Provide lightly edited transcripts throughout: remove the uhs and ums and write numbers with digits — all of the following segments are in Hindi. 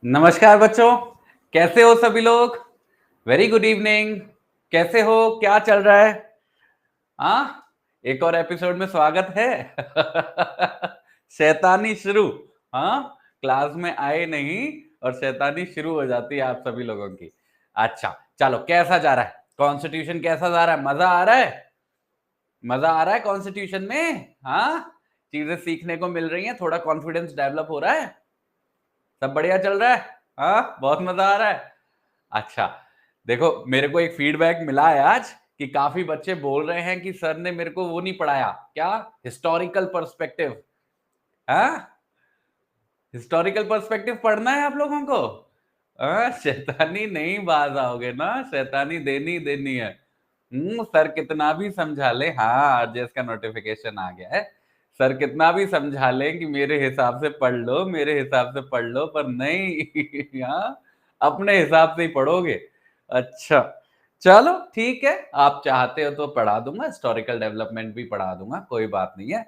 नमस्कार बच्चों, कैसे हो सभी लोग? Very good evening. कैसे हो? क्या चल रहा है? हाँ, एक और एपिसोड में स्वागत है। शैतानी शुरू। हाँ, क्लास में आए नहीं और शैतानी शुरू हो जाती है आप सभी लोगों की। अच्छा, चलो कैसा जा रहा है? कॉन्स्टिट्यूशन कैसा जा रहा है? मजा आ रहा है? मजा आ रहा है कॉन्स्टिट्यूशन में? हाँ, चीजें सीखने को मिल रही हैं, थोड़ा कॉन्फिडेंस डेवलप हो रहा है, सब बढ़िया चल रहा है। हाँ, बहुत मजा आ रहा है। अच्छा, देखो मेरे को एक फीडबैक मिला है आज कि काफी बच्चे बोल रहे हैं कि सर ने मेरे को वो नहीं पढ़ाया, क्या? Historical perspective. हाँ, हिस्टोरिकल पर्सपेक्टिव पढ़ना है आप लोगों को। शैतानी नहीं बाज आओगे ना, शैतानी देनी देनी है। सर कितना भी समझा ले, हाँ आरजेएस का नोटिफिकेशन आ गया है। सर कितना भी समझा ले कि मेरे हिसाब से पढ़ लो, मेरे हिसाब से पढ़ लो, पर नहीं। हाँ, अपने हिसाब से ही पढ़ोगे। अच्छा, चलो ठीक है, आप चाहते हो तो पढ़ा दूंगा, हिस्टोरिकल डेवलपमेंट भी पढ़ा दूंगा, कोई बात नहीं है।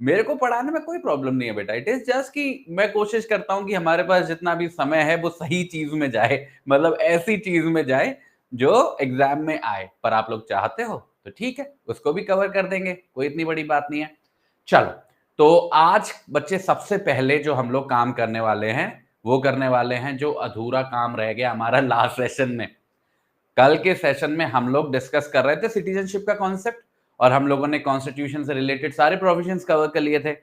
मेरे को पढ़ाने में कोई प्रॉब्लम नहीं है बेटा। इट इज जस्ट कि मैं कोशिश करता हूं कि हमारे पास जितना भी समय है वो सही चीज में जाए, मतलब ऐसी चीज में जाए जो एग्जाम में आए। पर आप लोग चाहते हो तो ठीक है, उसको भी कवर कर देंगे, कोई इतनी बड़ी बात नहीं है। चलो, तो आज बच्चे सबसे पहले जो हम लोग काम करने वाले हैं वो करने वाले हैं जो अधूरा काम रह गया हमारा लास्ट सेशन में। कल के सेशन में हम लोग डिस्कस कर रहे थे सिटीजनशिप का कॉन्सेप्ट, और हम लोगों ने कॉन्स्टिट्यूशन से रिलेटेड सारे प्रोविजंस कवर कर लिए थे।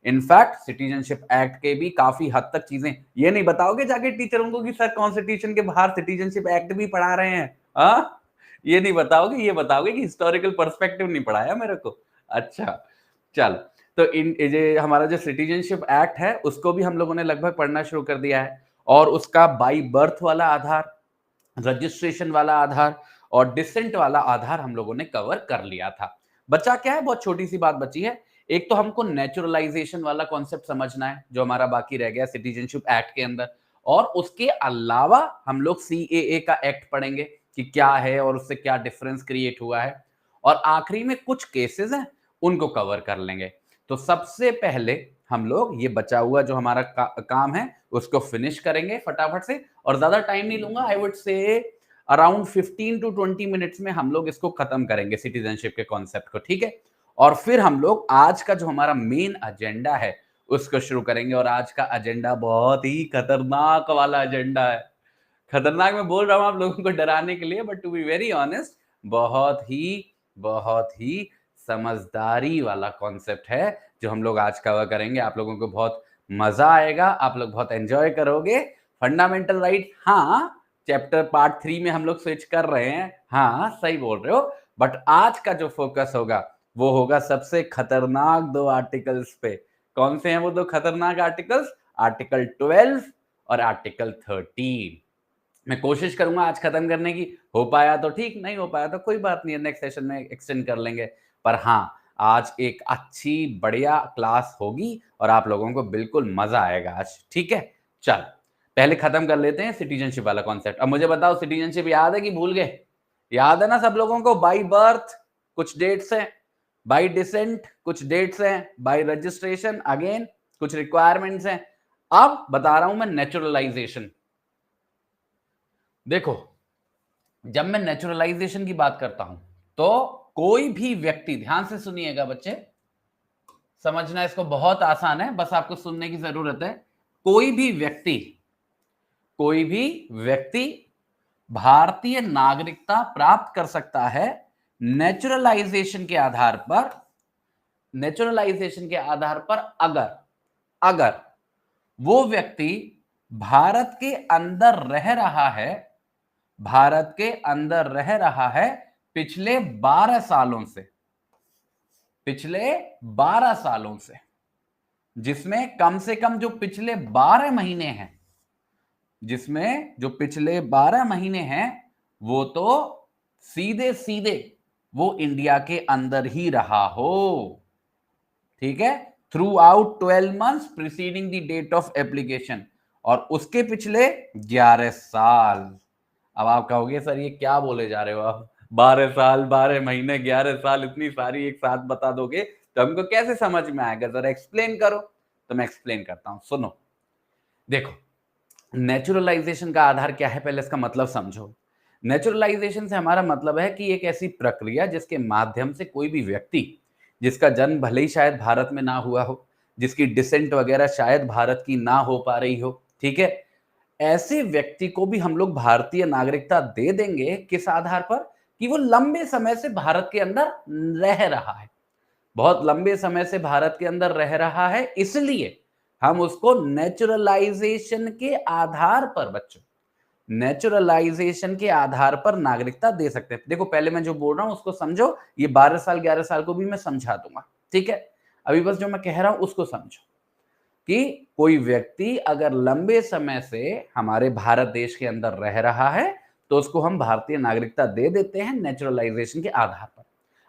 इनफैक्ट सिटीजनशिप एक्ट के भी काफी हद तक चीजें, ये नहीं बताओगे जाके टीचरों को कि सर कॉन्स्टिट्यूशन के बाहर सिटीजनशिप एक्ट भी पढ़ा रहे हैं? हाँ, ये नहीं बताओगे, ये बताओगे कि हिस्टोरिकल पर्सपेक्टिव नहीं पढ़ाया मेरे को। अच्छा, चल, तो इन ये हमारा जो सिटीजनशिप एक्ट है उसको भी हम लोगों ने लगभग पढ़ना शुरू कर दिया है, और उसका बाई बर्थ वाला आधार, रजिस्ट्रेशन वाला आधार और डिसेंट वाला आधार हम लोगों ने कवर कर लिया था। बचा क्या है? बहुत छोटी सी बात बची है। एक तो हमको नेचुरलाइजेशन वाला कॉन्सेप्ट समझना है जो हमारा बाकी रह गया सिटीजनशिप एक्ट के अंदर, और उसके अलावा हम लोग सीएए का एक्ट पढ़ेंगे कि क्या है और उससे क्या डिफरेंस क्रिएट हुआ है, और आखिरी में कुछ केसेस हैं उनको कवर कर लेंगे। तो सबसे पहले हम लोग ये बचा हुआ जो हमारा काम है उसको फिनिश करेंगे फटाफट से, और ज्यादा टाइम नहीं लूंगा। I would say around 15 to 20 minutes में हम लोग इसको खत्म करेंगे सिटीजनशिप के कॉन्सेप्ट को, ठीक है? और फिर हम लोग आज का जो हमारा मेन एजेंडा है उसको शुरू करेंगे, और आज का एजेंडा बहुत ही खतरनाक वाला एजेंडा है। खतरनाक मैं बोल रहा हूं आप लोगों को डराने के लिए, but to be very honest बहुत ही समझदारी वाला कॉन्सेप्ट है जो हम लोग आज कवर करेंगे। आप लोगों को बहुत मजा आएगा, आप लोग बहुत एंजॉय करोगे। फंडामेंटल राइट, हाँ, चैप्टर पार्ट 3 में हम लोग स्विच कर रहे हैं, हाँ सही बोल रहे हो। बट आज का जो फोकस होगा वो होगा सबसे खतरनाक दो आर्टिकल्स पे। कौन से हैं वो दो खतरनाक आर्टिकल्स? आर्टिकल 12 और आर्टिकल 13। मैं कोशिश करूंगा आज खत्म करने की, हो पाया तो ठीक, नहीं हो पाया तो कोई बात नहीं है, नेक्स्ट सेशन में एक्सटेंड कर लेंगे। पर हाँ, आज एक अच्छी बढ़िया क्लास होगी और आप लोगों को बिल्कुल मजा आएगा आज, ठीक है? चल, पहले खत्म कर लेते हैं सिटीजनशिप वाला कॉन्सेप्ट। अब मुझे बताओ, सिटीजनशिप याद है कि भूल गए? याद है ना सब लोगों को? बाई बर्थ कुछ डेट्स हैं, बाई डिसेंट कुछ डेट्स हैं, बाई रजिस्ट्रेशन अगेन कुछ रिक्वायरमेंट्स हैं। अब बता रहा हूं मैं नेचुरलाइजेशन। देखो, जब मैं नेचुरलाइजेशन की बात करता हूं तो कोई भी व्यक्ति, ध्यान से सुनिएगा बच्चे, समझना इसको बहुत आसान है, बस आपको सुनने की जरूरत है। कोई भी व्यक्ति भारतीय नागरिकता प्राप्त कर सकता है नेचुरलाइजेशन के आधार पर, अगर अगर वो व्यक्ति भारत के अंदर रह रहा है, पिछले 12 सालों से, जिसमें कम से कम जो पिछले 12 महीने हैं, वो तो सीधे सीधे वो इंडिया के अंदर ही रहा हो, ठीक है? Throughout 12 months preceding the date of application, और उसके पिछले 11 साल। अब आप कहोगे सर ये क्या बोले जा रहे हो आप? 12 साल, 12 महीने, 11 साल, इतनी सारी एक साथ बता दोगे तो हमको कैसे समझ में आएगा? जरा एक्सप्लेन करो। तो मैं एक्सप्लेन करता हूं, सुनो। देखो, नेचुरलाइजेशन का आधार क्या है, पहले इसका मतलब समझो। नेचुरलाइजेशन से हमारा मतलब है कि एक ऐसी प्रक्रिया जिसके माध्यम से कोई भी व्यक्ति जिसका जन्म भले ही शायद भारत में ना हुआ हो, जिसकी डिसेंट वगैरह शायद भारत की ना हो पा रही हो, ठीक है, ऐसे व्यक्ति को भी हम लोग भारतीय नागरिकता दे देंगे। किस आधार पर? कि वो लंबे समय से भारत के अंदर रह रहा है, बहुत लंबे समय से भारत के अंदर रह रहा है, इसलिए हम उसको नेचुरलाइजेशन के आधार पर, बच्चों, नेचुरलाइजेशन के आधार पर नागरिकता दे सकते हैं। देखो पहले मैं जो बोल रहा हूं उसको समझो, ये 12 साल 11 साल को भी मैं समझा दूंगा, ठीक है। अभी बस जो मैं कह रहा हूं उसको समझो कि कोई व्यक्ति अगर लंबे समय से हमारे भारत देश के अंदर रह रहा है तो उसको हम भारतीय नागरिकता दे देते हैं नेचुरलाइजेशन के आधार पर।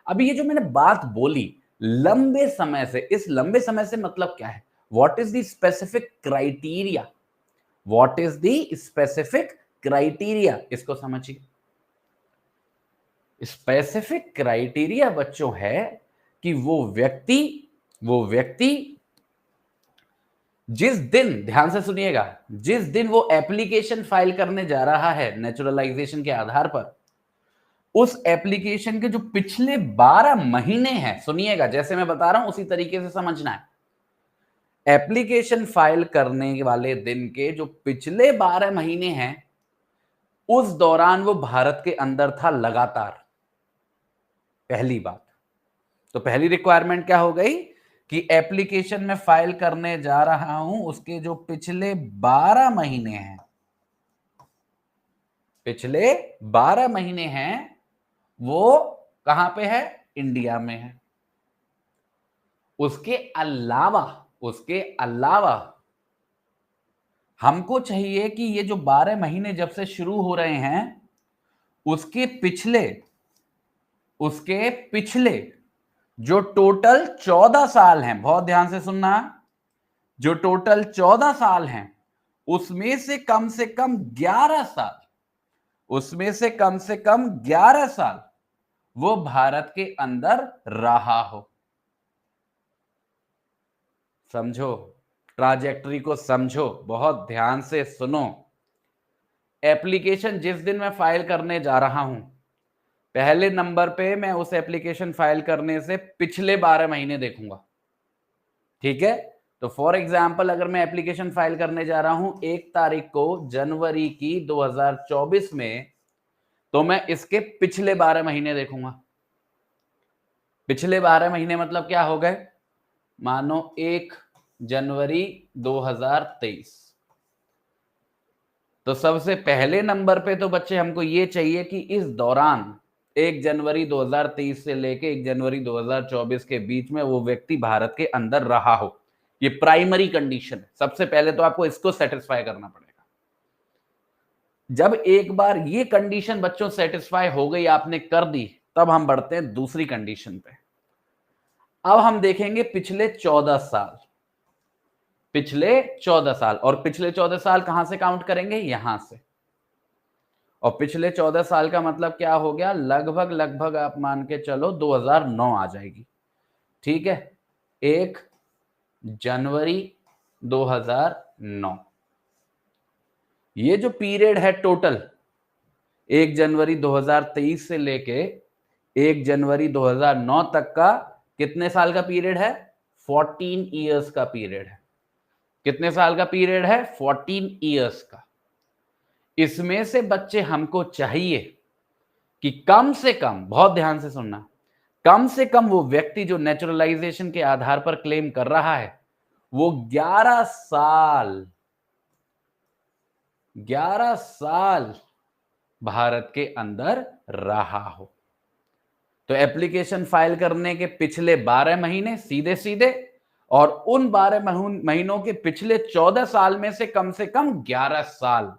अभी ये जो मैंने बात बोली लंबे समय से, इस लंबे समय से मतलब क्या है? What is the specific criteria? What is the specific criteria? इसको समझिए। स्पेसिफिक क्राइटेरिया बच्चों है कि वो व्यक्ति जिस दिन, ध्यान से सुनिएगा, जिस दिन वो एप्लीकेशन फाइल करने जा रहा है नेचुरलाइजेशन के आधार पर, उस एप्लीकेशन के जो पिछले 12 महीने हैं, सुनिएगा जैसे मैं बता रहा हूं उसी तरीके से समझना है। एप्लीकेशन फाइल करने वाले दिन के जो पिछले 12 महीने हैं उस दौरान वो भारत के अंदर था लगातार। पहली बात तो पहली रिक्वायरमेंट क्या हो गई कि एप्लीकेशन में फाइल करने जा रहा हूं उसके जो पिछले 12 महीने हैं, पिछले 12 महीने हैं, वो कहां पे है? इंडिया में है। उसके अलावा हमको चाहिए कि ये जो 12 महीने जब से शुरू हो रहे हैं उसके पिछले जो टोटल 14 साल हैं, बहुत ध्यान से सुनना, जो टोटल 14 साल हैं उसमें से कम 11 साल, उसमें से कम 11 साल वो भारत के अंदर रहा हो। समझो, ट्राजेक्टरी को समझो, बहुत ध्यान से सुनो। एप्लीकेशन जिस दिन मैं फाइल करने जा रहा हूं, पहले नंबर पे मैं उस एप्लीकेशन फाइल करने से पिछले 12 महीने देखूंगा, ठीक है। तो फॉर एग्जाम्पल अगर मैं एप्लीकेशन फाइल करने जा रहा हूं 1 तारीख को जनवरी की 2024 में, तो मैं इसके पिछले 12 महीने देखूंगा। पिछले 12 महीने मतलब क्या हो गए? मानो 1 जनवरी 2023। तो सबसे पहले नंबर पे तो बच्चे हमको ये चाहिए कि इस दौरान 1 जनवरी 2023 से लेके 1 जनवरी 2024 के बीच में वो व्यक्ति भारत के अंदर रहा हो। ये प्राइमरी कंडीशन है। सबसे पहले तो आपको इसको सेटिस्फाई करना पड़ेगा। जब एक बार ये कंडीशन बच्चों सेटिस्फाई हो गई, आपने कर दी, तब हम बढ़ते हैं दूसरी कंडीशन पे। अब हम देखेंगे पिछले 14 साल, पिछले 14 साल, और पिछले 14 साल कहां से काउंट करेंगे? यहां से। और पिछले 14 साल का मतलब क्या हो गया? लगभग आप मान के चलो 2009 आ जाएगी, ठीक है। 1 जनवरी 2009, ये जो पीरियड है टोटल 1 जनवरी 2023 से लेके 1 जनवरी 2009 तक का कितने साल का पीरियड है? 14 ईयर्स का पीरियड है। कितने साल का पीरियड है? 14 ईयर्स का। इसमें से बच्चे हमको चाहिए कि कम से कम, बहुत ध्यान से सुनना, कम से कम वो व्यक्ति जो नेचुरलाइजेशन के आधार पर क्लेम कर रहा है वो 11 साल भारत के अंदर रहा हो। तो एप्लीकेशन फाइल करने के पिछले 12 महीने सीधे सीधे, और उन 12 महीनों के पिछले 14 साल में से कम 11 साल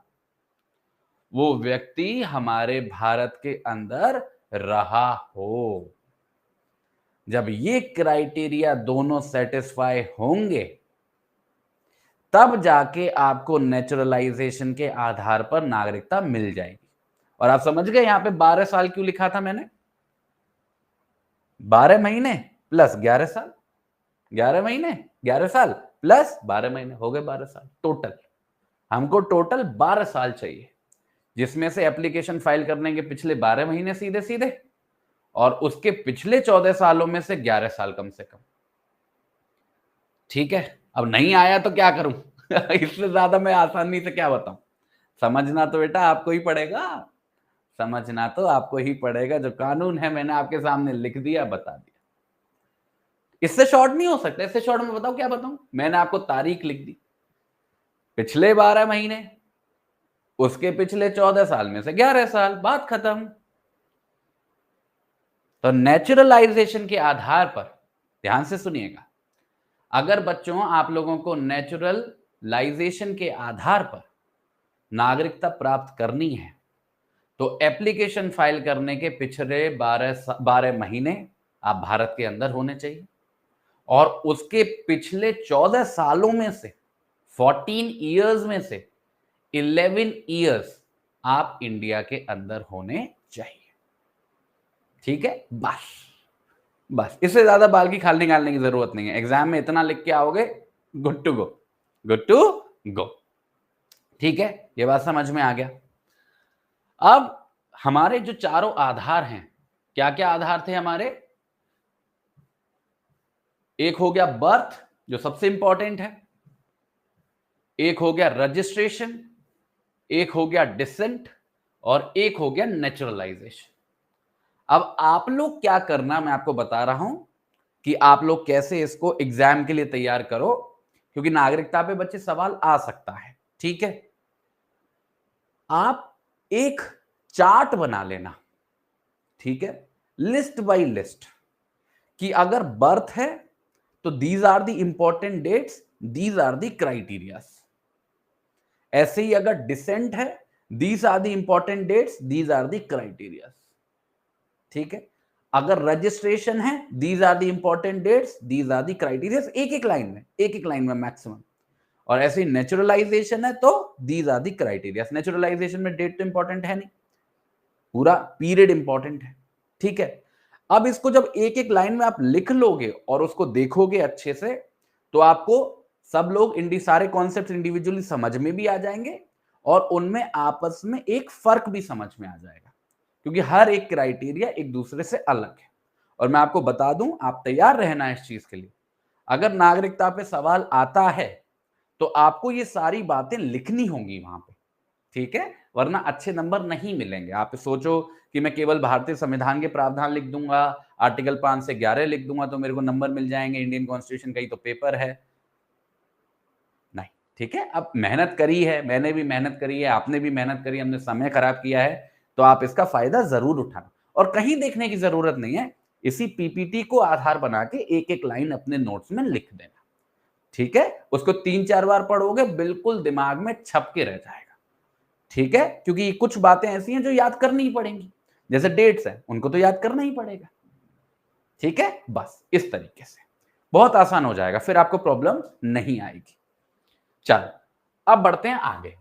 वो व्यक्ति हमारे भारत के अंदर रहा हो। जब ये क्राइटेरिया दोनों सेटिस्फाई होंगे तब जाके आपको नेचुरलाइजेशन के आधार पर नागरिकता मिल जाएगी। और आप समझ गए यहां पे 12 साल क्यों लिखा था मैंने? 12 महीने प्लस 11 साल, 11 महीने 11 साल प्लस 12 महीने, हो गए 12 साल टोटल। हमको टोटल 12 साल चाहिए, जिसमें से एप्लीकेशन फाइल करने के पिछले 12 महीने सीधे सीधे और उसके पिछले 14 सालों में से 11 साल कम से कम। ठीक है, अब नहीं आया तो क्या करूं? इससे ज्यादा मैं आसानी से क्या बताऊं? समझना तो बेटा आपको ही पड़ेगा, समझना तो आपको ही पड़ेगा। जो कानून है मैंने आपके सामने लिख दिया, बता दिया। इससे शॉर्ट नहीं हो सकता। इससे शॉर्ट में बताओ क्या बताऊं? मैंने आपको तारीख लिख दी, पिछले 12 महीने, उसके पिछले 14 साल में से 11 साल, बात खत्म। तो नेचुरलाइजेशन के आधार पर, ध्यान से सुनिएगा, अगर बच्चों आप लोगों को नेचुरलाइजेशन के आधार पर नागरिकता प्राप्त करनी है तो एप्लीकेशन फाइल करने के पिछले 12 महीने आप भारत के अंदर होने चाहिए और उसके पिछले 14 सालों में से 14 इयर्स में से 11 इयर्स आप इंडिया के अंदर होने चाहिए। ठीक है, बस इससे ज्यादा बाल की खाल निकालने की जरूरत नहीं है। एग्जाम में इतना लिख के आओगे, good to go, good to go. ठीक है, ये बात समझ में आ गया। अब हमारे जो चारों आधार हैं, क्या क्या आधार थे हमारे? एक हो गया बर्थ, जो सबसे इंपॉर्टेंट है, एक हो गया रजिस्ट्रेशन, एक हो गया डिसेंट और एक हो गया नेचुरलाइजेशन। अब आप लोग क्या करना, मैं आपको बता रहा हूं कि आप लोग कैसे इसको एग्जाम के लिए तैयार करो, क्योंकि नागरिकता पे बच्चे सवाल आ सकता है। ठीक है, आप एक चार्ट बना लेना, ठीक है, लिस्ट बाय लिस्ट, कि अगर बर्थ है तो these are the important dates, these are the criterias. ऐसे ही अगर डिसेंट है, these are the important dates, these are the criterias. ठीक है, अगर रजिस्ट्रेशन है, these are the important dates, these are the criterias, एक एक लाइन में मैक्सिमम। और ऐसे ही नेचुरलाइजेशन है तो these are the criterias. Naturalisation में डेट तो इंपॉर्टेंट है नहीं, पूरा पीरियड इंपॉर्टेंट है। ठीक है, अब इसको जब एक एक लाइन में आप लिख लोगे और उसको देखोगे अच्छे से, तो आपको सब लोग सारे कॉन्सेप्ट इंडिविजुअली समझ में भी आ जाएंगे और उनमें आपस में एक फर्क भी समझ में आ जाएगा, क्योंकि हर एक क्राइटेरिया एक दूसरे से अलग है। और मैं आपको बता दूं, आप तैयार रहना इस चीज के लिए, अगर नागरिकता पे सवाल आता है तो आपको ये सारी बातें लिखनी होंगी वहां पे। ठीक है, वरना अच्छे नंबर नहीं मिलेंगे। आप सोचो कि मैं केवल भारतीय संविधान के प्रावधान लिख दूंगा, आर्टिकल 5 से 11 लिख दूंगा तो मेरे को नंबर मिल जाएंगे, इंडियन कॉन्स्टिट्यूशन का ही तो पेपर है। नहीं, ठीक है, अब मेहनत करी है, मैंने भी मेहनत करी है, आपने भी मेहनत करी है, हमने समय खराब किया है, तो आप इसका फायदा जरूर उठाना। और कहीं देखने की जरूरत नहीं है, इसी पीपीटी को आधार बना के एक एक लाइन अपने नोट्स में लिख देना। ठीक है, उसको 3-4 बार पढ़ोगे, बिल्कुल दिमाग में छप के रह जाएगा। ठीक है, क्योंकि कुछ बातें ऐसी हैं जो याद करनी ही पड़ेंगी, जैसे डेट्स हैं, उनको तो याद करना ही पड़ेगा। ठीक है, बस इस तरीके से बहुत आसान हो जाएगा, फिर आपको प्रॉब्लम नहीं आएगी। चलो अब बढ़ते हैं आगे।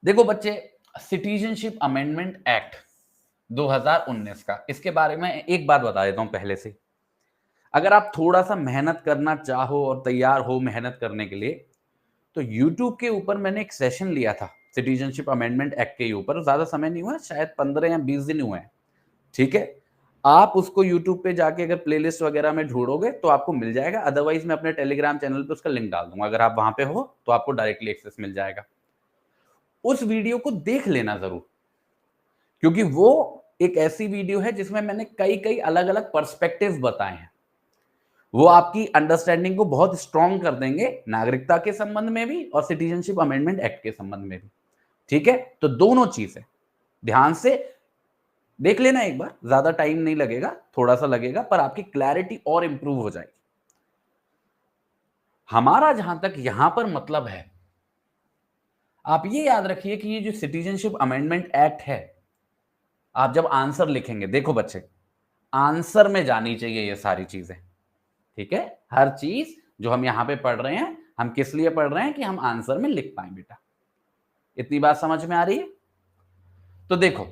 देखो बच्चे, सिटीजनशिप अमेंडमेंट एक्ट 2019 का, इसके बारे में एक बात बता देता हूं पहले से। अगर आप थोड़ा सा मेहनत करना चाहो और तैयार हो मेहनत करने के लिए, तो YouTube के ऊपर मैंने एक सेशन लिया था सिटीजनशिप अमेंडमेंट एक्ट के ऊपर। ज्यादा समय नहीं हुआ, शायद 15 या 20 दिन हुए हैं। ठीक है, आप उसको YouTube पे जाके अगर प्लेलिस्ट वगैरह में ढूंढोगे तो आपको मिल जाएगा, अदरवाइज मैं अपने टेलीग्राम चैनल पे उसका लिंक डाल दूंगा। अगर आप वहां पे हो तो आपको डायरेक्टली एक्सेस मिल जाएगा। उस वीडियो को देख लेना जरूर, क्योंकि वो एक ऐसी वीडियो है जिसमें मैंने कई कई अलग अलग पर्सपेक्टिव बताए हैं। वो आपकी अंडरस्टैंडिंग को बहुत स्ट्रॉन्ग कर देंगे, नागरिकता के संबंध में भी और सिटीजनशिप अमेंडमेंट एक्ट के संबंध में भी। ठीक है, तो दोनों चीजें ध्यान से देख लेना एक बार, ज्यादा टाइम नहीं लगेगा, थोड़ा सा लगेगा, पर आपकी क्लैरिटी और इंप्रूव हो जाएगी। हमारा जहां तक यहां पर मतलब है, आप ये याद रखिए कि ये जो सिटीजनशिप अमेंडमेंट एक्ट है, आप जब आंसर लिखेंगे, देखो बच्चे, आंसर में जानी चाहिए ये सारी चीजें। ठीक है, हर चीज जो हम यहां पे पढ़ रहे हैं, हम किस लिए पढ़ रहे हैं कि हम आंसर में लिख पाए बेटा। इतनी बात समझ में आ रही है? तो देखो,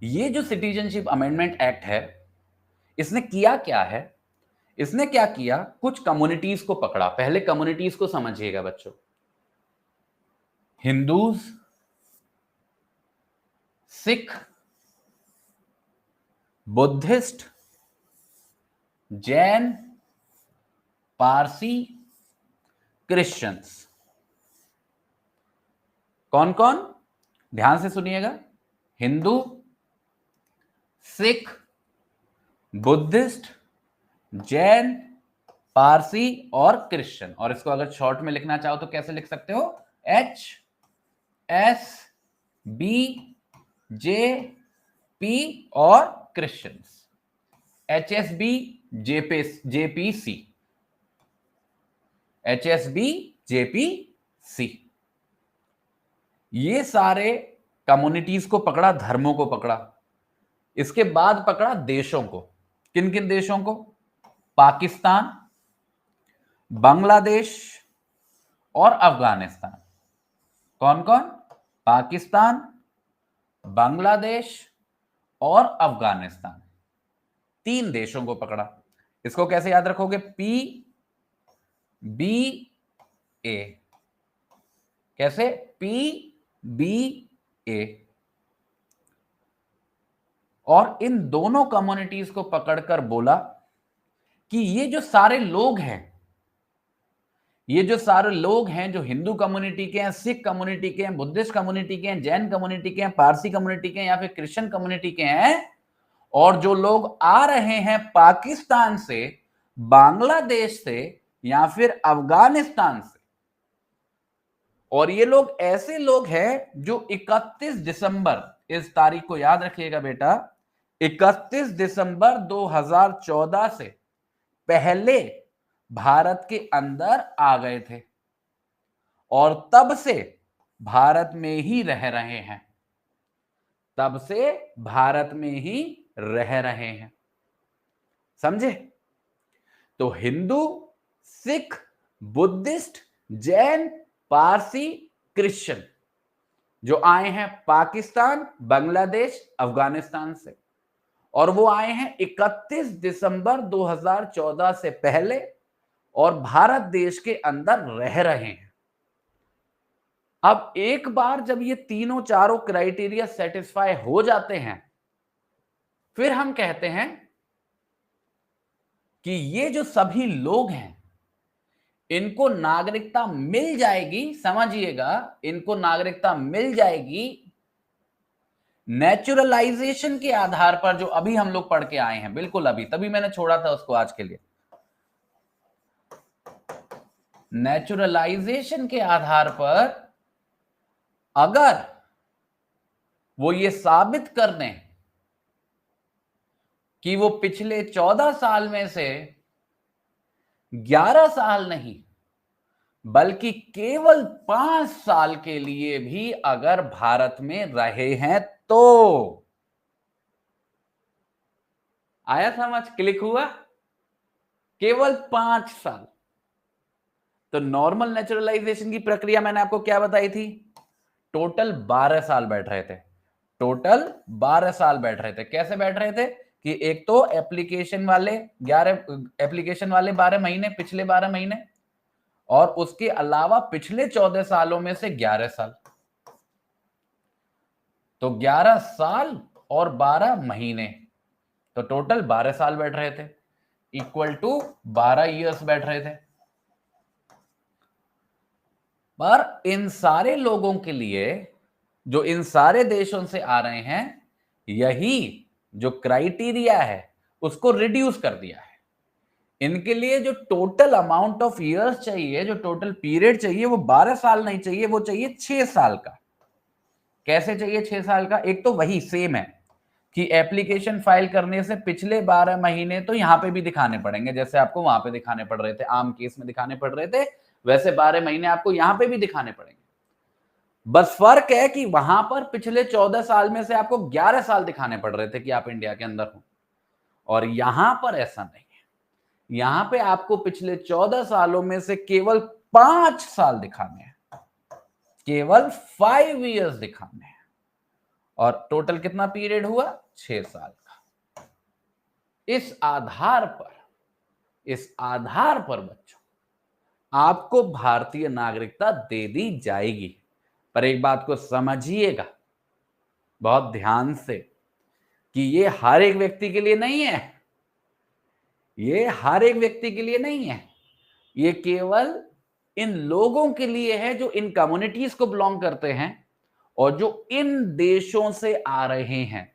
ये जो सिटीजनशिप अमेंडमेंट एक्ट है, इसने किया क्या है? इसने क्या किया, कुछ कम्युनिटीज को पकड़ा। पहले कम्युनिटीज को समझिएगा बच्चों। Hindus, Sikh, Buddhist, Jain, Parsi, Christians. कौन कौन? ध्यान से सुनिएगा। हिंदू, सिख, बुद्धिस्ट, जैन, पारसी और क्रिश्चियन। और इसको अगर शॉर्ट में लिखना चाहो तो कैसे लिख सकते हो? H S B J P और Christians. H S B JPC, H S B JPC. ये सारे कम्युनिटीज को पकड़ा, धर्मों को पकड़ा। इसके बाद पकड़ा देशों को। किन किन देशों को? पाकिस्तान, बांग्लादेश और अफगानिस्तान। कौन कौन? पाकिस्तान, बांग्लादेश और अफगानिस्तान। 3 देशों को पकड़ा। इसको कैसे याद रखोगे? पी बी ए। कैसे? पी बी ए। और इन दोनों कम्युनिटीज को पकड़कर बोला कि ये जो सारे लोग हैं, ये जो सारे लोग हैं जो हिंदू कम्युनिटी के हैं, सिख कम्युनिटी के हैं, बुद्धिस्ट कम्युनिटी के हैं, जैन कम्युनिटी के हैं, पारसी कम्युनिटी के हैं या फिर क्रिश्चियन कम्युनिटी के हैं, और जो लोग आ रहे हैं पाकिस्तान से, बांग्लादेश से या फिर अफगानिस्तान से, और ये लोग ऐसे लोग हैं जो 31 दिसंबर, इस तारीख को याद रखिएगा बेटा, 31 दिसंबर 2014 से पहले भारत के अंदर आ गए थे और तब से भारत में ही रह रहे हैं। तब से भारत में ही रह रहे हैं। समझे? तो हिंदू, सिख, बुद्धिस्ट, जैन, पारसी, क्रिश्चियन जो आए हैं पाकिस्तान, बांग्लादेश, अफगानिस्तान से, और वो आए हैं 31 दिसंबर 2014 से पहले और भारत देश के अंदर रह रहे हैं। अब एक बार जब ये तीनों चारों क्राइटेरिया सेटिस्फाई हो जाते हैं, फिर हम कहते हैं कि ये जो सभी लोग हैं इनको नागरिकता मिल जाएगी। समझिएगा, इनको नागरिकता मिल जाएगी नेचुरलाइजेशन के आधार पर, जो अभी हम लोग पढ़ के आए हैं, बिल्कुल अभी, तभी मैंने छोड़ा था उसको आज के लिए। नेचुरलाइजेशन के आधार पर अगर वो ये साबित कर दें कि वो पिछले 14 साल में से 11 साल नहीं बल्कि केवल 5 साल के लिए भी अगर भारत में रहे हैं, तो आया समझ? क्लिक हुआ? केवल 5 साल। तो नॉर्मल नेचुरलाइजेशन की प्रक्रिया मैंने आपको क्या बताई थी? टोटल 12 साल बैठ रहे थे। टोटल 12 साल बैठ रहे थे। कैसे बैठ रहे थे? कि एक तो एप्लीकेशन वाले 12 महीने, पिछले 12 महीने, और उसके अलावा पिछले 14 सालों में से 11 साल। तो 11 साल और 12 महीने, तो टोटल 12 साल बैठ रहे थे, इक्वल टू 12 ईयर्स बैठ रहे थे। पर इन सारे लोगों के लिए, जो इन सारे देशों से आ रहे हैं, यही जो क्राइटेरिया है उसको रिड्यूस कर दिया है। इनके लिए जो टोटल अमाउंट ऑफ ईयर्स चाहिए, जो टोटल पीरियड चाहिए, वो 12 साल नहीं चाहिए, वो चाहिए 6 साल का। कैसे चाहिए 6 साल का? एक तो वही सेम है कि एप्लीकेशन फाइल करने से पिछले 12 महीने तो यहां पे भी दिखाने पड़ेंगे, जैसे आपको वहां पे दिखाने पड़ रहे थे, आम केस में दिखाने पड़ रहे थे, वैसे 12 महीने आपको यहां पे भी दिखाने पड़ेंगे। बस फर्क है कि वहां पर पिछले 14 साल में से आपको 11 साल दिखाने पड़ रहे थे कि आप इंडिया के अंदर हो, और यहां पर ऐसा नहीं है। यहां पे आपको पिछले 14 सालों में से केवल 5 साल दिखाने हैं, केवल 5 इयर्स दिखाने हैं, और टोटल कितना पीरियड हुआ? 6 साल का। इस आधार पर बच्चों आपको भारतीय नागरिकता दे दी जाएगी। पर एक बात को समझिएगा बहुत ध्यान से कि ये हर एक व्यक्ति के लिए नहीं है, ये हर एक व्यक्ति के लिए नहीं है, ये केवल इन लोगों के लिए है जो इन कम्युनिटीज को बिलोंग करते हैं और जो इन देशों से आ रहे हैं।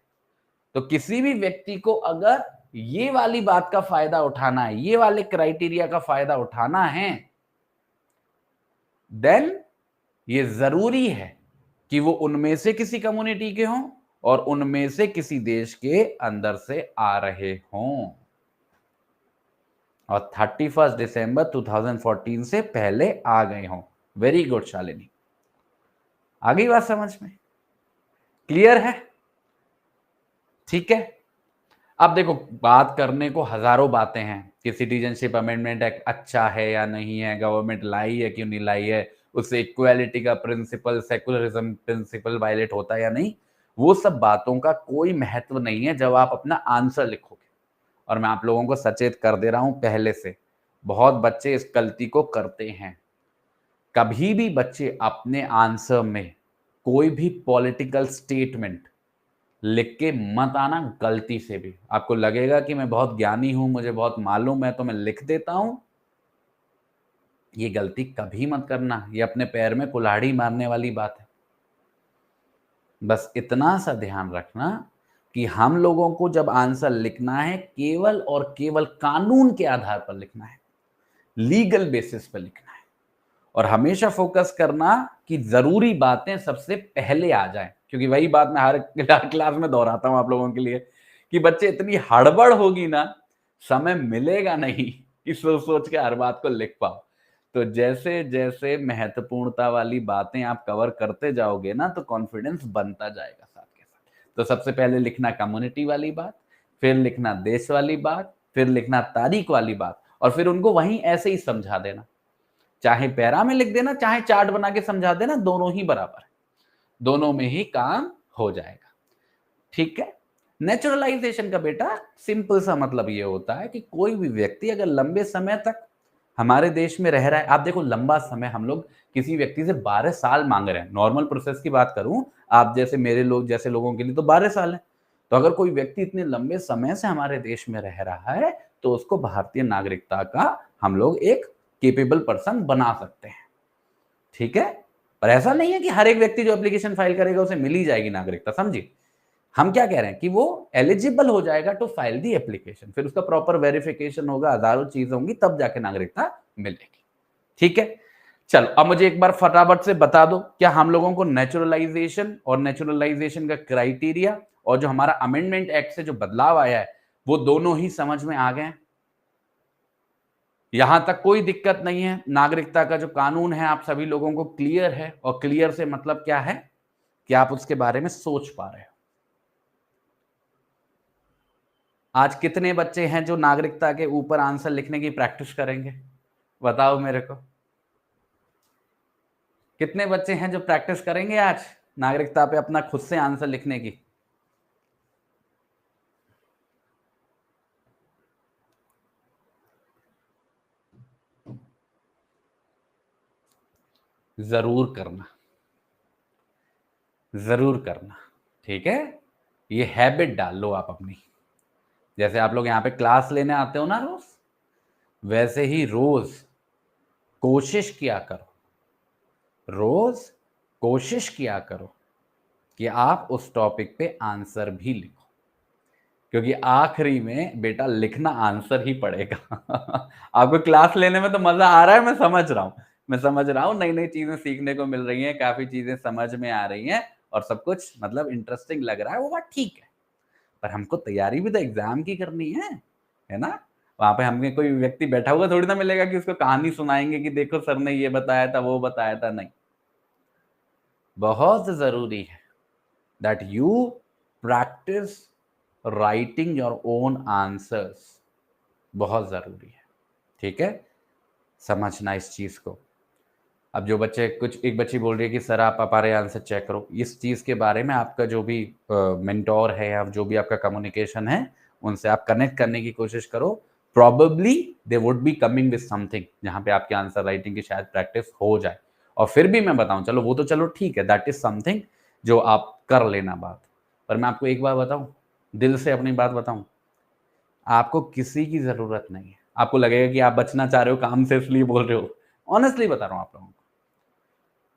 तो किसी भी व्यक्ति को अगर ये वाली बात का फायदा उठाना है, ये वाले क्राइटेरिया का फायदा उठाना है, देन ये जरूरी है कि वो उनमें से किसी कम्युनिटी के हों और उनमें से किसी देश के अंदर से आ रहे हों और 31 दिसंबर 2014 से पहले आ गए हों। वेरी गुड शालिनी, आ गई बात समझ में? क्लियर है? ठीक है। अब देखो, बात करने को हजारों बातें हैं कि सिटीजनशिप अमेंडमेंट एक्ट अच्छा है या नहीं है, गवर्नमेंट लाई है क्यों नहीं लाई है, उससे इक्वालिटी का प्रिंसिपल, सेकुलरिज्म प्रिंसिपल वायलेट होता है या नहीं, वो सब बातों का कोई महत्व नहीं है जब आप अपना आंसर लिखोगे। और मैं आप लोगों को सचेत कर दे रहा हूं पहले से, बहुत बच्चे इस गलती को करते हैं। कभी भी बच्चे अपने आंसर में कोई भी पॉलिटिकल स्टेटमेंट लिख के मत आना गलती से भी। आपको लगेगा कि मैं बहुत ज्ञानी हूं, मुझे बहुत मालूम है तो मैं लिख देता हूं, ये गलती कभी मत करना, ये अपने पैर में कुल्हाड़ी मारने वाली बात है। बस इतना सा ध्यान रखना कि हम लोगों को जब आंसर लिखना है केवल और केवल कानून के आधार पर लिखना है, लीगल बेसिस पर लिखना है और हमेशा फोकस करना कि जरूरी बातें सबसे पहले आ जाएं। क्योंकि वही बात मैं हर क्लास में दोहराता हूं आप लोगों के लिए कि बच्चे इतनी हड़बड़ होगी ना, समय मिलेगा नहीं कि सोच सोच के हर बात को लिख पाओ। तो जैसे जैसे महत्वपूर्णता वाली बातें आप कवर करते जाओगे ना, तो कॉन्फिडेंस बनता जाएगा साथ के साथ। तो सबसे पहले लिखना कम्युनिटी वाली बात, फिर लिखना देश वाली बात, फिर लिखना तारीख वाली बात और फिर उनको वहीं ऐसे ही समझा देना। चाहे पैरा में लिख देना, चाहे चार्ट बना के समझा देना, दोनों ही बराबर है, दोनों में ही काम हो जाएगा। ठीक है। नेचुरलाइजेशन का बेटा सिंपल सा मतलब ये होता है कि कोई भी व्यक्ति अगर लंबे समय तक हमारे देश में रह रहा है, आप देखो लंबा समय, हम लोग किसी व्यक्ति से 12 साल मांग रहे हैं, नॉर्मल प्रोसेस की बात करूं, आप जैसे मेरे लोग जैसे लोगों के लिए तो 12 साल है। तो अगर कोई व्यक्ति इतने लंबे समय से हमारे देश में रह रहा है तो उसको भारतीय नागरिकता का हम लोग एक केपेबल पर्सन बना सकते हैं। ठीक है। पर ऐसा नहीं है कि हर एक व्यक्ति जो एप्लीकेशन फाइल करेगा उसे मिल ही जाएगी नागरिकता, समझिए। हम क्या कह रहे हैं कि वो एलिजिबल हो जाएगा टू फाइल दी एप्लीकेशन, फिर उसका प्रॉपर वेरिफिकेशन होगा, हजारों चीजें होंगी, तब जाके नागरिकता मिलेगी। ठीक है। चलो अब मुझे एक बार फटाफट से बता दो, क्या हम लोगों को नेचुरलाइजेशन और नेचुरलाइजेशन का क्राइटेरिया और जो हमारा अमेंडमेंट एक्ट से जो बदलाव आया है वो दोनों ही समझ में आ गए? यहां तक कोई दिक्कत नहीं है? नागरिकता का जो कानून है आप सभी लोगों को क्लियर है? और क्लियर से मतलब क्या है कि आप उसके बारे में सोच पा रहे हो। आज कितने बच्चे हैं जो नागरिकता के ऊपर आंसर लिखने की प्रैक्टिस करेंगे? बताओ मेरे को, कितने बच्चे हैं जो प्रैक्टिस करेंगे आज नागरिकता पे अपना खुद से आंसर लिखने की? जरूर करना, जरूर करना। ठीक है। ये हैबिट डाल लो आप अपनी। जैसे आप लोग यहाँ पे क्लास लेने आते हो ना रोज, वैसे ही रोज कोशिश किया करो, रोज कोशिश किया करो कि आप उस टॉपिक पे आंसर भी लिखो, क्योंकि आखिरी में बेटा लिखना आंसर ही पड़ेगा। आपको क्लास लेने में तो मजा आ रहा है, मैं समझ रहा हूँ, मैं समझ रहा हूँ, नई नई चीजें सीखने को मिल रही हैं, काफी चीजें समझ में आ रही हैं और सब कुछ मतलब इंटरेस्टिंग लग रहा है, वो बात ठीक है। पर हमको तैयारी भी तो एग्जाम की करनी है ना? वहां पे हमें कोई व्यक्ति बैठा हुआ थोड़ी ना मिलेगा कि उसको कहानी सुनाएंगे कि देखो सर ने ये बताया था, वो बताया था। नहीं, बहुत जरूरी है that you practice writing your own answers, बहुत जरूरी है। ठीक है, समझना इस चीज को। अब जो बच्चे, कुछ एक बच्ची बोल रही है कि सर आप हमारे आंसर चेक करो, इस चीज के बारे में आपका जो भी मेंटोर है या जो भी आपका कम्युनिकेशन है उनसे आप कनेक्ट करने की कोशिश करो। Probably they would be coming with something जहां पे आपके आंसर राइटिंग की शायद प्रैक्टिस हो जाए। और फिर भी मैं बताऊं, चलो वो तो चलो ठीक है, दैट इज समथिंग जो आप कर लेना बात, पर मैं आपको एक बात बताऊं, दिल से अपनी बात बताऊं, आपको किसी की जरूरत नहीं है। आपको लगेगा कि आप बचना चाह रहे हो काम से इसलिए बोल रहे हो, ऑनेस्टली बता रहा हूं आप लोगों को,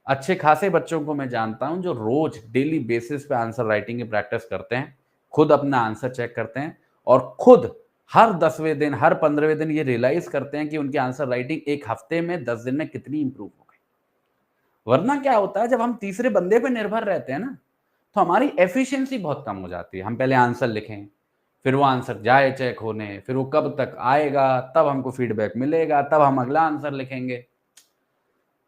अच्छे खासे बच्चों को मैं जानता हूं जो रोज डेली बेसिस पे आंसर राइटिंग की प्रैक्टिस करते हैं, खुद अपना आंसर चेक करते हैं और खुद हर 10वें दिन, हर 15वें दिन ये रियलाइज करते हैं कि उनकी आंसर राइटिंग एक हफ्ते में, 10 दिन में कितनी इंप्रूव हो गई। वरना क्या होता है, जब हम तीसरे बंदे पे निर्भर रहते हैं ना, तो हमारी एफिशिएंसी बहुत कम हो जाती है। हम पहले आंसर लिखें, फिर वो आंसर जाए चेक होने, फिर वो कब तक आएगा, तब हमको फीडबैक मिलेगा, तब हम अगला आंसर लिखेंगे।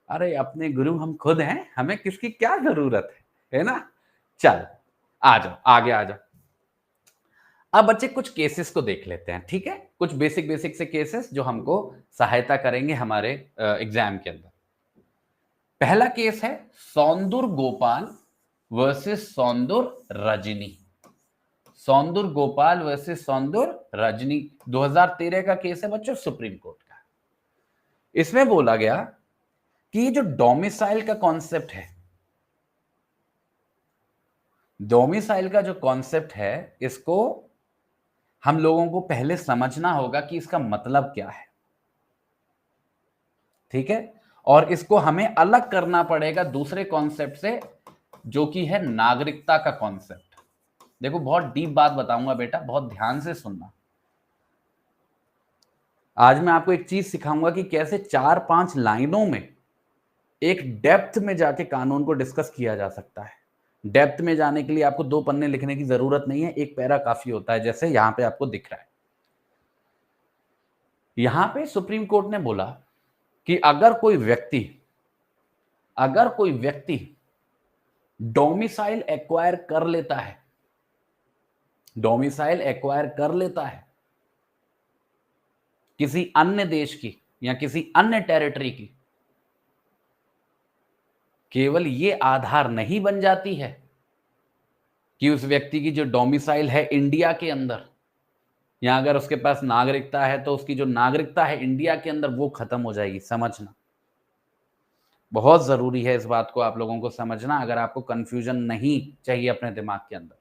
अरे अपने गुरु हम खुद हैं, हमें किसकी क्या जरूरत है ना। चल आ जाओ, आगे आ जाओ। अब बच्चे कुछ केसेस को देख लेते हैं, ठीक है, कुछ बेसिक बेसिक से केसेस जो हमको सहायता करेंगे हमारे एग्जाम के अंदर। पहला केस है सौंदुर गोपाल वर्सेस सौंदुर रजनी। सौंदुर गोपाल वर्सेस सौंदुर रजनी 2013 का केस है बच्चों, सुप्रीम कोर्ट का। इसमें बोला गया कि ये जो डोमिसाइल का कॉन्सेप्ट है, डोमिसाइल का जो कॉन्सेप्ट है, इसको हम लोगों को पहले समझना होगा कि इसका मतलब क्या है, ठीक है, और इसको हमें अलग करना पड़ेगा दूसरे कॉन्सेप्ट से जो कि है नागरिकता का कॉन्सेप्ट। देखो बहुत डीप बात बताऊंगा बेटा, बहुत ध्यान से सुनना। आज मैं आपको एक चीज सिखाऊंगा कि कैसे 4-5 लाइनों में एक डेप्थ में जाके कानून को डिस्कस किया जा सकता है। डेप्थ में जाने के लिए आपको 2 पन्ने लिखने की जरूरत नहीं है, एक पैरा काफी होता है, जैसे यहां पे आपको दिख रहा है। यहां पे सुप्रीम कोर्ट ने बोला कि अगर कोई व्यक्ति डोमिसाइल एक्वायर कर लेता है, डोमिसाइल एक्वायर कर लेता है किसी अन्य देश की या किसी अन्य टेरिटरी की, केवल ये आधार नहीं बन जाती है कि उस व्यक्ति की जो डोमिसाइल है इंडिया के अंदर, या अगर उसके पास नागरिकता है तो उसकी जो नागरिकता है इंडिया के अंदर वो खत्म हो जाएगी। समझना बहुत जरूरी है, इस बात को आप लोगों को समझना, अगर आपको कंफ्यूजन नहीं चाहिए अपने दिमाग के अंदर।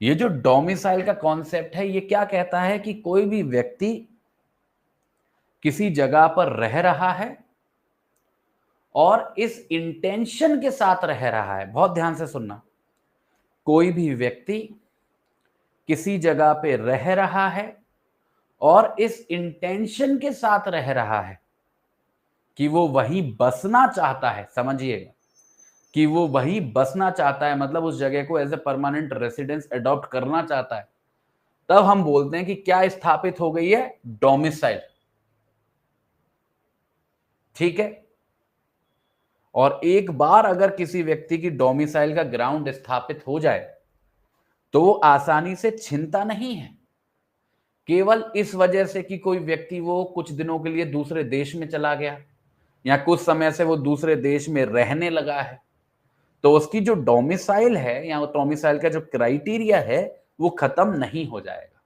ये जो डोमिसाइल का कॉन्सेप्ट है, ये क्या कहता है कि कोई भी व्यक्ति किसी जगह पर रह रहा है और इस इंटेंशन के साथ रह रहा है, बहुत ध्यान से सुनना, कोई भी व्यक्ति किसी जगह पे रह रहा है और इस इंटेंशन के साथ रह रहा है कि वो वहीं बसना चाहता है, समझिएगा, कि वो वहीं बसना चाहता है, मतलब उस जगह को as a permanent residence adopt करना चाहता है, तब हम बोलते हैं कि क्या स्थापित हो गई है, डोमिसाइल, ठीक है। और एक बार अगर किसी व्यक्ति की डोमिसाइल का ग्राउंड स्थापित हो जाए तो वो आसानी से छिनता नहीं है, केवल इस वजह से कि कोई व्यक्ति वो कुछ दिनों के लिए दूसरे देश में चला गया या कुछ समय से वो दूसरे देश में रहने लगा है, तो उसकी जो डोमिसाइल है या डोमिसाइल का जो क्राइटेरिया है वो खत्म नहीं हो जाएगा।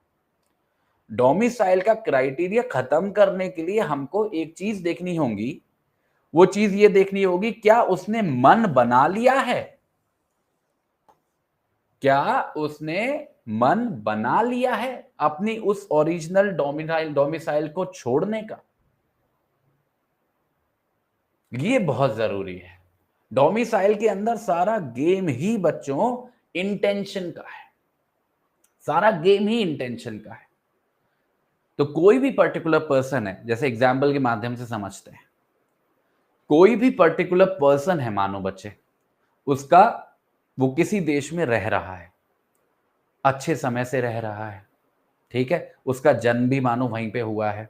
डोमिसाइल का क्राइटेरिया खत्म करने के लिए हमको एक चीज देखनी होगी, वो चीज ये देखनी होगी क्या उसने मन बना लिया है, क्या उसने मन बना लिया है अपनी उस ओरिजिनल डोमिसाइल को छोड़ने का। ये बहुत जरूरी है। डोमिसाइल के अंदर सारा गेम ही बच्चों इंटेंशन का है, सारा गेम ही इंटेंशन का है। तो कोई भी पर्टिकुलर पर्सन है, जैसे एग्जाम्पल के माध्यम से समझते हैं, कोई भी पर्टिकुलर पर्सन है, मानो बच्चे उसका, वो किसी देश में रह रहा है, अच्छे समय से रह रहा है, ठीक है, उसका जन्म भी मानो वहीं पे हुआ है,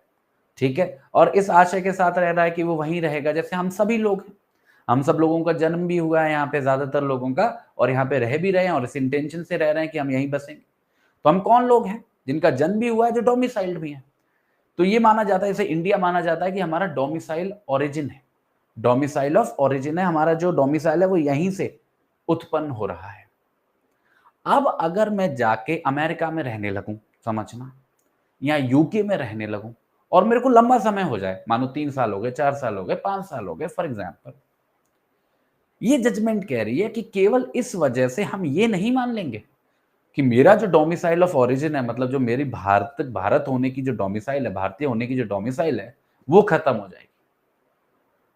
ठीक है, और इस आशय के साथ रह रहा है कि वो वहीं रहेगा, जैसे हम सभी लोग हैं, हम सब लोगों का जन्म भी हुआ है यहाँ पे, ज्यादातर लोगों का, और यहाँ पे रह भी रहे हैं और इस इंटेंशन से रह रहे हैं कि हम यहीं बसेंगे। तो हम कौन लोग हैं, जिनका जन्म भी हुआ है, जो डोमिसाइल्ड भी है। तो ये माना जाता है, जैसे इंडिया माना जाता है कि हमारा डोमिसाइल ओरिजिन है, डोमिसाइल ऑफ ओरिजिन है, हमारा जो डोमिसाइल है वो यहीं से उत्पन्न हो रहा है। अब अगर मैं जाके अमेरिका में रहने लगूं, समझना, या यूके में रहने लगूं, और मेरे को लंबा समय हो जाए, मानो 3 साल हो गए, 4 साल हो गए, 5 साल हो गए फॉर एग्जाम्पल, ये जजमेंट कह रही है कि केवल इस वजह से हम ये नहीं मान लेंगे कि मेरा जो डोमिसाइल ऑफ ओरिजिन है, मतलब जो मेरी भारत होने की जो डोमिसाइल है, भारतीय होने की जो डोमिसाइल है, वो खत्म हो जाएगी।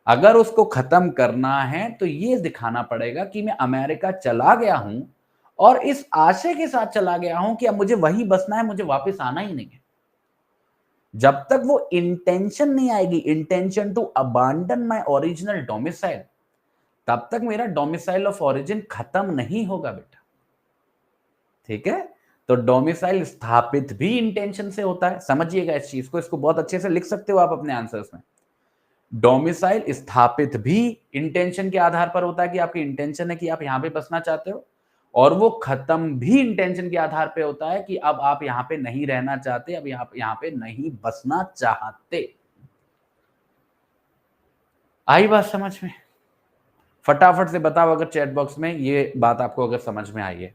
अगर उसको खत्म करना है तो ये दिखाना पड़ेगा कि मैं अमेरिका चला गया हूं और इस आशय के साथ चला गया हूं कि अब मुझे वहीं बसना है, मुझे वापस आना ही नहीं है। जब तक वो इंटेंशन नहीं आएगी, intention to abandon my original domicile, तब तक मेरा डोमिसाइल ऑफ ओरिजिन खत्म नहीं होगा बेटा। ठीक है, तो डोमिसाइल स्थापित भी इंटेंशन से होता है, समझिएगा इस चीज को, इसको बहुत अच्छे से लिख सकते हो आप अपने आंसर्स में। डोमिसाइल स्थापित भी इंटेंशन के आधार पर होता है कि आपकी इंटेंशन है कि आप यहां पे बसना चाहते हो, और वो खत्म भी इंटेंशन के आधार पे होता है कि अब आप यहां पे नहीं रहना चाहते, अब यहां पे नहीं बसना चाहते। आई बात समझ में? फटाफट से बताओ अगर चैट बॉक्स में ये बात आपको अगर समझ में आई है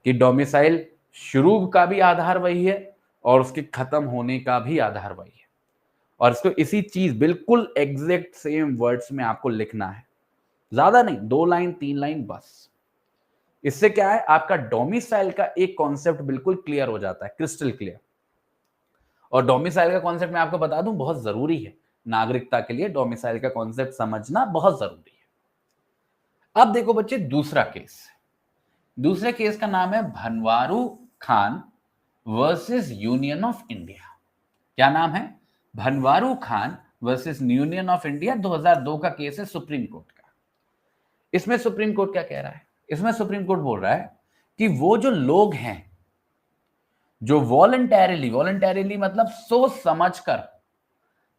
कि डोमिसाइल शुरू का भी आधार वही है और उसके खत्म होने का भी आधार वही है, और इसको इसी चीज बिल्कुल एग्जैक्ट सेम वर्ड्स में आपको लिखना है, ज्यादा नहीं, 2 लाइन 3 लाइन बस। इससे क्या है, आपका डोमिसाइल का एक कॉन्सेप्ट बिल्कुल क्लियर हो जाता है, क्रिस्टल क्लियर। और डोमिसाइल का कॉन्सेप्ट मैं आपको बता दूं बहुत जरूरी है, नागरिकता के लिए डोमिसाइल का कॉन्सेप्ट समझना बहुत जरूरी है। अब देखो बच्चे दूसरा केस, दूसरे केस का नाम है Bhanwaru Khan versus union of India. क्या नाम है? Bhanwaru Khan versus union of India, 2002 का केस है सुप्रीम कोर्ट का। इसमें सुप्रीम कोर्ट क्या कह रहा है? इसमें सुप्रीम कोर्ट बोल रहा है कि वो जो लोग हैं जो वॉलंटैरिली मतलब सोच समझकर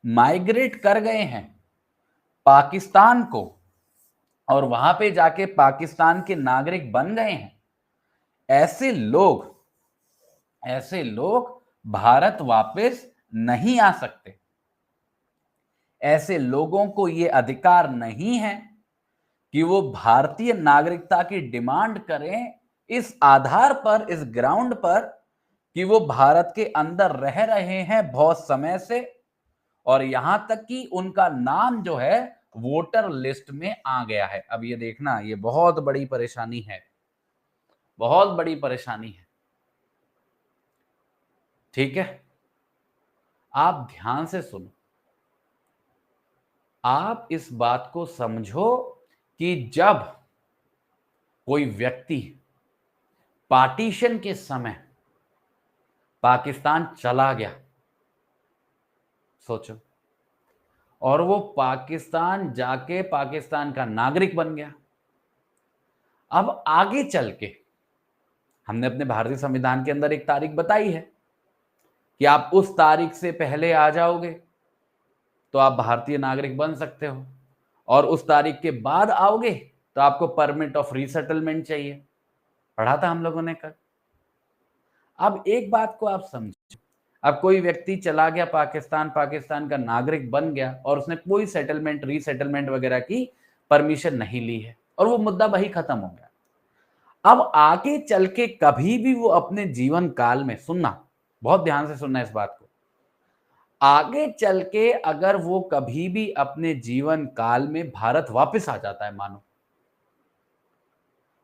माइग्रेट कर गए हैं पाकिस्तान को और वहां पे जाके पाकिस्तान के नागरिक बन गए हैं, ऐसे लोग भारत वापस नहीं आ सकते। ऐसे लोगों को यह अधिकार नहीं है कि वो भारतीय नागरिकता की डिमांड करें इस आधार पर, इस ग्राउंड पर कि वो भारत के अंदर रह रहे हैं बहुत समय से, और यहां तक कि उनका नाम जो है वोटर लिस्ट में आ गया है। अब ये देखना, ये बहुत बड़ी परेशानी है, बहुत बड़ी परेशानी है। ठीक है, आप ध्यान से सुनो, आप इस बात को समझो कि जब कोई व्यक्ति पार्टीशन के समय पाकिस्तान चला गया, सोचो, और वो पाकिस्तान जाके पाकिस्तान का नागरिक बन गया, अब आगे चल के हमने अपने भारतीय संविधान के अंदर एक तारीख बताई है कि आप उस तारीख से पहले आ जाओगे तो आप भारतीय नागरिक बन सकते हो, और उस तारीख के बाद आओगे तो आपको परमिट ऑफ रीसेटलमेंट चाहिए। पढ़ा था हम लोगों ने कल। अब एक बात को आप समझो, अब कोई व्यक्ति चला गया पाकिस्तान, पाकिस्तान का नागरिक बन गया और उसने कोई सेटलमेंट रीसेटलमेंट वगैरह की परमिशन नहीं ली है, और वो मुद्दा वही खत्म हो गया। अब आगे चल के कभी भी वो अपने जीवन काल में, सुनना बहुत ध्यान से सुनना इस बात को, आगे चल के अगर वो कभी भी अपने जीवन काल में भारत वापस आ जाता है मानो,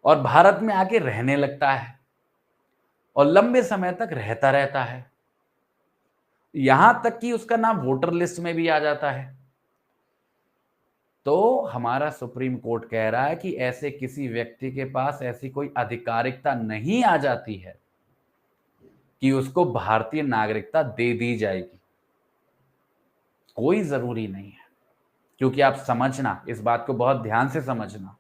और भारत में आके रहने लगता है और लंबे समय तक रहता रहता है, यहां तक कि उसका नाम वोटर लिस्ट में भी आ जाता है, तो हमारा सुप्रीम कोर्ट कह रहा है कि ऐसे किसी व्यक्ति के पास ऐसी कोई आधिकारिकता नहीं आ जाती है कि उसको भारतीय नागरिकता दे दी जाएगी। कोई जरूरी नहीं है, क्योंकि आप समझना, इस बात को बहुत ध्यान से समझना,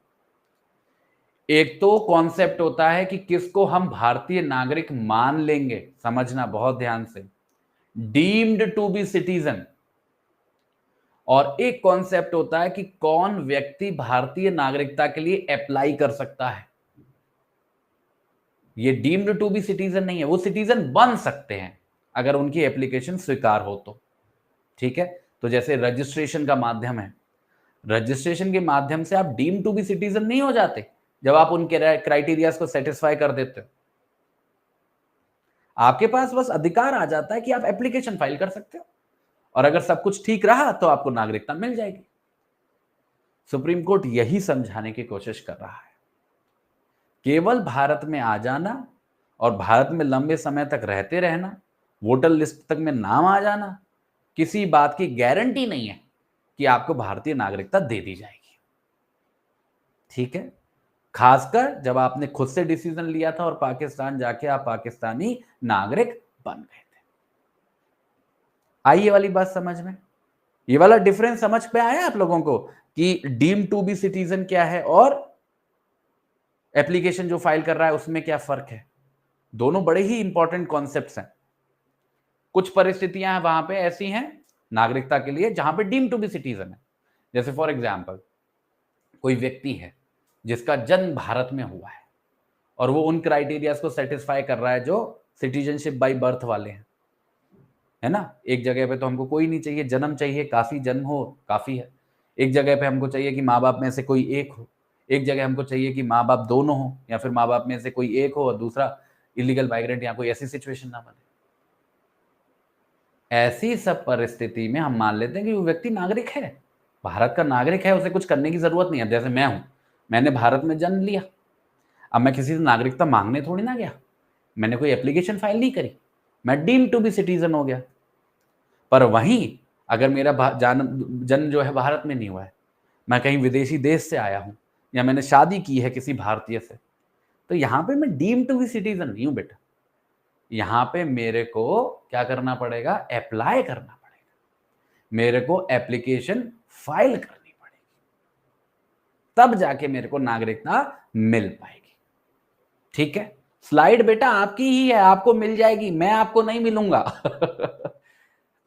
एक तो कॉन्सेप्ट होता है कि किसको हम भारतीय नागरिक मान लेंगे, समझना बहुत ध्यान से, डीम्ड टू बी सिटीजन, और एक कॉन्सेप्ट होता है कि कौन व्यक्ति भारतीय नागरिकता के लिए अप्लाई कर सकता है। ये डीम्ड टू बी सिटीजन नहीं है, वो सिटीजन बन सकते हैं अगर उनकी एप्लीकेशन स्वीकार हो तो। ठीक है, तो जैसे रजिस्ट्रेशन का माध्यम है, रजिस्ट्रेशन के माध्यम से आप डीम टू बी सिटीजन नहीं हो जाते जब आप उनके क्राइटेरियाज को सेटिस्फाई कर देते हो। आपके पास बस अधिकार आ जाता है कि आप एप्लीकेशन फाइल कर सकते हो, और अगर सब कुछ ठीक रहा तो आपको नागरिकता मिल जाएगी। सुप्रीम कोर्ट यही समझाने की कोशिश कर रहा है। केवल भारत में आ जाना और भारत में लंबे समय तक रहते रहना, वोटर लिस्ट तक में नाम आ जाना, किसी बात की गारंटी नहीं है कि आपको भारतीय नागरिकता दे दी जाएगी। ठीक है, खासकर जब आपने खुद से डिसीजन लिया था और पाकिस्तान जाके आप पाकिस्तानी नागरिक बन गए थे। आई ये वाली बात समझ में? ये वाला डिफरेंस समझ में आया आप लोगों को कि डीम टू बी सिटीजन क्या है और एप्लीकेशन जो फाइल कर रहा है उसमें क्या फर्क है? दोनों बड़े ही इंपॉर्टेंट कॉन्सेप्ट्स हैं। कुछ परिस्थितियां हैं वहां पे ऐसी हैं नागरिकता के लिए जहां पे डीम टू बी सिटीजन है। जैसे फॉर एग्जांपल कोई व्यक्ति है जिसका जन्म भारत में हुआ है और वो उन क्राइटेरियाज को सेटिस्फाई कर रहा है जो सिटीजनशिप बाय बर्थ वाले हैं, है ना। एक जगह पे तो हमको कोई नहीं चाहिए, जन्म चाहिए, काफी जन्म हो काफी है। एक जगह पे हमको चाहिए कि माँ बाप में से कोई एक हो, एक जगह हमको चाहिए कि माँ बाप दोनों हो, या फिर माँ बाप में से कोई एक हो और दूसरा इलीगल माइग्रेंट, या कोई ऐसी सिचुएशन ना बने। ऐसी सब परिस्थिति में हम मान लेते हैं कि वो व्यक्ति नागरिक है, भारत का नागरिक है, उसे कुछ करने की जरूरत नहीं है। जैसे मैं हूं, मैंने भारत में जन्म लिया, अब मैं किसी से नागरिकता मांगने थोड़ी ना गया, मैंने कोई एप्लीकेशन फाइल नहीं करी, मैं डीम टू बी सिटीजन हो गया। पर वहीं अगर मेरा जन्म जो है भारत में नहीं हुआ है, मैं कहीं विदेशी देश से आया हूं या मैंने शादी की है किसी भारतीय से, तो यहां पे मैं डीम टू बी सिटीजन नहीं हूं बेटा। यहां पे मेरे को क्या करना पड़ेगा? अप्लाई करना पड़ेगा, मेरे को एप्लीकेशन फाइल करनी पड़ेगी, तब जाके मेरे को नागरिकता मिल पाएगी। ठीक है, स्लाइड बेटा आपकी ही है, आपको मिल जाएगी, मैं आपको नहीं मिलूंगा।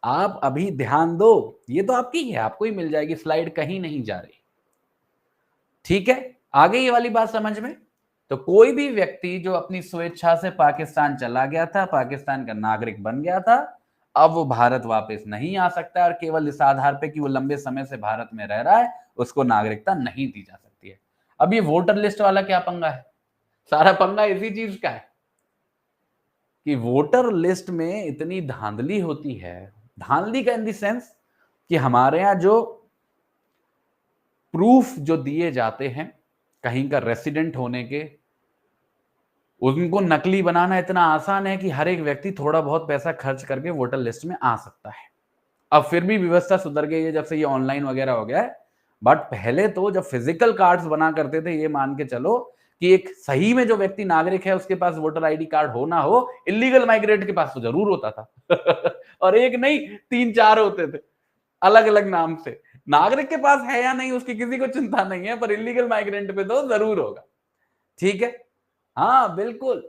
आप अभी ध्यान दो, ये तो आपकी ही है, आपको ही मिल जाएगी, स्लाइड कहीं नहीं जा रही। ठीक है, आ गई ये वाली बात समझ में? तो कोई भी व्यक्ति जो अपनी स्वेच्छा से पाकिस्तान चला गया था, पाकिस्तान का नागरिक बन गया था, अब वो भारत वापस नहीं आ सकता, और केवल इस आधार पे कि वो लंबे समय से भारत में रह रहा है उसको नागरिकता नहीं दी जा सकती है। अब ये वोटर लिस्ट वाला क्या पंगा है? सारा पंगा इसी चीज का है कि वोटर लिस्ट में इतनी धांधली होती है, धांधली का इन द सेंस कि हमारे यहां जो प्रूफ जो दिए जाते हैं कहीं का रेसिडेंट होने के, उनको नकली बनाना इतना आसान है कि हर एक व्यक्ति थोड़ा बहुत पैसा खर्च करके वोटर लिस्ट में आ सकता है। अब फिर भी व्यवस्था सुधर गई है जब से ये ऑनलाइन वगैरह हो गया है, बट पहले तो जब फिजिकल कार्ड्स बना करते थे, ये मान के चलो कि एक सही में जो व्यक्ति नागरिक है उसके पास वोटर आईडी कार्ड हो ना हो, इलीगल माइग्रेंट के पास तो जरूर होता था। और एक नहीं 3-4 होते थे अलग अलग नाम से। नागरिक के पास है या नहीं उसकी किसी को चिंता नहीं है, पर इलीगल माइग्रेंट पे तो जरूर होगा। ठीक है, हाँ बिल्कुल।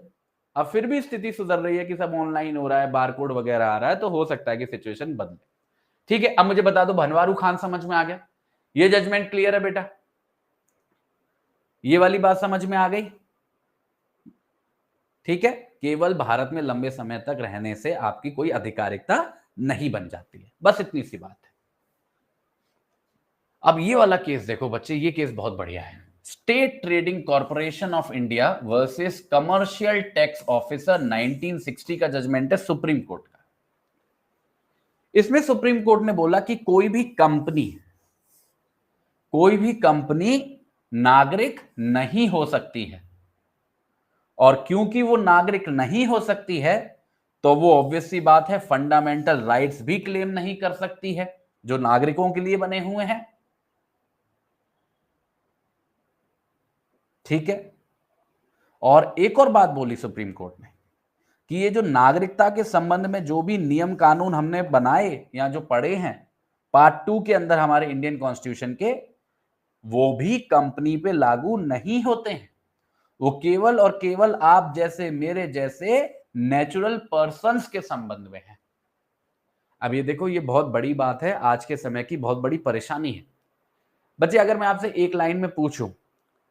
अब फिर भी स्थिति सुधर रही है कि सब ऑनलाइन हो रहा है, बारकोड वगैरह आ रहा है, तो हो सकता है कि सिचुएशन बदले। ठीक है, अब मुझे बता दो भनवारू खान समझ में आ गया? ये जजमेंट क्लियर है बेटा? ये वाली बात समझ में आ गई? ठीक है, केवल भारत में लंबे समय तक रहने से आपकी कोई आधिकारिकता नहीं बन जाती है, बस इतनी सी बात है। अब ये वाला केस देखो बच्चे, ये केस बहुत बढ़िया है। State trading corporation of India versus commercial tax officer 1960 का जजमेंट है सुप्रीम कोर्ट का। इसमें सुप्रीम कोर्ट ने बोला कि कोई भी कंपनी नागरिक नहीं हो सकती है, और क्योंकि वो नागरिक नहीं हो सकती है तो वो ऑब्वियस सी बात है फंडामेंटल राइट्स भी क्लेम नहीं कर सकती है जो नागरिकों के लिए बने हुए हैं। ठीक है, और एक और बात बोली सुप्रीम कोर्ट ने कि ये जो नागरिकता के संबंध में जो भी नियम कानून हमने बनाए या जो पढ़े हैं पार्ट 2 के अंदर हमारे इंडियन कॉन्स्टिट्यूशन के, वो भी कंपनी पे लागू नहीं होते हैं, वो केवल और केवल आप जैसे मेरे जैसे नेचुरल पर्संस के संबंध में है। अब ये देखो, ये बहुत बड़ी बात है, आज के समय की बहुत बड़ी परेशानी है। बच्चे अगर मैं आपसे एक लाइन में पूछूं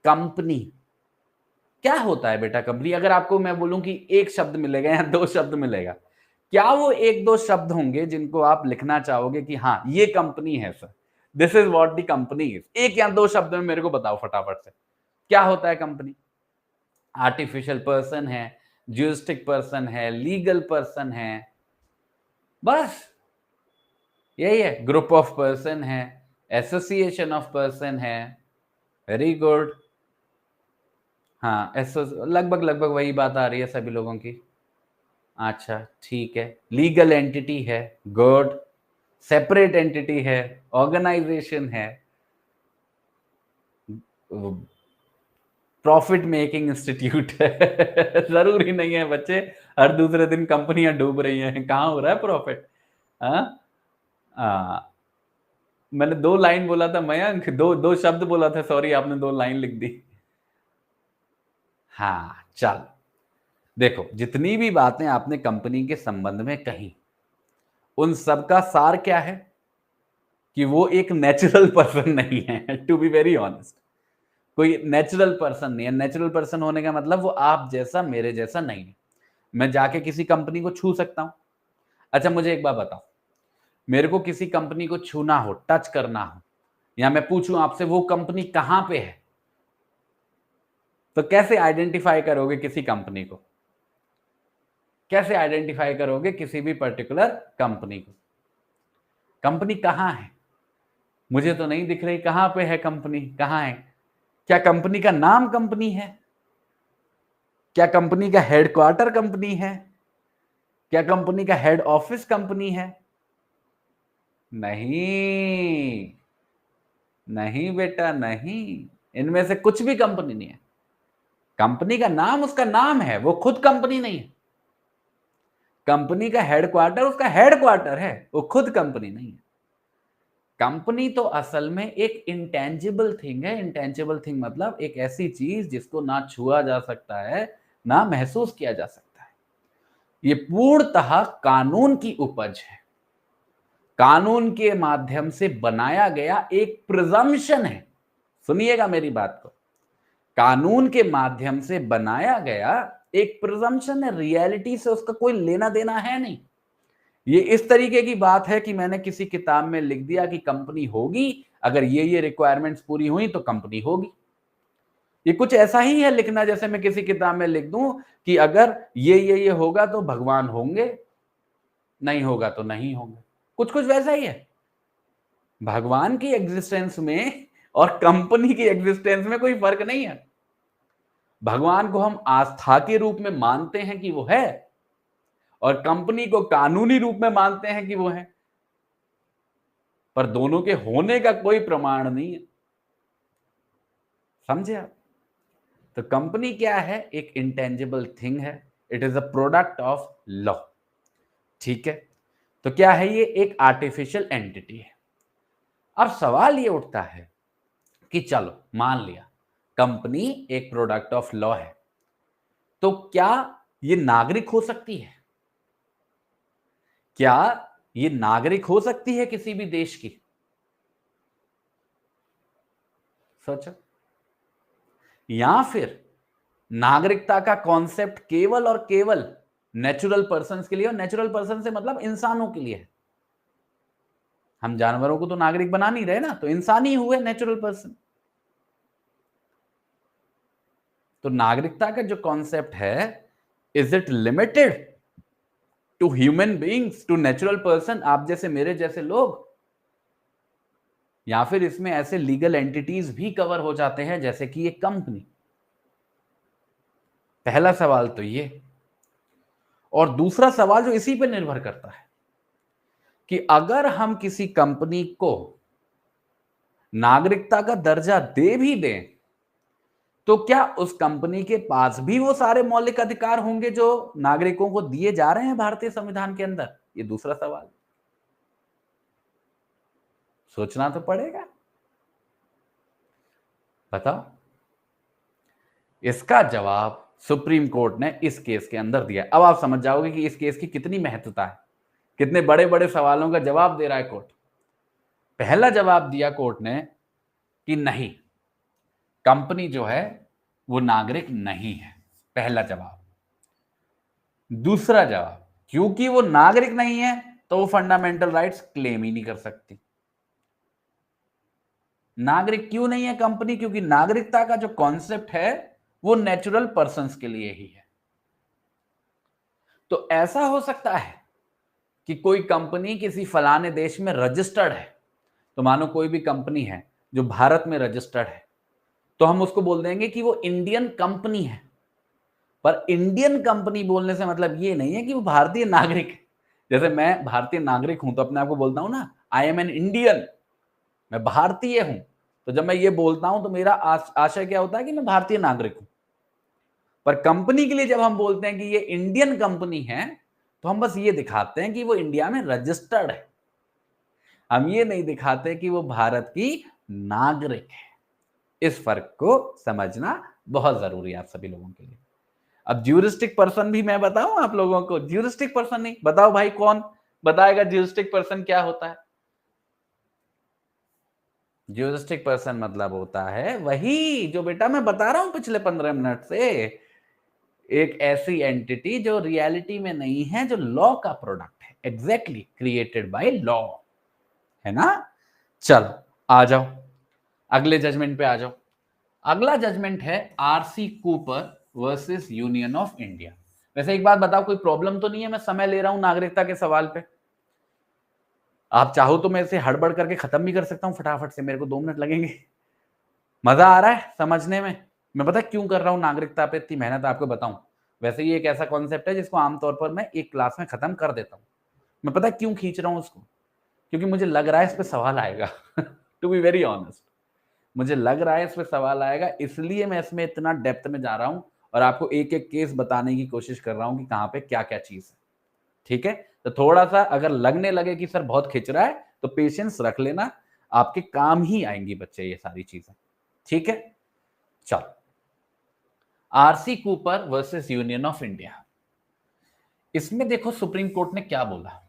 कंपनी क्या होता है बेटा, कंपनी अगर आपको मैं बोलूं कि एक शब्द मिलेगा या 2 शब्द मिलेगा, क्या वो 1-2 शब्द होंगे जिनको आप लिखना चाहोगे कि हाँ ये कंपनी है sir, this is what the company is? 1 या 2 शब्द में मेरे को बताओ फटाफट से, क्या होता है कंपनी? आर्टिफिशियल पर्सन है, ज्यूरिस्टिक पर्सन है, लीगल पर्सन है, बस। यही है, ग्रुप ऑफ पर्सन है, एसोसिएशन ऑफ पर्सन है। Very good. हाँ, लगभग लगभग वही बात आ रही है सभी लोगों की। अच्छा ठीक है, लीगल एंटिटी है, गुड। सेपरेट एंटिटी है, ऑर्गेनाइजेशन है, प्रॉफिट मेकिंग इंस्टीट्यूट है। जरूरी नहीं है बच्चे, हर दूसरे दिन कंपनियां डूब रही हैं, कहाँ हो रहा है प्रॉफिट। हाँ, मैंने 2 लाइन बोला था मयंक, दो शब्द बोला था, सॉरी आपने 2 लाइन लिख दी। हाँ चल, देखो जितनी भी बातें आपने कंपनी के संबंध में कही, उन सब का सार क्या है कि वो एक नेचुरल पर्सन नहीं है। टू बी वेरी ऑनेस्ट, कोई नेचुरल पर्सन नहीं है। नेचुरल पर्सन होने का मतलब वो आप जैसा मेरे जैसा नहीं है। मैं जाके किसी कंपनी को छू सकता हूं। अच्छा मुझे एक बात बताओ, मेरे को किसी कंपनी को छूना हो, टच करना हो, या मैं पूछूं आपसे वो कंपनी कहां पे है, तो कैसे आइडेंटिफाई करोगे किसी कंपनी को? कैसे आइडेंटिफाई करोगे किसी भी पर्टिकुलर कंपनी को? कंपनी कहां है? मुझे तो नहीं दिख रही, कहां पे है कंपनी, कहां है? क्या कंपनी का नाम कंपनी है? क्या कंपनी का हेडक्वार्टर कंपनी है? क्या कंपनी का हेड ऑफिस कंपनी है? नहीं, नहीं बेटा नहीं, इनमें से कुछ भी कंपनी नहीं है। कंपनी का नाम उसका नाम है, वो खुद कंपनी नहीं है। कंपनी का हेडक्वार्टर उसका हेडक्वार्टर है, वो खुद कंपनी नहीं है। कंपनी तो असल में एक इंटेंजिबल थिंग है। इंटेंजिबल थिंग मतलब एक ऐसी चीज जिसको ना छुआ जा सकता है, ना महसूस किया जा सकता है। ये पूर्णतः कानून की उपज है, कानून के माध्यम से बनाया गया एक प्रिजम्पशन है। सुनिएगा मेरी बात को, कानून के माध्यम से बनाया गया एक प्रिजम्पशन है, रियलिटी से उसका कोई लेना देना है नहीं। ये इस तरीके की बात है कि मैंने किसी किताब में लिख दिया कि कंपनी होगी, अगर ये रिक्वायरमेंट्स पूरी हुई तो कंपनी होगी। ये कुछ ऐसा ही है लिखना, जैसे मैं किसी किताब में लिख दूं कि अगर ये होगा तो भगवान होंगे, नहीं होगा तो नहीं होंगे। कुछ कुछ वैसा ही है। भगवान की एग्जिस्टेंस में और कंपनी की एग्जिस्टेंस में कोई फर्क नहीं है। भगवान को हम आस्था के रूप में मानते हैं कि वो है, और कंपनी को कानूनी रूप में मानते हैं कि वो है, पर दोनों के होने का कोई प्रमाण नहीं है। समझे आप? तो कंपनी क्या है? एक इंटेंजिबल थिंग है, it is a product of law. ठीक है, तो क्या है ये? एक आर्टिफिशियल एंटिटी है। अब सवाल ये उठता है कि चलो मान लिया कंपनी एक प्रोडक्ट ऑफ लॉ है, तो क्या ये नागरिक हो सकती है? क्या ये नागरिक हो सकती है किसी भी देश की? सोचो। या फिर नागरिकता का कॉन्सेप्ट केवल और केवल नेचुरल पर्सन्स के लिए, और नेचुरल पर्सन से मतलब इंसानों के लिए है। हम जानवरों को तो नागरिक बना नहीं रहे ना, तो इंसान ही हुए नेचुरल पर्सन। तो नागरिकता का जो कॉन्सेप्ट है, is it limited to human beings, to natural person, आप जैसे मेरे जैसे लोग, या फिर इसमें ऐसे लीगल एंटिटीज भी कवर हो जाते हैं जैसे कि एक कंपनी? पहला सवाल तो ये। और दूसरा सवाल जो इसी पे निर्भर करता है कि अगर हम किसी कंपनी को नागरिकता का दर्जा दे भी दें, तो क्या उस कंपनी के पास भी वो सारे मौलिक अधिकार होंगे जो नागरिकों को दिए जा रहे हैं भारतीय संविधान के अंदर? ये दूसरा सवाल। सोचना तो पड़ेगा। बताओ। इसका जवाब सुप्रीम कोर्ट ने इस केस के अंदर दिया। अब आप समझ जाओगे कि इस केस की कितनी महत्वता है, कितने बड़े बड़े सवालों का जवाब दे रहा है कोर्ट। पहला जवाब दिया कोर्ट ने कि नहीं, कंपनी जो है वो नागरिक नहीं है। पहला जवाब। दूसरा जवाब, क्योंकि वो नागरिक नहीं है तो वो फंडामेंटल राइट्स क्लेम ही नहीं कर सकती। नागरिक क्यों नहीं है कंपनी? क्योंकि नागरिकता का जो कॉन्सेप्ट है वो नेचुरल पर्संस के लिए ही है। तो ऐसा हो सकता है कि कोई कंपनी किसी फलाने देश में रजिस्टर्ड है, तो मानो कोई भी कंपनी है जो भारत में रजिस्टर्ड है, तो हम उसको बोल देंगे कि वो इंडियन कंपनी है। पर इंडियन कंपनी बोलने से मतलब ये नहीं है कि वो भारतीय नागरिक है। जैसे मैं भारतीय नागरिक हूं तो अपने आप को बोलता हूं ना, आई एम एन इंडियन, मैं भारतीय हूं। तो जब मैं ये बोलता हूं तो मेरा आशय क्या होता है कि मैं भारतीय नागरिक हूं। पर कंपनी के लिए जब हम बोलते हैं कि ये इंडियन कंपनी है, तो हम बस ये दिखाते हैं कि वो इंडिया में रजिस्टर्ड है, हम ये नहीं दिखाते कि वो भारत की नागरिक है। इस फर्क को समझना बहुत जरूरी है आप सभी लोगों के लिए। अब ज्यूरिस्टिक पर्सन भी मैं बताऊं आप लोगों को? ज्यूरिस्टिक पर्सन नहीं बताओ भाई, कौन बताएगा ज्यूरिस्टिक पर्सन क्या होता है? ज्यूरिस्टिक पर्सन मतलब होता है वही जो बेटा मैं बता रहा हूं पिछले 15 मिनट से, एक ऐसी एंटिटी जो रियलिटी में नहीं है, जो लॉ का प्रोडक्ट है, एग्जैक्टली क्रिएटेड बाय लॉ, है ना। चलो आ जाओ अगले जजमेंट पे आ जाओ। अगला जजमेंट है RC Cooper versus union of India. वैसे एक बात बताओ, कोई प्रॉब्लम तो नहीं है मैं समय ले रहा हूं नागरिकता के सवाल पे? आप चाहो तो मैं इसे हड़बड़ करके खत्म भी कर सकता हूं फटाफट से, मेरे को 2 मिनट लगेंगे। मजा आ रहा है समझने में? मैं पता क्यों कर रहा हूं नागरिकता पे इतनी मेहनत, आपको बताऊं। वैसे ये एक ऐसा कॉन्सेप्ट है जिसको आमतौर पर मैं एक क्लास में खत्म कर देता हूं। मैं पता क्यों खींच रहा हूं उसको? क्योंकि मुझे लग रहा है इस पे सवाल आएगा। टू बी वेरी ऑनेस्ट, मुझे लग रहा है इस पे सवाल आएगा, इसलिए मैं इसमें इतना डेप्थ में जा रहा हूं और आपको एक एक केस बताने की कोशिश कर रहा हूं कि कहां पे क्या क्या चीज है। ठीक है, तो थोड़ा सा अगर लगने लगे कि सर बहुत खिंच रहा है तो पेशेंस रख लेना, आपके काम ही आएंगी बच्चे ये सारी चीजें। ठीक है, चलो RC Cooper versus union of India. इसमें देखो सुप्रीम कोर्ट ने क्या बोला।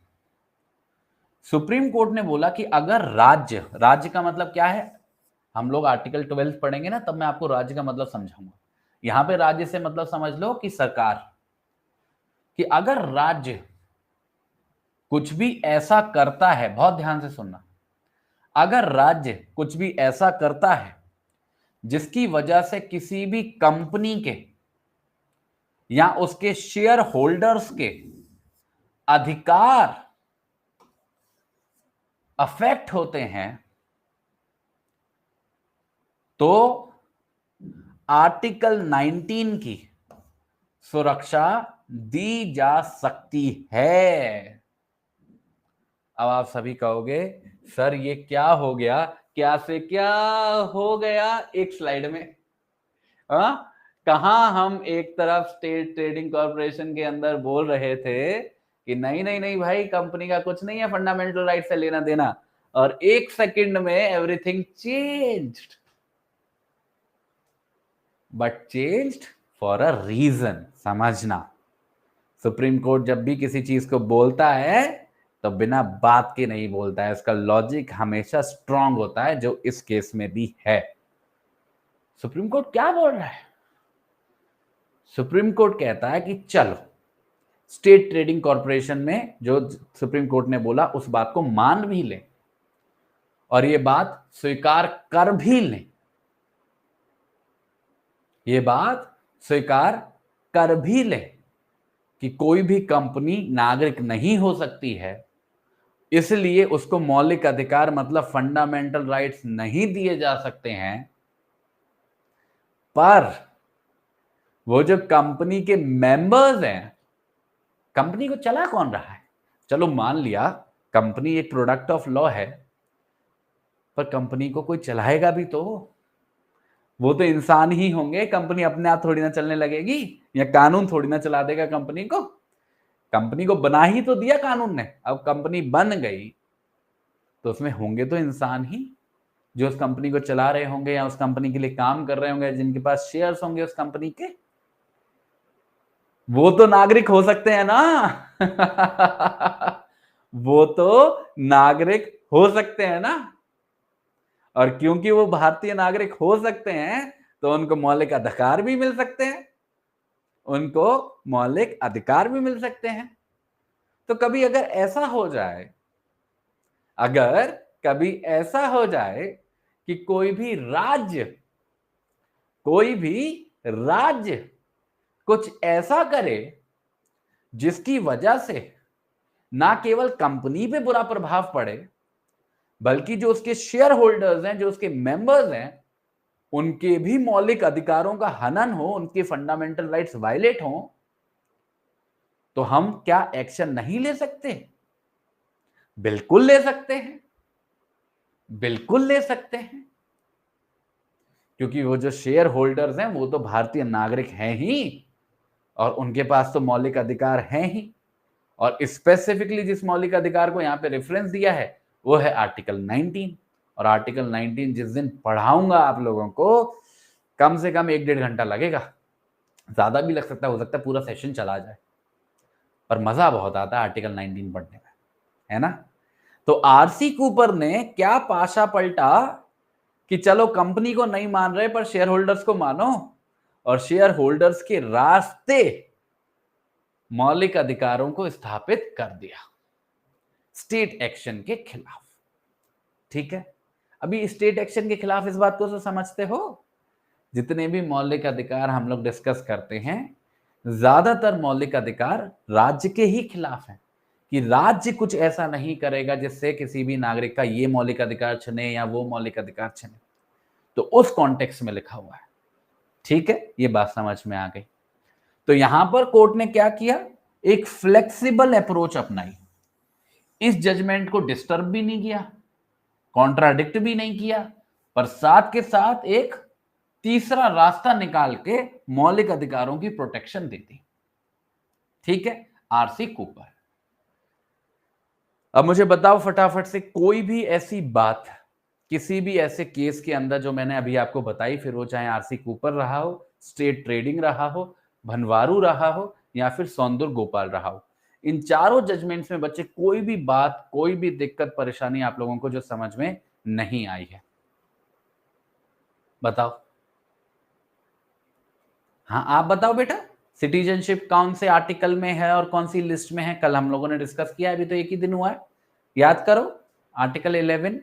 सुप्रीम कोर्ट ने बोला कि अगर राज्य, राज्य का मतलब क्या है, हम लोग आर्टिकल 12 पढ़ेंगे ना, तब मैं आपको राज्य का मतलब समझाऊंगा। यहां पे राज्य से मतलब समझ लो कि सरकार, कि अगर राज्य कुछ भी ऐसा करता है, बहुत ध्यान से सुनना, अगर राज्य कुछ भी ऐसा करता है जिसकी वजह से किसी भी कंपनी के या उसके शेयर होल्डर्स के अधिकार अफेक्ट होते हैं, तो आर्टिकल 19 की सुरक्षा दी जा सकती है। अब आप सभी कहोगे सर ये क्या हो गया, क्या से क्या हो गया एक स्लाइड में। कहां हम एक तरफ स्टेट ट्रेडिंग कॉर्पोरेशन के अंदर बोल रहे थे कि नहीं नहीं नहीं भाई, कंपनी का कुछ नहीं है फंडामेंटल राइट से लेना देना, और एक सेकंड में everything changed, but changed for a reason. समझना, सुप्रीम कोर्ट जब भी किसी चीज को बोलता है तो बिना बात के नहीं बोलता है, इसका लॉजिक हमेशा स्ट्रांग होता है, जो इस केस में भी है। सुप्रीम कोर्ट क्या बोल रहा है? सुप्रीम कोर्ट कहता है कि चलो स्टेट ट्रेडिंग कॉर्पोरेशन में जो सुप्रीम कोर्ट ने बोला उस बात को मान भी लें और ये बात स्वीकार कर भी लें, ये बात स्वीकार कर भी लें कि कोई भी कंपनी नागरिक नहीं हो सकती है, इसलिए उसको मौलिक अधिकार मतलब फंडामेंटल राइट्स नहीं दिए जा सकते हैं। पर वो जो कंपनी के मेंबर्स हैं, कंपनी को चला कौन रहा है? चलो मान लिया कंपनी एक प्रोडक्ट ऑफ लॉ है, पर कंपनी को कोई चलाएगा भी तो, वो तो इंसान ही होंगे, कंपनी अपने आप थोड़ी ना चलने लगेगी, या कानून थोड़ी ना चला देगा कंपनी को। कंपनी को बना ही तो दिया कानून ने, अब कंपनी बन गई तो उसमें होंगे तो इंसान ही, जो उस कंपनी को चला रहे होंगे या उस कंपनी के लिए काम कर रहे होंगे, जिनके पास शेयर्स होंगे उस कंपनी के, वो तो नागरिक हो सकते हैं ना। वो तो नागरिक हो सकते हैं ना, और क्योंकि वो भारतीय नागरिक हो सकते हैं तो उनको मौलिक अधिकार भी मिल सकते हैं, उनको मौलिक अधिकार भी मिल सकते हैं। तो कभी अगर ऐसा हो जाए, अगर कभी ऐसा हो जाए कि कोई भी राज्य कुछ ऐसा करे जिसकी वजह से ना केवल कंपनी पे बुरा प्रभाव पड़े, बल्कि जो उसके शेयर होल्डर्स हैं, जो उसके मेंबर्स हैं, उनके भी मौलिक अधिकारों का हनन हो, उनके फंडामेंटल राइट्स वायलेट हो, तो हम क्या एक्शन नहीं ले सकते? बिल्कुल ले सकते हैं, बिल्कुल ले सकते हैं, क्योंकि वो जो शेयर होल्डर्स हैं वो तो भारतीय नागरिक हैं ही, और उनके पास तो मौलिक अधिकार हैं ही। और स्पेसिफिकली जिस मौलिक अधिकार को यहां पे रेफरेंस दिया है वो है आर्टिकल 19। और आर्टिकल 19 जिस दिन पढ़ाऊंगा आप लोगों को, कम से कम 1-1.5 घंटा लगेगा, ज्यादा भी लग सकता है, हो सकता है पूरा सेशन चला जाए, पर मजा बहुत आता है आर्टिकल 19 पढ़ने में, है ना। तो आरसी कूपर ने क्या पाशा पलटा कि चलो कंपनी को नहीं मान रहे पर शेयर होल्डर्स को मानो, और शेयर होल्डर्स के रास्ते मौलिक अधिकारों को स्थापित कर दिया स्टेट एक्शन के खिलाफ। ठीक है, अभी स्टेट एक्शन के खिलाफ इस बात को तो समझते हो, जितने भी मौलिक अधिकार हम लोग डिस्कस करते हैं, ज्यादातर मौलिक अधिकार राज्य के ही खिलाफ हैं, कि राज्य कुछ ऐसा नहीं करेगा जिससे किसी भी नागरिक का ये मौलिक अधिकार छिने या वो मौलिक अधिकार छिने। तो उस कॉन्टेक्स्ट में लिखा हुआ है। ठीक है, ये बात समझ में आ गई। तो यहां पर कोर्ट ने क्या किया, एक फ्लेक्सिबल अप्रोच अपनाई। इस जजमेंट को डिस्टर्ब भी नहीं किया, कॉन्ट्राडिक्ट भी नहीं किया, पर साथ के साथ एक तीसरा रास्ता निकाल के मौलिक अधिकारों की प्रोटेक्शन दी थी। ठीक है, आरसी कूपर। अब मुझे बताओ फटाफट से कोई भी ऐसी बात किसी भी ऐसे केस के अंदर जो मैंने अभी आपको बताई, फिर वो चाहे आरसी कूपर रहा हो, स्टेट ट्रेडिंग रहा हो, भनवारू रहा हो, या फिर सौंदर गोपाल रहा हो, इन चारों जजमेंट्स में बच्चे कोई भी बात, कोई भी दिक्कत परेशानी आप लोगों को जो समझ में नहीं आई है, बताओ। हाँ आप बताओ बेटा, सिटीजनशिप कौन से आर्टिकल में है और कौन सी लिस्ट में है? कल हम लोगों ने डिस्कस किया, अभी तो एक ही दिन हुआ है, याद करो। आर्टिकल 11,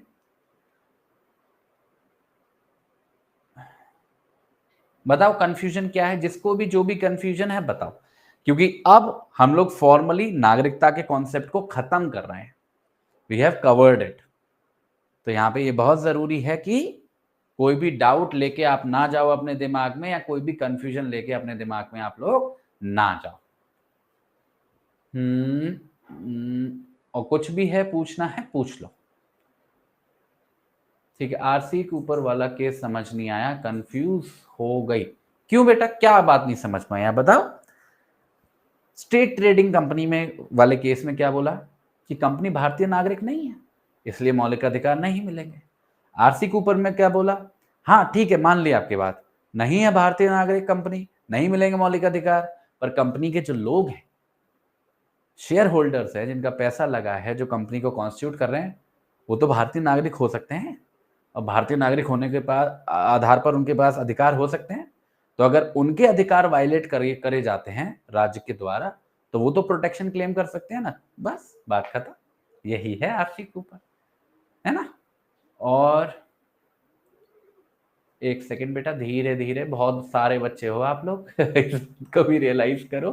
बताओ कंफ्यूजन क्या है, जिसको भी जो भी कंफ्यूजन है बताओ, क्योंकि अब हम लोग फॉर्मली नागरिकता के कॉन्सेप्ट को खत्म कर रहे हैं, वी हैव कवर्ड इट। तो यहां पे ये बहुत जरूरी है कि कोई भी डाउट लेके आप ना जाओ अपने दिमाग में, या कोई भी कंफ्यूजन लेके अपने दिमाग में आप लोग ना जाओ। और कुछ भी है पूछना है पूछ लो। ठीक है, आरसी के ऊपर वाला केस समझ नहीं आया, कंफ्यूज हो गई, क्यों बेटा, क्या बात नहीं समझ में आया बताओ। स्टेट ट्रेडिंग कंपनी में वाले केस में क्या बोला कि कंपनी भारतीय नागरिक नहीं है, इसलिए मौलिक अधिकार नहीं मिलेंगे। आरसी कूपर में क्या बोला, हाँ ठीक है मान लिया आपकी बात, नहीं है भारतीय नागरिक कंपनी, नहीं मिलेंगे मौलिक अधिकार, पर कंपनी के जो लोग हैं, शेयर होल्डर्स हैं, जिनका पैसा लगा है, जो कंपनी को कॉन्स्टिट्यूट कर रहे हैं, वो तो भारतीय नागरिक हो सकते हैं, और भारतीय नागरिक होने के पास आधार पर उनके पास अधिकार हो सकते हैं। तो अगर उनके अधिकार वायलेट करे जाते हैं राज्य के द्वारा, तो वो तो प्रोटेक्शन क्लेम कर सकते हैं ना, बस बात खत्म। यही है आरसी के ऊपर, है ना। और एक सेकंड बेटा, धीरे धीरे, बहुत सारे बच्चे हो आप लोग इसको भी रियलाइज करो,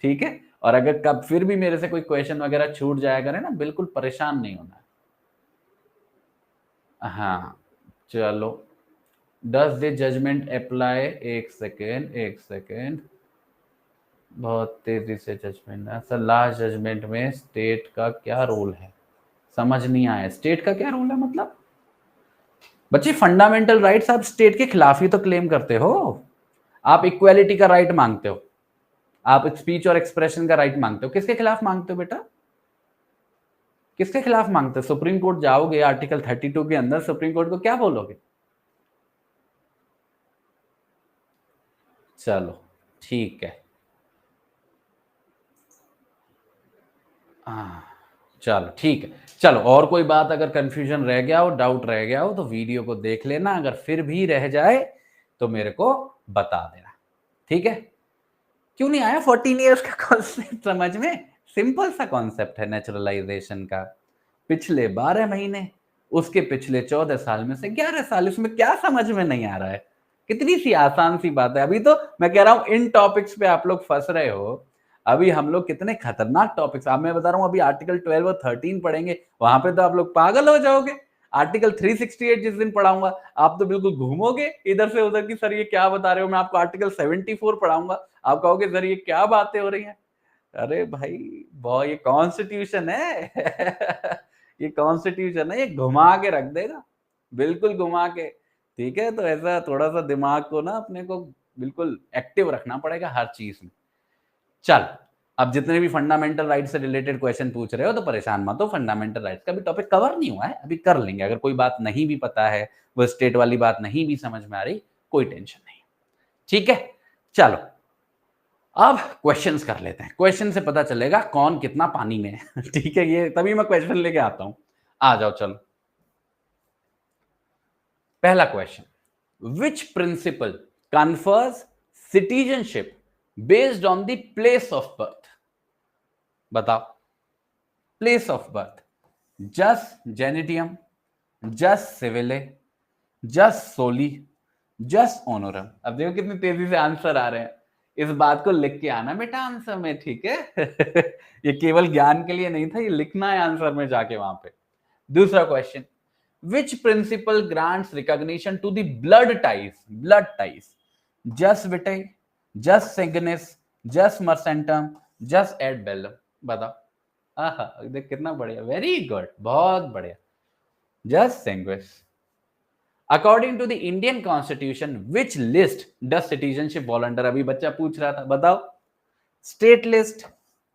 ठीक है। और अगर कब फिर भी मेरे से कोई क्वेश्चन वगैरह छूट जाया करे ना, बिल्कुल परेशान नहीं होना। हाँ चलो, डज द जजमेंट अप्लाई, एक सेकेंड, बहुत तेजी से जजमेंट, सर लास्ट जजमेंट में स्टेट का क्या रोल है, समझ नहीं आया। स्टेट का क्या रोल है मतलब? बच्चे फंडामेंटल राइट्स आप स्टेट के खिलाफ ही तो क्लेम करते हो। आप इक्वालिटी का राइट मांगते हो, आप स्पीच और एक्सप्रेशन का राइट मांगते हो, किसके खिलाफ मांगते हो बेटा, किसके खिलाफ मांगते हो? सुप्रीम कोर्ट जाओगे, आर्टिकल 32 के अंदर सुप्रीम कोर्ट को क्या बोलोगे? चलो ठीक है, चलो ठीक है, चलो और कोई बात अगर कंफ्यूजन रह गया हो, डाउट रह गया हो, तो वीडियो को देख लेना, अगर फिर भी रह जाए तो मेरे को बता देना, ठीक है। क्यों नहीं आया 14 इयर्स का कॉन्सेप्ट समझ में? सिंपल सा कॉन्सेप्ट है नेचुरलाइजेशन का, पिछले 12 महीने, उसके पिछले 14 साल में से 11 साल, इसमें क्या समझ में नहीं आ रहा है? कितनी सी आसान सी बात है। अभी तो मैं कह रहा हूं इन टॉपिक्स पे आप लोग फंस रहे हो, अभी हम लोग कितने खतरनाक टॉपिक्स, अब मैं बता रहा हूं, अभी आर्टिकल 12 और 13 पढ़ेंगे, वहां पे तो आप लोग पागल हो जाओगे। आर्टिकल 368 जिस दिन पढ़ाऊंगा आप तो बिल्कुल घूमोगे इधर से उधर की, सर ये क्या बता रहे हो। मैं आपको आर्टिकल 74 पढ़ाऊंगा, आप कहोगे सर ये क्या बातें हो रही हैं। अरे भाई बहुत, ये कॉन्स्टिट्यूशन है ये कॉन्स्टिट्यूशन है, ये घुमा के रख देगा, बिल्कुल घुमा के। ठीक है, तो ऐसा थोड़ा सा दिमाग को ना अपने को बिल्कुल एक्टिव रखना पड़ेगा हर चीज में। चल, अब जितने भी फंडामेंटल राइट से रिलेटेड क्वेश्चन पूछ रहे हो तो परेशान मत हो, फंडामेंटल राइट्स का भी टॉपिक कवर नहीं हुआ है, अभी कर लेंगे। अगर कोई बात नहीं भी पता है, वो स्टेट वाली बात नहीं भी समझ में आ रही, कोई टेंशन नहीं। ठीक है, चलो अब क्वेश्चंस कर लेते हैं। क्वेश्चन से पता चलेगा कौन कितना पानी में है ठीक है, ये तभी मैं क्वेश्चन लेके आता हूं। आ जाओ चलो। पहला question, which principal confers citizenship based on the place of birth. बताओ, प्लेस ऑफ बर्थ, जस जेनिटियम, जस सिविले, जस सोली, जस ऑनोरम। अब देखो कितनी तेजी से आंसर आ रहे हैं। इस बात को लिख के आना बेटा आंसर में, ठीक है ये केवल ज्ञान के लिए नहीं था, ये लिखना है आंसर में जाके वहां पे। दूसरा question, which principle grants recognition to the blood ties, blood ties, jus विटे, जस सिग्निस, जस मर्सेंटम, जस एड बेलम। बताओ। आहा, देख कितना बढ़िया, वेरी गुड, बहुत बढ़िया, जस सिंग्विस। According to the Indian constitution which list does citizenship fall under. अभी बच्चा पूछ रहा था, बताओ। State list,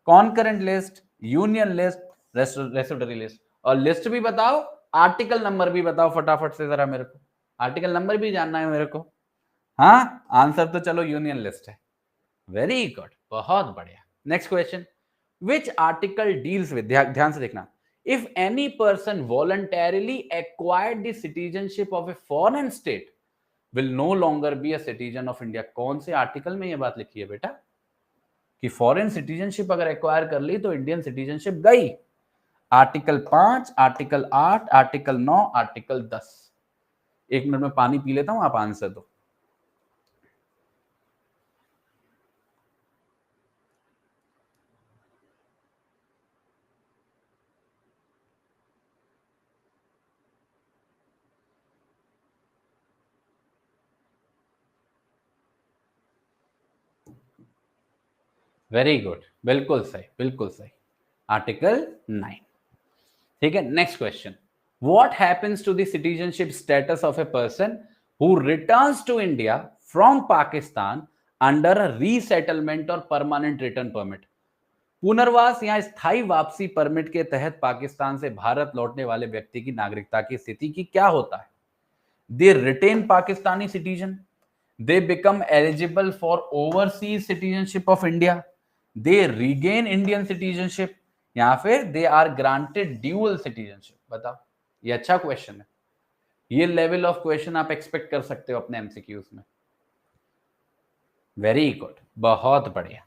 concurrent list, union list, residuary list. और लिस्ट भी बताओ, आर्टिकल नंबर भी बताओ फटाफट से जरा मेरे को, आर्टिकल नंबर भी जानना है मेरे को। हाँ, आंसर तो चलो यूनियन लिस्ट है। वेरी गुड, बहुत बढ़िया। Next question, which article deals with, ध्यान से देखना, if any person voluntarily acquired the citizenship of a foreign state will no longer be a citizen of India। कौन से आर्टिकल में ये बात लिखी है बेटा कि फॉरेन सिटीजनशिप अगर एक्वायर कर ली तो इंडियन सिटीजनशिप गई। Article 5, article 8, article 9, article 10। एक मिनट में पानी पी लेता हूं, आप आंसर दो। वेरी गुड, बिल्कुल सही, बिल्कुल सही, आर्टिकल 9। ठीक है, next question, what happens to the citizenship status of a person who returns to India from Pakistan under a resettlement or permanent return permit. पुनर्वास या स्थायी वापसी परमिट के तहत पाकिस्तान से भारत लौटने वाले व्यक्ति की नागरिकता की स्थिति की क्या होता है। They retain Pakistani citizen, they become eligible for overseas citizenship of India, they regain Indian citizenship, या फिर they are granted dual citizenship। बताओ, ये अच्छा क्वेश्चन है, ये लेवल ऑफ क्वेश्चन आप एक्सपेक्ट कर सकते हो अपने एमसीक्यूज में। वेरी गुड, बहुत बढ़िया,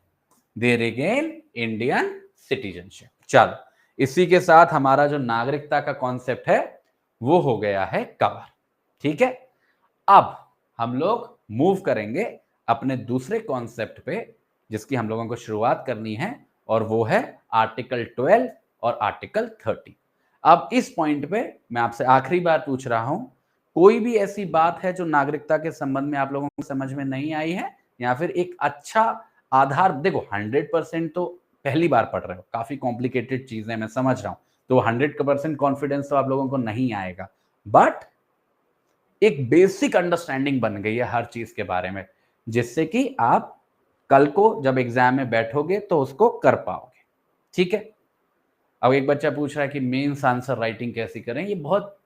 they regain Indian citizenship। चलो, इसी के साथ हमारा जो नागरिकता का कॉन्सेप्ट है वो हो गया है कवर। ठीक है, अब हम लोग मूव करेंगे अपने दूसरे कॉन्सेप्ट पे जिसकी हम लोगों को शुरुआत करनी है, और वो है आर्टिकल 12 और आर्टिकल 30। अब इस पॉइंट पे मैं आपसे आखिरी बार पूछ रहा हूं, कोई भी ऐसी बात है जो नागरिकता के संबंध में आप लोगों को समझ में नहीं आई है, या फिर एक अच्छा आधार। देखो 100% तो पहली बार पढ़ रहे हो, काफी कॉम्प्लिकेटेड चीजें मैं समझ रहा हूं, तो 100% कॉन्फिडेंस तो आप लोगों को नहीं आएगा, बट एक बेसिक अंडरस्टैंडिंग बन गई है हर चीज के बारे में, जिससे कि आप कल को जब एग्जाम में बैठोगे तो उसको कर पाओगे। ठीक है, अब एक बच्चा पूछ रहा है कि मेंस आंसर राइटिंग कैसी करें। ये बहुत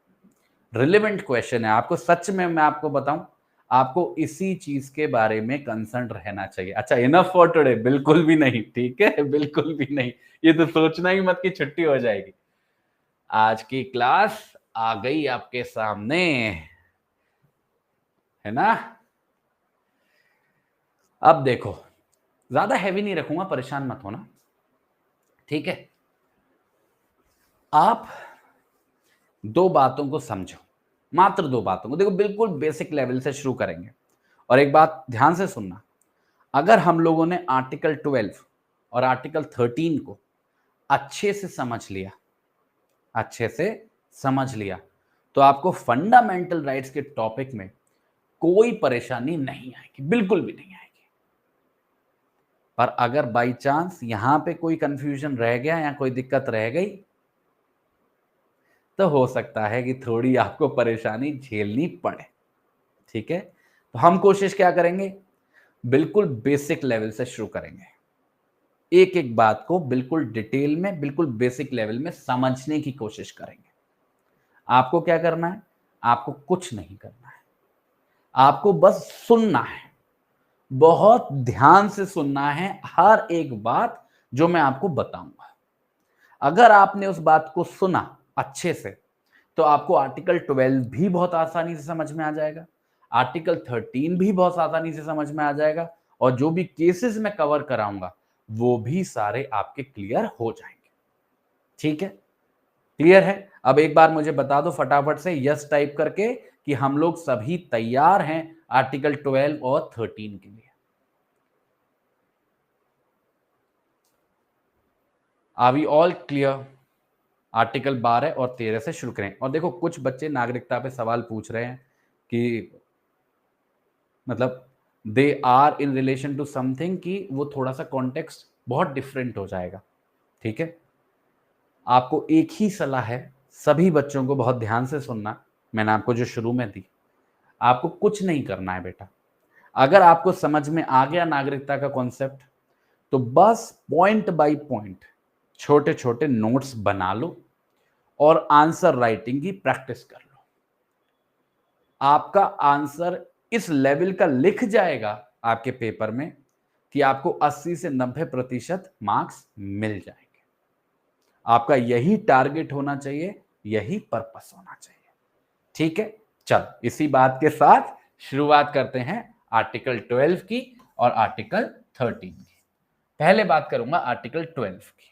रिलेवेंट क्वेश्चन है, आपको सच में मैं आपको बताऊं, आपको इसी चीज के बारे में कंसर्न रहना चाहिए। अच्छा, इनफ फॉर टुडे? बिल्कुल भी नहीं, ठीक है, बिल्कुल भी नहीं, ये तो सोचना ही मत कि छुट्टी हो जाएगी। आज की क्लास आ गई आपके सामने, है ना। अब देखो, ज्यादा हैवी नहीं रखूंगा, परेशान मत होना, ठीक है। आप दो बातों को समझो, मात्र दो बातों को। देखो, बिल्कुल बेसिक लेवल से शुरू करेंगे, और एक बात ध्यान से सुनना, अगर हम लोगों ने आर्टिकल 12 और आर्टिकल 13 को अच्छे से समझ लिया तो आपको फंडामेंटल राइट्स के टॉपिक में कोई परेशानी नहीं आएगी, बिल्कुल भी नहीं आएगी। पर अगर बाई चांस यहां पे कोई कंफ्यूजन रह गया या कोई दिक्कत रह गई तो हो सकता है कि थोड़ी आपको परेशानी झेलनी पड़े। ठीक है, तो हम कोशिश क्या करेंगे, बिल्कुल बेसिक लेवल से शुरू करेंगे, एक एक बात को बिल्कुल डिटेल में, बिल्कुल बेसिक लेवल में समझने की कोशिश करेंगे। आपको क्या करना है, आपको कुछ नहीं करना है, आपको बस सुनना है, बहुत ध्यान से सुनना है हर एक बात जो मैं आपको बताऊंगा। अगर आपने उस बात को सुना अच्छे से तो आपको आर्टिकल 12 भी बहुत आसानी से समझ में आ जाएगा, आर्टिकल 13 भी बहुत आसानी से समझ में आ जाएगा, और जो भी केसेस मैं कवर कराऊंगा वो भी सारे आपके क्लियर हो जाएंगे। ठीक है, क्लियर है? अब एक बार मुझे बता दो फटाफट से यस टाइप करके कि हम लोग सभी तैयार हैं आर्टिकल 12 और 13 के लिए। Are we all clear? Article 12 और 13 से शुरू करें। और देखो कुछ बच्चे नागरिकता पे सवाल पूछ रहे हैं कि मतलब they are in relation to something, कि वो थोड़ा सा कॉन्टेक्स्ट बहुत डिफरेंट हो जाएगा। ठीक है, आपको एक ही सलाह है, सभी बच्चों को बहुत ध्यान से सुनना, मैंने आपको जो शुरू में दी, आपको कुछ नहीं करना है बेटा। अगर आपको समझ में आ गया नागरिकता का कॉन्सेप्ट तो बस पॉइंट बाय पॉइंट छोटे छोटे नोट्स बना लो और आंसर राइटिंग की प्रैक्टिस कर लो। आपका आंसर इस लेवल का लिख जाएगा आपके पेपर में कि आपको 80 से 90% मार्क्स मिल जाएंगे। आपका यही टारगेट होना चाहिए, यही पर्पस होना चाहिए। ठीक है, चलो इसी बात के साथ शुरुआत करते हैं आर्टिकल 12 की और आर्टिकल 13 की। पहले बात करूंगा आर्टिकल 12 की।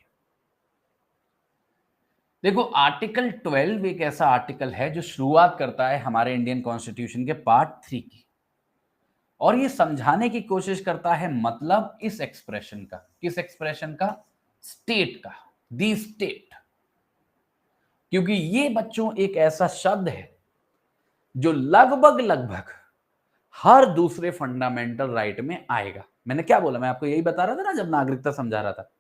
देखो आर्टिकल 12 एक ऐसा आर्टिकल है जो शुरुआत करता है हमारे इंडियन कॉन्स्टिट्यूशन के पार्ट 3 की, और ये समझाने की कोशिश करता है मतलब इस एक्सप्रेशन का, किस एक्सप्रेशन का, स्टेट का, दी स्टेट। क्योंकि ये बच्चों एक ऐसा शब्द है जो लगभग हर दूसरे फंडामेंटल राइट में आएगा। मैंने क्या बोला, मैं आपको यही बता रहा था ना जब नागरिकता समझा रहा था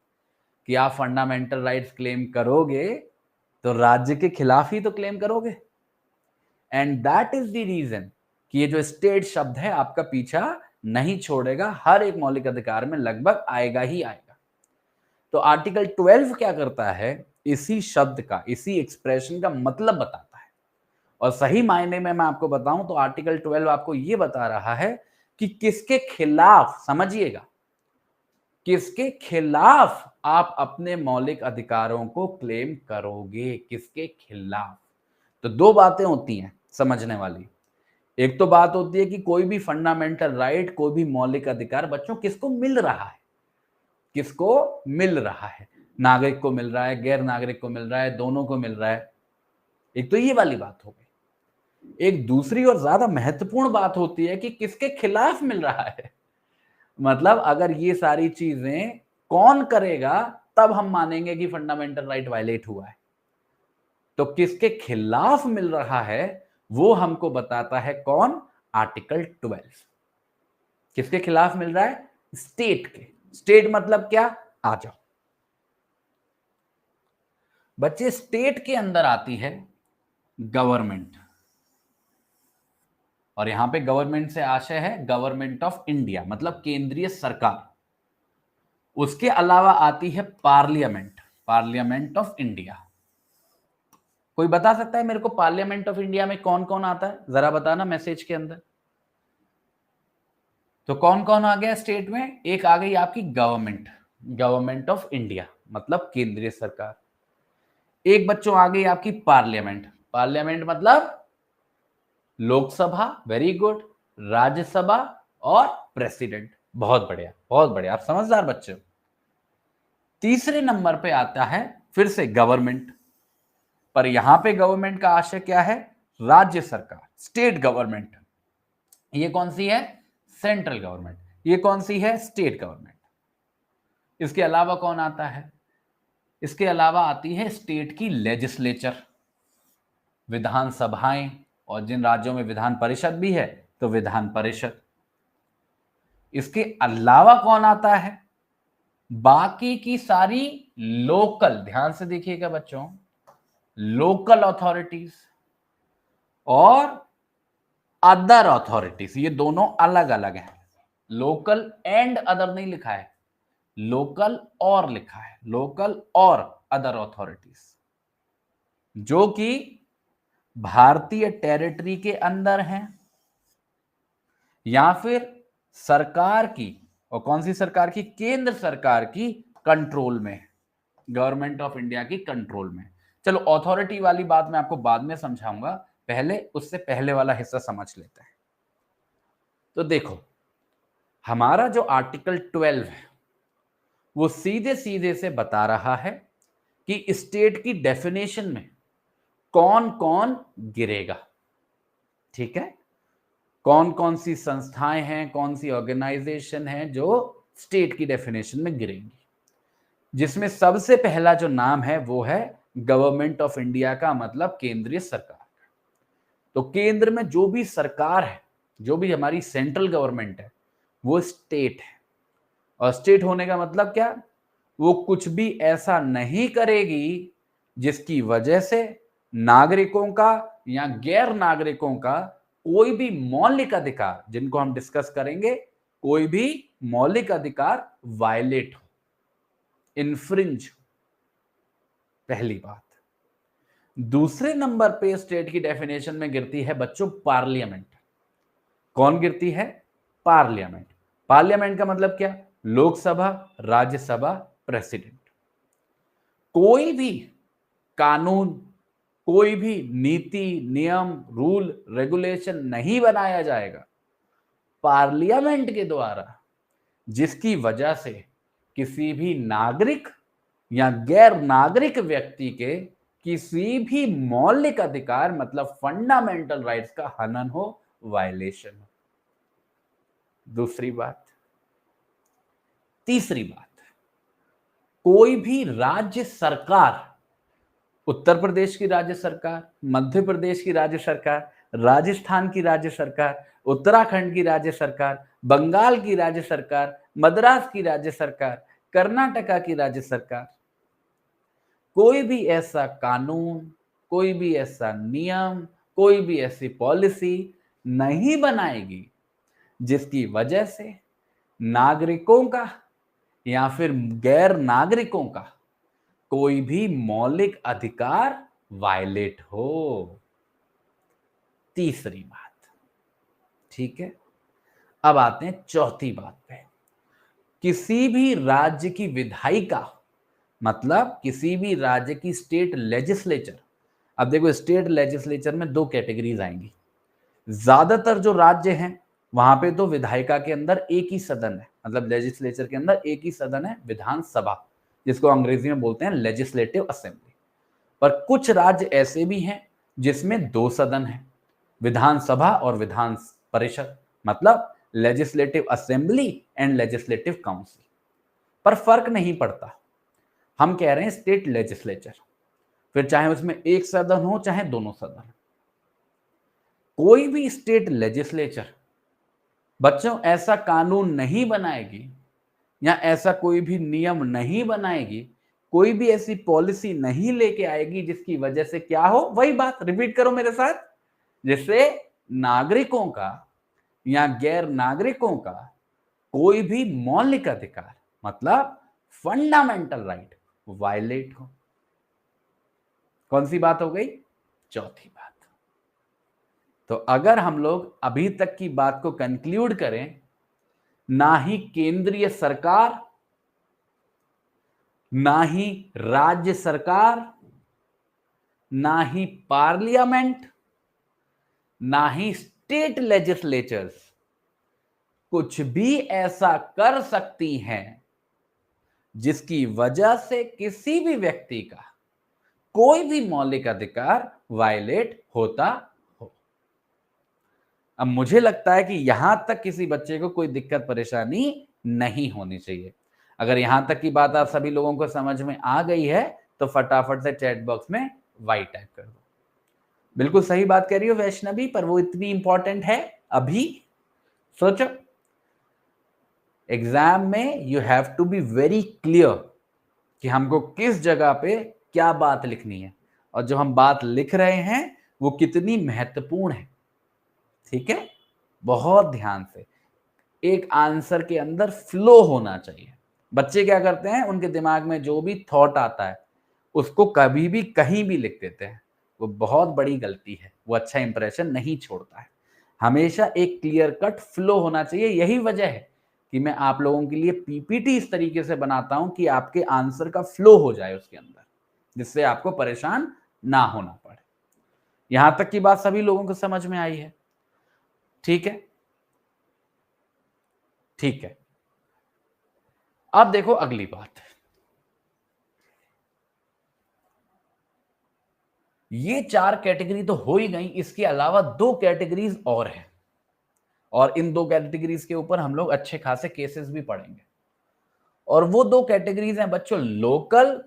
कि आप फंडामेंटल राइट्स क्लेम करोगे तो राज्य के खिलाफ ही तो क्लेम करोगे। And that is the reason कि ये जो स्टेट शब्द है आपका पीछा नहीं छोड़ेगा, हर एक मौलिक अधिकार में लगभग आएगा ही आएगा। तो आर्टिकल 12 क्या करता है, इसी शब्द का, इसी एक्सप्रेशन का मतलब बताता है। और सही मायने में मैं आपको बताऊं तो आर्टिकल 12 आपको यह बता रहा है कि किसके खिलाफ, समझिएगा, किसके खिलाफ आप अपने मौलिक अधिकारों को क्लेम करोगे, किसके खिलाफ। तो दो बातें होती हैं समझने वाली। एक तो बात होती है कि कोई भी फंडामेंटल राइट, कोई भी मौलिक अधिकार बच्चों किसको मिल रहा है, किसको मिल रहा है, नागरिक को मिल रहा है, गैर नागरिक को मिल रहा है, दोनों को मिल रहा है। एक तो ये वाली बात हो गई। एक दूसरी और ज्यादा महत्वपूर्ण बात होती है कि किसके खिलाफ मिल रहा है। मतलब अगर ये सारी चीजें कौन करेगा तब हम मानेंगे कि फंडामेंटल राइट वायलेट हुआ है। तो किसके खिलाफ मिल रहा है वो हमको बताता है कौन, आर्टिकल 12। किसके खिलाफ मिल रहा है, स्टेट के। स्टेट मतलब क्या, आ जाओ बच्चे। स्टेट के अंदर आती है गवर्नमेंट, और यहां पे गवर्नमेंट से आशय है गवर्नमेंट ऑफ इंडिया, मतलब केंद्रीय सरकार। उसके अलावा आती है पार्लियामेंट, पार्लियामेंट ऑफ इंडिया। कोई बता सकता है मेरे को पार्लियामेंट ऑफ इंडिया में कौन कौन आता है, जरा बताना मैसेज के अंदर। तो कौन कौन आ गया स्टेट में, एक आ गई आपकी गवर्नमेंट, गवर्नमेंट ऑफ इंडिया मतलब केंद्रीय सरकार। एक बच्चों आ गई आपकी पार्लियामेंट, पार्लियामेंट मतलब लोकसभा, वेरी गुड, राज्यसभा और प्रेसिडेंट। बहुत बढ़िया, बहुत बढ़िया, आप समझदार बच्चे हो। तीसरे नंबर पे आता है फिर से गवर्नमेंट, पर यहां पे गवर्नमेंट का आशय क्या है, राज्य सरकार, स्टेट गवर्नमेंट। ये कौन सी है, सेंट्रल गवर्नमेंट। ये कौन सी है, स्टेट गवर्नमेंट। इसके अलावा कौन आता है? इसके अलावा आती है स्टेट की लेजिस्लेचर, विधानसभाएं, और जिन राज्यों में विधान परिषद भी है तो विधान परिषद। इसके अलावा कौन आता है? बाकी की सारी लोकल, ध्यान से देखिएगा बच्चों, लोकल अथॉरिटीज और अदर अथॉरिटीज, ये दोनों अलग अलग हैं। लोकल एंड अदर नहीं लिखा है, लोकल और लिखा है, लोकल और अदर अथॉरिटीज, जो कि भारतीय टेरिटरी के अंदर हैं या फिर सरकार की, और कौन सी सरकार की? केंद्र सरकार की कंट्रोल में, गवर्नमेंट ऑफ इंडिया की कंट्रोल में। चलो अथॉरिटी वाली बात मैं आपको बाद में समझाऊंगा, पहले उससे पहले वाला हिस्सा समझ लेते हैं। तो देखो, हमारा जो आर्टिकल 12 है वो सीधे सीधे से बता रहा है कि स्टेट की डेफिनेशन में कौन कौन गिरेगा। ठीक है, कौन कौन सी संस्थाएं हैं, कौन सी ऑर्गेनाइजेशन है जो स्टेट की डेफिनेशन में गिरेंगी, जिसमें सबसे पहला जो नाम है वो है गवर्नमेंट ऑफ इंडिया का, मतलब केंद्रीय सरकार। तो केंद्र में जो भी सरकार है, जो भी हमारी सेंट्रल गवर्नमेंट है, वो स्टेट है। और स्टेट होने का मतलब क्या? वो कुछ भी ऐसा नहीं करेगी जिसकी वजह से नागरिकों का या गैर नागरिकों का कोई भी मौलिक अधिकार, जिनको हम डिस्कस करेंगे, कोई भी मौलिक अधिकार वायलेट हो, इन्फ्रिंज। पहली बात। दूसरे नंबर पे स्टेट की डेफिनेशन में गिरती है बच्चों पार्लियामेंट। कौन गिरती है? पार्लियामेंट। पार्लियामेंट का मतलब क्या? लोकसभा, राज्यसभा, प्रेसिडेंट। कोई भी कानून, कोई भी नीति, नियम, रूल, रेगुलेशन नहीं बनाया जाएगा पार्लियामेंट के द्वारा जिसकी वजह से किसी भी नागरिक या गैर नागरिक व्यक्ति के किसी भी मौलिक अधिकार, मतलब फंडामेंटल राइट्स का हनन हो, वायलेशन हो। दूसरी बात। तीसरी बात, कोई भी राज्य सरकार, उत्तर प्रदेश की राज्य सरकार, मध्य प्रदेश की राज्य सरकार, राजस्थान की राज्य सरकार, उत्तराखंड की राज्य सरकार, बंगाल की राज्य सरकार, मद्रास की राज्य सरकार, कर्नाटका की राज्य सरकार, कोई भी ऐसा कानून, कोई भी ऐसा नियम, कोई भी ऐसी पॉलिसी नहीं बनाएगी जिसकी वजह से नागरिकों का या फिर गैर नागरिकों का कोई भी मौलिक अधिकार वायलेट हो। तीसरी बात। ठीक है, अब आते हैं चौथी बात पे। किसी भी राज्य की विधायिका, मतलब किसी भी राज्य की स्टेट लेजिस्लेचर। अब देखो, स्टेट लेजिस्लेचर में दो कैटेगरीज आएंगी। ज्यादातर जो राज्य हैं वहां पे तो विधायिका के अंदर एक ही सदन है, मतलब लेजिस्लेचर के अंदर एक ही सदन है, विधानसभा, जिसको अंग्रेजी में बोलते हैं लेजिस्लेटिव असेंबली। पर कुछ राज्य ऐसे भी हैं जिसमें दो सदन हैं, विधानसभा और विधान परिषद, मतलब legislative assembly and legislative council. पर फर्क नहीं पड़ता, हम कह रहे हैं स्टेट लेजिस्लेचर, फिर चाहे उसमें एक सदन हो चाहे दोनों सदन। कोई भी स्टेट लेजिस्लेचर बच्चों ऐसा कानून नहीं बनाएगी या ऐसा कोई भी नियम नहीं बनाएगी, कोई भी ऐसी पॉलिसी नहीं लेके आएगी जिसकी वजह से क्या हो, वही बात रिपीट करो मेरे साथ, जिससे नागरिकों का या गैर नागरिकों का कोई भी मौलिक अधिकार, मतलब फंडामेंटल राइट, वायलेट हो। कौन सी बात हो गई? चौथी बात। तो अगर हम लोग अभी तक की बात को कंक्लूड करें, ना ही केंद्रीय सरकार, ना ही राज्य सरकार, ना ही पार्लियामेंट, ना ही स्टेट लेजिस्लेचर्स कुछ भी ऐसा कर सकती हैं जिसकी वजह से किसी भी व्यक्ति का कोई भी मौलिक अधिकार वायलेट होता हो। अब मुझे लगता है कि यहां तक किसी बच्चे को कोई दिक्कत परेशानी नहीं होनी चाहिए। अगर यहां तक की बात आप सभी लोगों को समझ में आ गई है तो फटाफट से चैट बॉक्स में वाई टाइप कर दो। बिल्कुल सही बात कह रही हो वैष्णवी, पर वो इतनी इंपॉर्टेंट है अभी? सोचो, एग्जाम में you have to be very clear कि हमको किस जगह पे क्या बात लिखनी है और जो हम बात लिख रहे हैं वो कितनी महत्वपूर्ण है। ठीक है, बहुत ध्यान से। एक आंसर के अंदर फ्लो होना चाहिए। बच्चे क्या करते हैं, उनके दिमाग में जो भी थॉट आता है उसको कभी भी कहीं भी लिख देते हैं। वो बहुत बड़ी गलती है, वो अच्छा इंप्रेशन नहीं छोड़ता है। हमेशा एक क्लियर कट फ्लो होना चाहिए। यही वजह है कि मैं आप लोगों के लिए पीपीटी इस तरीके से बनाता हूं कि आपके आंसर का फ्लो हो जाए उसके अंदर, जिससे आपको परेशान ना होना पड़े। यहां तक की बात सभी लोगों को समझ में आई है? ठीक है, ठीक है। अब देखो अगली बात, ये 4 कैटेगरी तो हो ही गई, इसके अलावा 2 कैटेगरीज और हैं और इन 2 कैटेगरीज के ऊपर हम लोग अच्छे खासे केसेस भी पढ़ेंगे। और वो 2 कैटेगरीज हैं बच्चों, local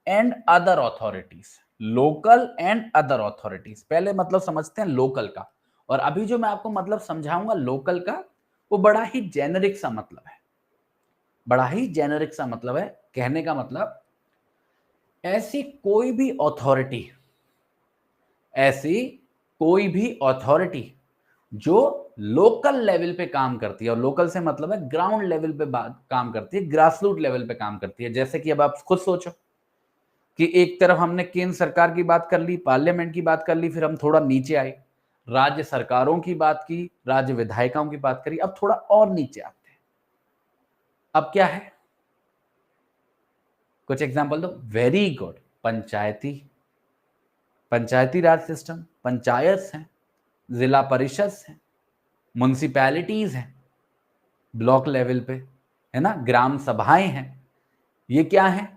and other authorities. Local and other authorities, पहले मतलब समझते हैं लोकल का। और अभी जो मैं आपको मतलब समझाऊंगा लोकल का, वो बड़ा ही जेनरिक सा मतलब है। बड़ा ही जेनरिक सा मतलब है। कहने का मतलब, ऐसी कोई भी अथॉरिटी, ऐसी कोई भी अथॉरिटी जो लोकल लेवल पे काम करती है, और लोकल से मतलब है ग्राउंड लेवल पे काम करती है, ग्रासरूट लेवल पे काम करती है। जैसे कि अब आप खुद सोचो कि एक तरफ हमने केंद्र सरकार की बात कर ली, पार्लियामेंट की बात कर ली, फिर हम थोड़ा नीचे आए, राज्य सरकारों की बात की, राज्य विधायिकाओं की बात करी, अब थोड़ा और नीचे आते हैं। अब क्या है, कुछ एग्जांपल दो। वेरी गुड, पंचायती, पंचायती राज सिस्टम, पंचायत हैं, जिला परिषद हैं, म्युनिसिपैलिटीज हैं ब्लॉक लेवल पे, है ना, ग्राम सभाएं हैं। ये क्या है,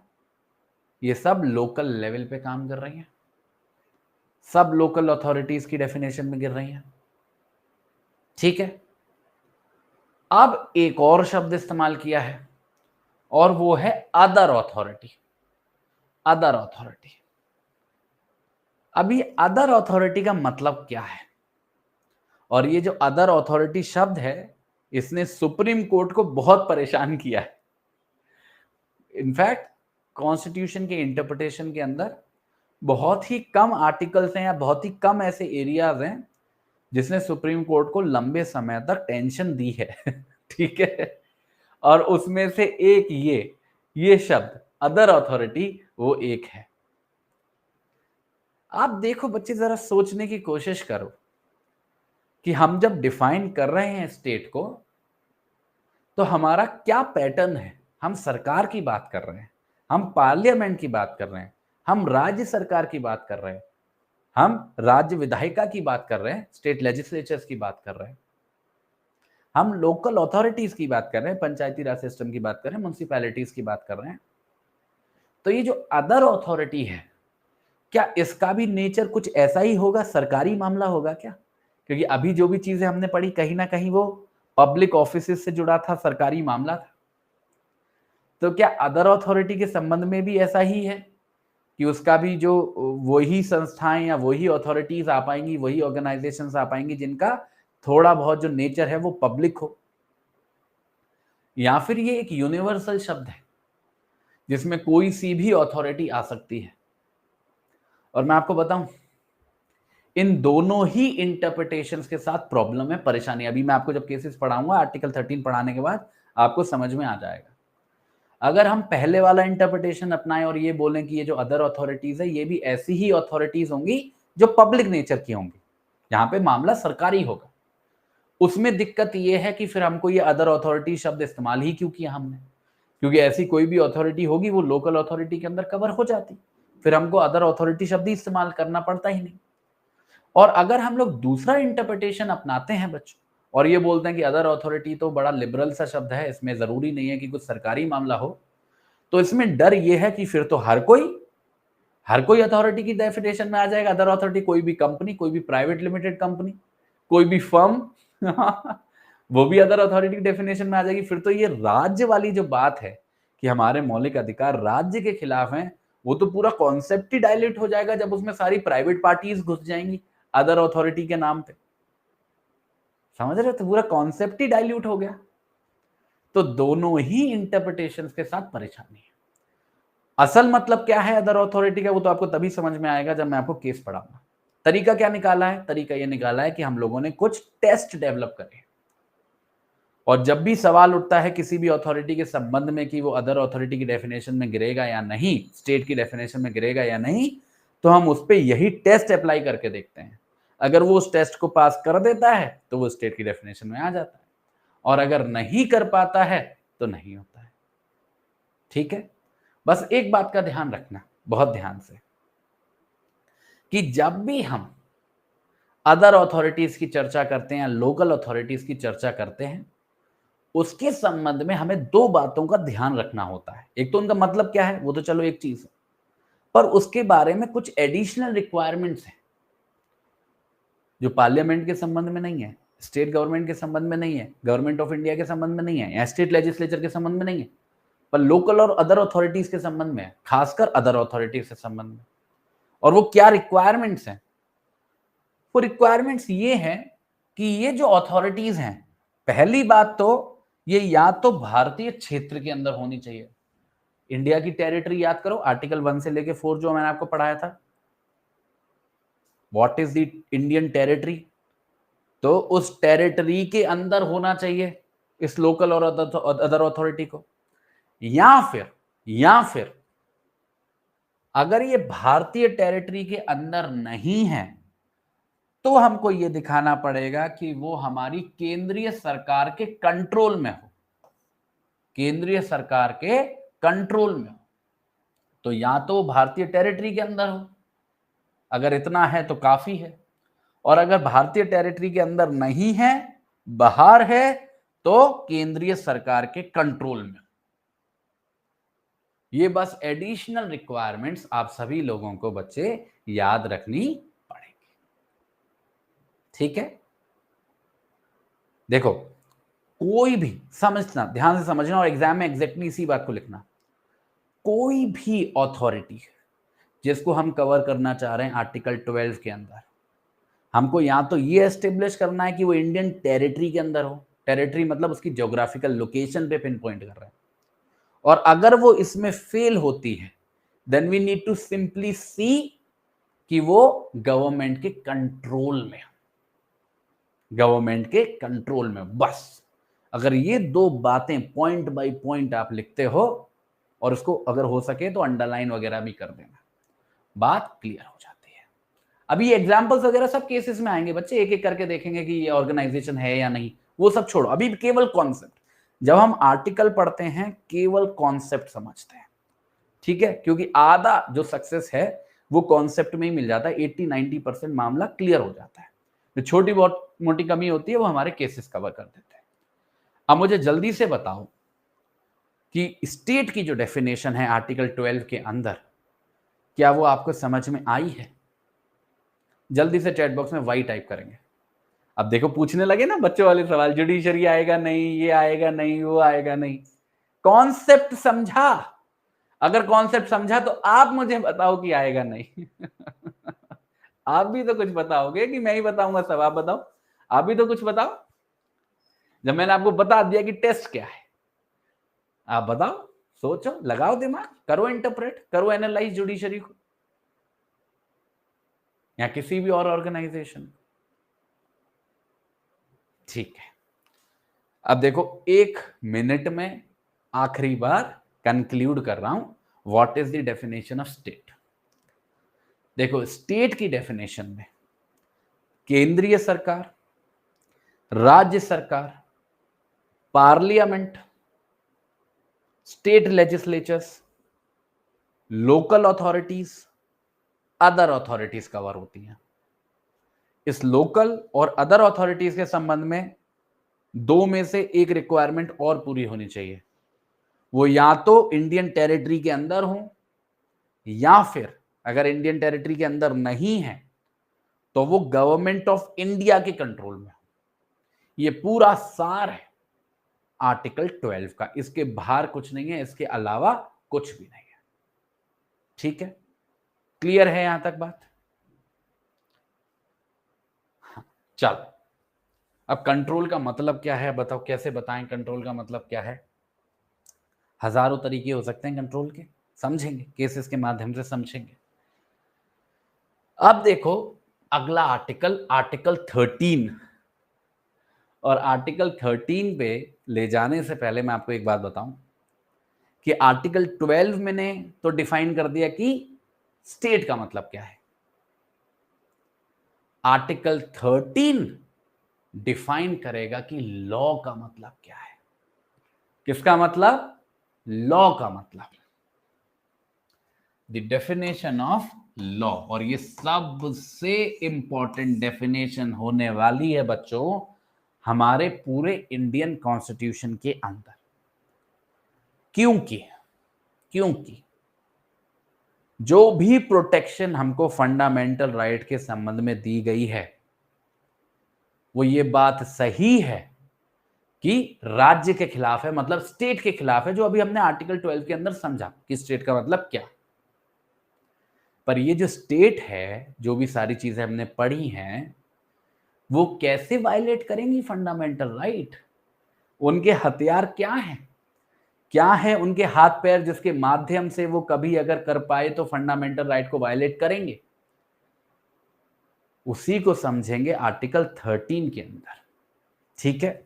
ये सब लोकल लेवल पे काम कर रही हैं, सब लोकल अथॉरिटीज की डेफिनेशन में गिर रही हैं। ठीक है, अब एक और शब्द इस्तेमाल किया है और वो है अदर अथॉरिटी। अदर अथॉरिटी, अभी अदर अथॉरिटी का मतलब क्या है? और ये जो अदर अथॉरिटी शब्द है, इसने सुप्रीम कोर्ट को बहुत परेशान किया है। इनफैक्ट कॉन्स्टिट्यूशन के इंटरप्रिटेशन के अंदर बहुत ही कम आर्टिकल्स हैं या बहुत ही कम ऐसे एरियाज हैं जिसने सुप्रीम कोर्ट को लंबे समय तक टेंशन दी है। ठीक है, और उसमें से एक ये शब्द अदर अथॉरिटी वो एक है। आप देखो बच्चे, जरा सोचने की कोशिश करो कि हम जब डिफाइन कर रहे हैं स्टेट को, तो हमारा क्या पैटर्न है। हम सरकार की बात कर रहे हैं, हम पार्लियामेंट की बात कर रहे हैं, हम राज्य सरकार की बात कर रहे हैं, हम राज्य विधायिका की बात कर रहे हैं, स्टेट लेजिस्लेचर्स की बात कर रहे हैं, हम लोकल अथॉरिटीज की बात कर रहे हैं, पंचायती राज सिस्टम की बात कर रहे हैं, म्युनिसिपैलिटीज की बात कर रहे हैं। तो ये जो अदर अथॉरिटी है, क्या इसका भी नेचर कुछ ऐसा ही होगा, सरकारी मामला होगा क्या? क्योंकि अभी जो भी चीजें हमने पढ़ी कहीं ना कहीं वो पब्लिक ऑफिस से जुड़ा था, सरकारी मामला था। तो क्या अदर अथॉरिटी के संबंध में भी ऐसा ही है कि उसका भी जो वही संस्थाएं या वही अथॉरिटीज आ पाएंगी, वही ऑर्गेनाइजेशंस आ पाएंगी जिनका थोड़ा बहुत जो नेचर है वो पब्लिक हो? या फिर ये एक यूनिवर्सल शब्द है जिसमें कोई सी भी अथॉरिटी आ सकती है? और मैं आपको बताऊं, इन दोनों ही इंटरप्रिटेशंस के साथ प्रॉब्लम है, परेशानी। अभी मैं आपको जब केसेस पढ़ाऊंगा आर्टिकल 13 पढ़ाने के बाद आपको समझ में आ जाएगा। अगर हम पहले वाला इंटरप्रिटेशन अपनाएं और ये बोलें कि ये जो अदर अथॉरिटीज है ये भी ऐसी ही अथॉरिटीज होंगी जो पब्लिक नेचर की होंगी, यहाँ पे मामला सरकारी होगा, उसमें दिक्कत ये है कि फिर हमको ये अदर अथॉरिटी शब्द इस्तेमाल ही क्यों किया हमने? क्योंकि ऐसी कोई भी अथॉरिटी होगी वो लोकल अथॉरिटी के अंदर कवर हो जाती, फिर हमको अदर अथॉरिटी शब्द ही इस्तेमाल करना पड़ता ही नहीं। और अगर हम लोग दूसरा इंटरप्रिटेशन अपनाते हैं बच्चों और ये बोलते हैं कि अदर अथॉरिटी तो बड़ा लिबरल सा शब्द है, इसमें जरूरी नहीं है कि कुछ सरकारी मामला हो, तो इसमें डर ये है कि फिर तो हर कोई अथॉरिटी की डेफिनेशन में आ जाएगा। अदर अथॉरिटी कोई भी कंपनी, कोई भी प्राइवेट लिमिटेड कंपनी, कोई भी फर्म वो भी अदर अथॉरिटी की डेफिनेशन में आ जाएगी। फिर तो ये राज्य वाली जो बात है कि हमारे मौलिक अधिकार राज्य के खिलाफ हैं, वो तो पूरा कॉन्सेप्ट ही डायलेट हो जाएगा जब उसमें सारी प्राइवेट पार्टीज घुस जाएंगी अदर अथॉरिटी के नाम पे। समझ रहे हो? तो पूरा कॉन्सेप्ट ही डाइल्यूट हो गया। तो दोनों ही इंटरप्रिटेशन के साथ परेशानी है। असल मतलब क्या है अदर अथॉरिटी का, वो तो आपको तभी समझ में आएगा जब मैं आपको केस पढ़ाऊंगा। तरीका क्या निकाला है? तरीका ये निकाला है कि हम लोगों ने कुछ टेस्ट डेवलप करे, और जब भी सवाल उठता है किसी भी अथॉरिटी के संबंध में कि वो अदर अथॉरिटी की डेफिनेशन में गिरेगा या नहीं, स्टेट की डेफिनेशन में गिरेगा या नहीं, तो हम उस पर यही टेस्ट अप्लाई करके देखते हैं। अगर वो उस टेस्ट को पास कर देता है तो वो स्टेट की डेफिनेशन में आ जाता है, और अगर नहीं कर पाता है तो नहीं होता है। ठीक है? बस एक बात का ध्यान रखना बहुत ध्यान से, कि जब भी हम अदर अथॉरिटीज की चर्चा करते हैं या लोकल अथॉरिटीज की चर्चा करते हैं, उसके संबंध में हमें दो बातों का ध्यान रखना होता है। एक तो उनका मतलब क्या है, वो तो चलो एक चीज है, पर उसके बारे में कुछ एडिशनल रिक्वायरमेंट्स हैं जो पार्लियामेंट के संबंध में नहीं है, स्टेट गवर्नमेंट के संबंध में नहीं है, गवर्नमेंट ऑफ इंडिया के संबंध में नहीं है, या स्टेट लेजिस्लेचर के संबंध में नहीं है, पर लोकल और अदर अथॉरिटीज के संबंध में है, खासकर अदर अथॉरिटीज के संबंध में। और वो क्या रिक्वायरमेंट्स हैं? वो रिक्वायरमेंट्स ये हैं कि ये जो अथॉरिटीज हैं, पहली बात तो ये या तो भारतीय क्षेत्र के अंदर होनी चाहिए। इंडिया की टेरिटरी याद करो, आर्टिकल 1 से लेके 4 जो मैंने आपको पढ़ाया था, what is the Indian territory, तो उस टेरिटरी के अंदर होना चाहिए इस लोकल और अदर अथॉरिटी को। या फिर अगर ये भारतीय टेरिटरी के अंदर नहीं है तो हमको ये दिखाना पड़ेगा कि वो हमारी केंद्रीय सरकार के कंट्रोल में हो, केंद्रीय सरकार के कंट्रोल में हो। तो या तो भारतीय टेरिटरी के अंदर हो, अगर इतना है तो काफी है, और अगर भारतीय टेरिटरी के अंदर नहीं है, बाहर है, तो केंद्रीय सरकार के कंट्रोल में। ये बस एडिशनल रिक्वायरमेंट्स आप सभी लोगों को बच्चे याद रखनी पड़ेगी। ठीक है? देखो, कोई भी समझना, ध्यान से समझना, और एग्जाम में एग्जैक्टली इसी बात को लिखना। कोई भी अथॉरिटी जिसको हम कवर करना चाह रहे हैं आर्टिकल 12 के अंदर, हमको या तो ये एस्टेब्लिश करना है कि वो इंडियन टेरिटरी के अंदर हो, टेरिटरी मतलब उसकी ज्योग्राफिकल लोकेशन पे पिन पॉइंट कर रहे हैं, और अगर वो इसमें फेल होती है then we need to simply see कि वो गवर्नमेंट के कंट्रोल में, गवर्नमेंट के कंट्रोल में। बस अगर ये दो बातें पॉइंट बाय पॉइंट आप लिखते हो, और उसको अगर हो सके तो अंडरलाइन वगैरह भी कर देना, बात क्लियर हो जाती है। अभी एग्जांपल्स वगैरह सब केसेस में आएंगे बच्चे, एक एक करके देखेंगे कि ये ऑर्गेनाइजेशन है या नहीं, वो सब छोड़ो, अभी केवल कॉन्सेप्ट। जब हम आर्टिकल पढ़ते हैं केवल कॉन्सेप्ट समझते हैं, ठीक है? क्योंकि आधा जो सक्सेस है वो कॉन्सेप्ट में ही मिल जाता है, 80-90% मामला क्लियर हो जाता है। जो छोटी बहुत मोटी कमी होती है वो हमारे केसेस कवर कर देते हैं। अब मुझे जल्दी से बताओ कि स्टेट की जो डेफिनेशन है आर्टिकल 12 के अंदर, क्या वो आपको समझ में आई है? जल्दी से चैट बॉक्स में वाई टाइप करेंगे। अब देखो, पूछने लगे ना बच्चों वाले सवाल, जुडिशरी आएगा नहीं, ये आएगा नहीं, वो आएगा नहीं। कॉन्सेप्ट समझा? अगर कॉन्सेप्ट समझा तो आप मुझे बताओ कि आएगा नहीं। आप भी तो कुछ बताओगे कि मैं ही बताऊंगा सब? आप बताओ, आप भी तो कुछ बताओ। जब मैंने आपको बता दिया कि टेस्ट क्या है, आप बताओ, सोचो, लगाओ दिमाग, करो इंटरप्रेट, करो एनालाइज जुडिशरी को या किसी भी और ऑर्गेनाइजेशन। ठीक है, अब देखो 1 मिनट में आखिरी बार कंक्लूड कर रहा हूं, what is the definition of state. देखो, स्टेट की डेफिनेशन में केंद्रीय सरकार, राज्य सरकार, parliament, state legislatures, local authorities, other authorities cover होती हैं। इस लोकल और अदर अथॉरिटीज के संबंध में 2 में से एक रिक्वायरमेंट और पूरी होनी चाहिए, वो या तो इंडियन टेरिटरी के अंदर हो, या फिर अगर इंडियन टेरिटरी के अंदर नहीं है तो वो गवर्नमेंट ऑफ इंडिया के कंट्रोल में हो। ये पूरा सार है आर्टिकल 12 का। इसके बाहर कुछ नहीं है, इसके अलावा कुछ भी नहीं है। ठीक है, क्लियर है यहां तक बात? चलो, अब कंट्रोल का मतलब क्या है बताओ, कैसे बताएं कंट्रोल का मतलब क्या है? हजारों तरीके हो सकते हैं कंट्रोल के, समझेंगे, केसेस के माध्यम से समझेंगे। अब देखो अगला आर्टिकल, आर्टिकल 13। और आर्टिकल 13 पे ले जाने से पहले मैं आपको एक बात बताऊं कि आर्टिकल 12 मैंने तो डिफाइन कर दिया कि स्टेट का मतलब क्या है। आर्टिकल 13 डिफाइन करेगा कि लॉ का मतलब क्या है। किसका मतलब? लॉ का मतलब, द डेफिनेशन ऑफ लॉ। और ये सबसे इंपॉर्टेंट डेफिनेशन होने वाली है बच्चों हमारे पूरे इंडियन कॉन्स्टिट्यूशन के अंदर। क्योंकि क्योंकि जो भी प्रोटेक्शन हमको फंडामेंटल राइट के संबंध में दी गई है, वो ये बात सही है कि राज्य के खिलाफ है, मतलब स्टेट के खिलाफ है, जो अभी हमने आर्टिकल 12 के अंदर समझा कि स्टेट का मतलब क्या। पर ये जो स्टेट है, जो भी सारी चीजें हमने पढ़ी हैं, वो कैसे वायलेट करेंगी फंडामेंटल राइट? उनके हथियार क्या हैं? क्या है उनके हाथ पैर जिसके माध्यम से वो कभी अगर कर पाए तो फंडामेंटल राइट को वायलेट करेंगे? उसी को समझेंगे आर्टिकल 13 के अंदर। ठीक है,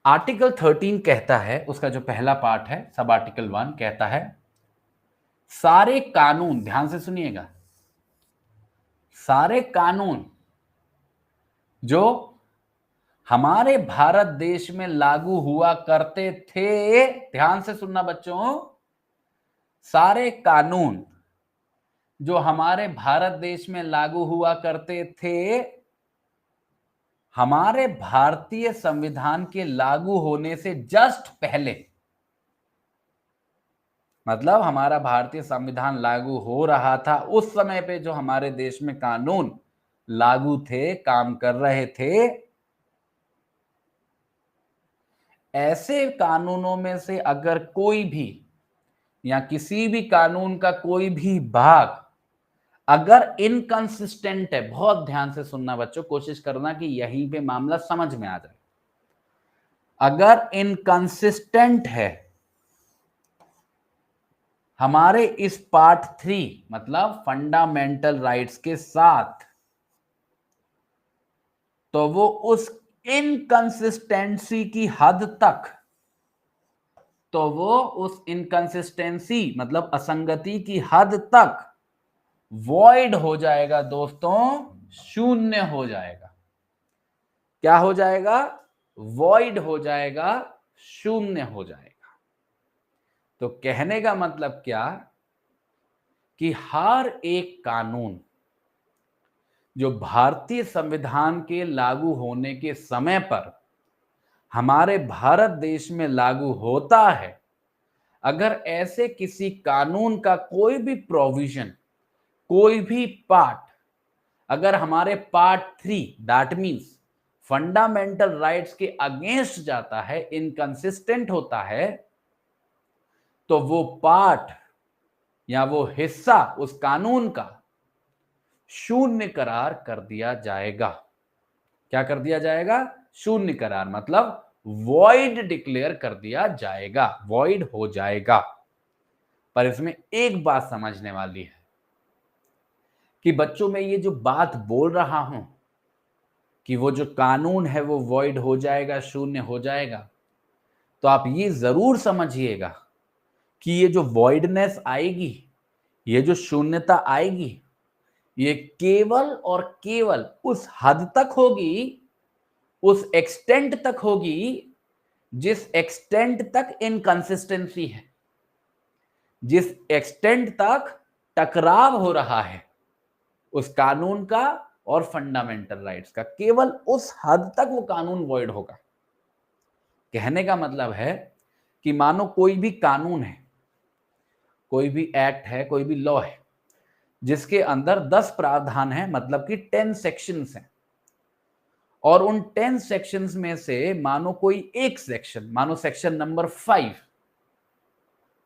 आर्टिकल 13 कहता है, उसका जो पहला पार्ट है, सब आर्टिकल 1 कहता है सारे कानून, ध्यान से सुनिएगा, सारे कानून जो हमारे भारत देश में लागू हुआ करते थे, ध्यान से सुनना बच्चों, सारे कानून जो हमारे भारत देश में लागू हुआ करते थे, हमारे भारतीय संविधान के लागू होने से जस्ट पहले, मतलब हमारा भारतीय संविधान लागू हो रहा था उस समय पे जो हमारे देश में कानून लागू थे, काम कर रहे थे, ऐसे कानूनों में से अगर कोई भी या किसी भी कानून का कोई भी भाग अगर इनकंसिस्टेंट है, बहुत ध्यान से सुनना बच्चों, कोशिश करना कि यहीं पे मामला समझ में आ जाए, अगर इनकंसिस्टेंट है हमारे इस पार्ट 3 मतलब फंडामेंटल राइट्स के साथ, तो वो उस इनकंसिस्टेंसी की हद तक, तो वो उस इनकंसिस्टेंसी मतलब असंगति की हद तक वॉइड हो जाएगा दोस्तों, शून्य हो जाएगा। क्या हो जाएगा? वॉइड हो जाएगा, शून्य हो जाएगा। तो कहने का मतलब क्या कि हर एक कानून जो भारतीय संविधान के लागू होने के समय पर हमारे भारत देश में लागू होता है, अगर ऐसे किसी कानून का कोई भी प्रोविजन, कोई भी पार्ट अगर हमारे part 3 that means fundamental rights के अगेंस्ट जाता है, इनकंसिस्टेंट होता है, तो वो पार्ट या वो हिस्सा उस कानून का शून्य करार कर दिया जाएगा। क्या कर दिया जाएगा? शून्य करार, मतलब वॉइड डिक्लेयर कर दिया जाएगा, वॉइड हो जाएगा। पर इसमें एक बात समझने वाली है कि बच्चों में ये जो बात बोल रहा हूं कि वो जो कानून है वो वॉइड हो जाएगा, शून्य हो जाएगा, तो आप ये जरूर समझिएगा कि ये जो वॉइडनेस आएगी, ये जो शून्यता आएगी, ये केवल और केवल उस हद तक होगी, उस एक्सटेंट तक होगी जिस एक्सटेंट तक इनकंसिस्टेंसी है, जिस एक्सटेंट तक टकराव हो रहा है उस कानून का और फंडामेंटल राइट्स का, केवल उस हद तक वो कानून वॉइड होगा। कहने का मतलब है कि मानो कोई भी कानून है, कोई भी एक्ट है, कोई भी लॉ है जिसके अंदर 10 प्रावधान है, मतलब कि 10 सेक्शंस हैं, और उन 10 सेक्शंस में से मानो कोई एक सेक्शन, मानो सेक्शन नंबर 5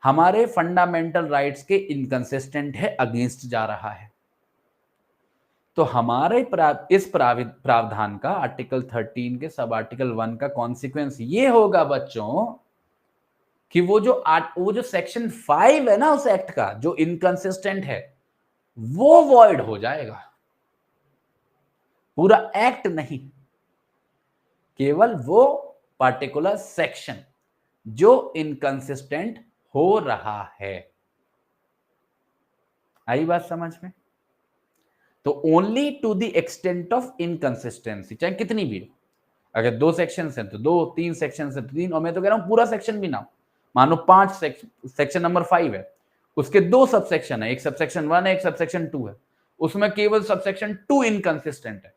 हमारे फंडामेंटल राइट्स के इनकंसिस्टेंट है, अगेंस्ट जा रहा है, तो हमारे इस प्रावधान का आर्टिकल 13 के सब आर्टिकल 1 का कॉन्सिक्वेंस ये होगा बच्चों कि वो जो सेक्शन 5 है ना उस एक्ट का, जो इनकंसिस्टेंट है, वो वॉइड हो जाएगा, पूरा एक्ट नहीं, केवल वो पार्टिकुलर सेक्शन जो इनकंसिस्टेंट हो रहा है। आई बात समझ में? तो only to the extent of inconsistency, चाहे कितनी भी हो, अगर 2 सेक्शन है तो 2, 3 सेक्शन है तो 3, और मैं तो कह रहा हूं पूरा सेक्शन भी ना हो, मानो 5 सेक्शन नंबर 5 है, उसके 2 सबसेक्शन है, एक सबसेक्शन 1 है, एक सबसेक्शन 2 है, उसमें केवल सबसेक्शन 2 इनकंसिस्टेंट है,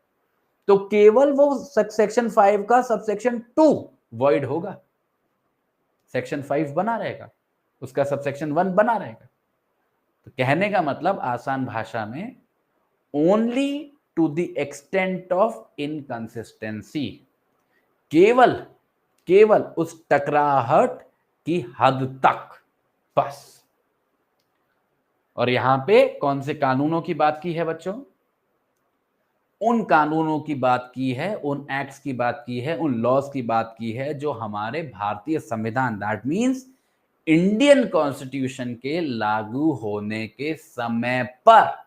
तो केवल वो सेक्शन 5 का सबसेक्शन 2 वॉइड होगा, सेक्शन 5 बना रहेगा, उसका सबसेक्शन 1 बना रहेगा। तो कहने का मतलब आसान भाषा में, only to the extent of inconsistency, केवल उस टकराहट की हद तक, बस। और यहां पे कौन से कानूनों की बात की है बच्चों? उन कानूनों की बात की है, उन एक्ट्स की बात की है, उन लॉज की बात की है जो हमारे भारतीय संविधान, दैट मीन्स इंडियन कॉन्स्टिट्यूशन के लागू होने के समय पर